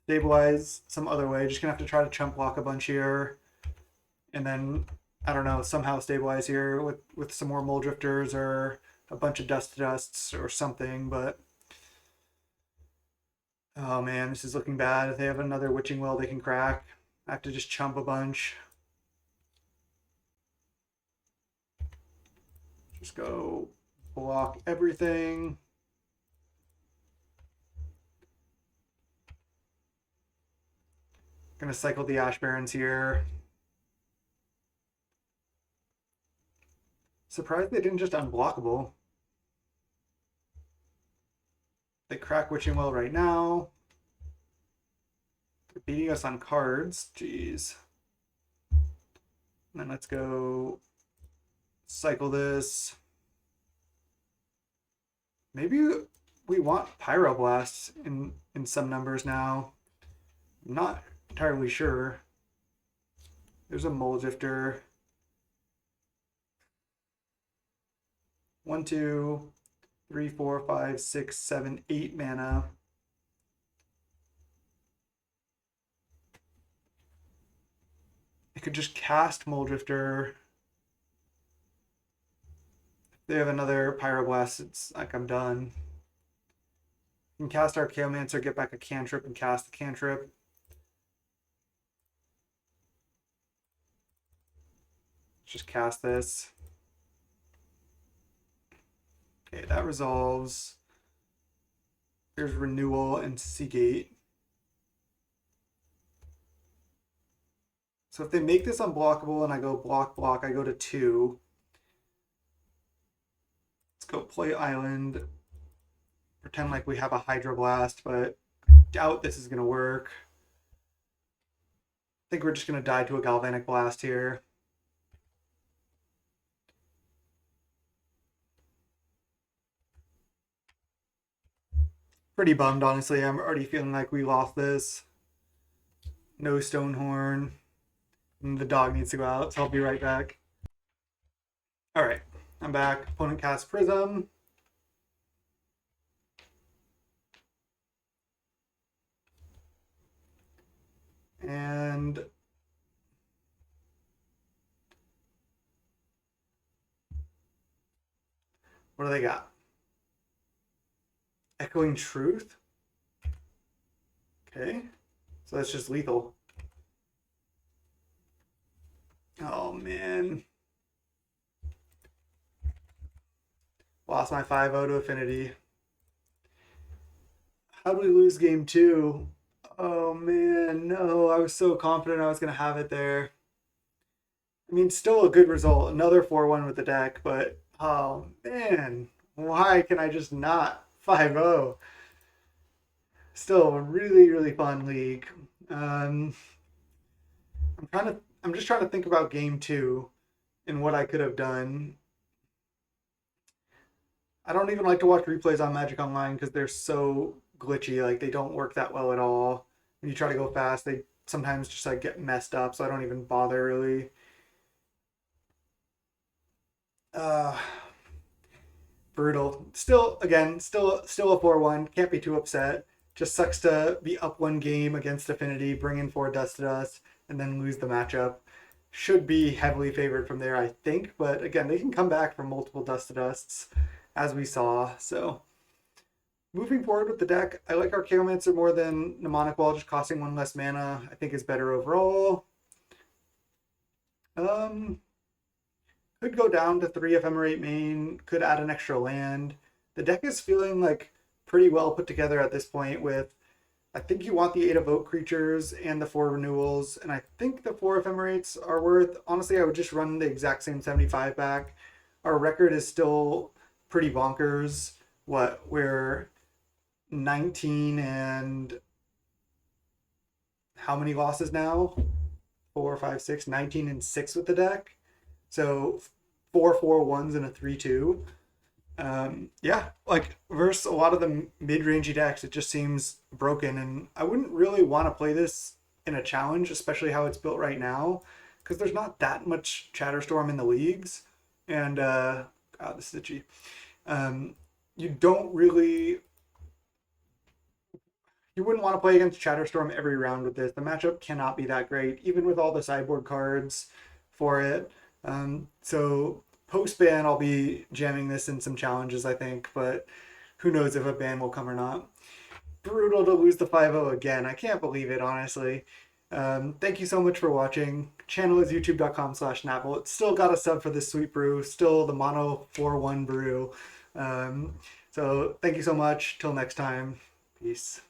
Speaker 1: stabilize some other way. Just gonna have to try to chump block a bunch here. And then, I don't know, somehow stabilize here with some more Mole Drifters or a bunch of Dusts or something. But, oh man, this is looking bad. If they have another Witching Well they can crack, I have to just chump a bunch. Just go block everything. Gonna cycle the Ash Barrens here. Surprised they didn't just unblockable. They crack Witching Well right now. They're beating us on cards. Jeez. And then let's go cycle this. Maybe we want Pyroblast in some numbers now. I'm not entirely sure. There's a Mole Drifter. 1, 2, 3, 4, 5, 6, 7, 8 mana. I could just cast Mole Drifter. If they have another Pyroblast, it's like I'm done. I can cast Archaeomancer, get back a cantrip, and cast the cantrip. Just cast this. Okay, that resolves. There's Renewal and Seagate. So if they make this unblockable and I go block, block, I go to 2. Let's go play Island. Pretend like we have a Hydroblast, but I doubt this is going to work. I think we're just going to die to a Galvanic Blast here. Pretty bummed, honestly. I'm already feeling like we lost this. No Stonehorn. And the dog needs to go out, so I'll be right back. Alright, I'm back. Opponent casts Prism. And what do they got? Echoing Truth? Okay, so that's just lethal. Oh man. Lost my 5-0 to Affinity. How do we lose game 2? Oh man, no. I was so confident I was going to have it there. I mean, still a good result. Another 4-1 with the deck, but oh man. Why can I just not 5-0? Still a really, really fun league. I'm just trying to think about game 2 and what I could have done. I don't even like to watch replays on Magic Online because they're so glitchy. Like they don't work that well at all. When you try to go fast, they sometimes just like get messed up. So I don't even bother really. Brutal. Still a 4-1. Can't be too upset. Just sucks to be up 1 game against Affinity, bring in 4 Dust to Dust, and then lose the matchup. Should be heavily favored from there, I think. But again, they can come back from multiple Dust to Dusts, as we saw. So moving forward with the deck, I like Archaeomancer more than Mnemonic Wall, just costing 1 less mana. I think is better overall. Could go down to 3 Ephemerate main, could add an extra land. The deck is feeling like pretty well put together at this point with, I think you want the 8 Evoke creatures and the 4 renewals, and I think the 4 Ephemerates are worth. Honestly, I would just run the exact same 75 back. Our record is still pretty bonkers. We're 19 and how many losses now? 4, 5, 6, 19 and 6 with the deck. So 4 4-1s and a 3-2. Yeah, like versus a lot of the mid-rangey decks, it just seems broken, and I wouldn't really want to play this in a challenge, especially how it's built right now, because there's not that much Chatterstorm in the leagues, and God, this is itchy. Um, you don't really, you wouldn't want to play against Chatterstorm every round with this. The matchup cannot be that great, even with all the sideboard cards for it. So post ban, I'll be jamming this in some challenges, I think, but who knows if a ban will come or not. Brutal to lose the 5-0 again. I can't believe it, honestly. Thank you so much for watching. Channel is youtube.com/Napple. It's still got a sub for this sweet brew, still the mono 4-1 brew. So thank you so much. Till next time. Peace.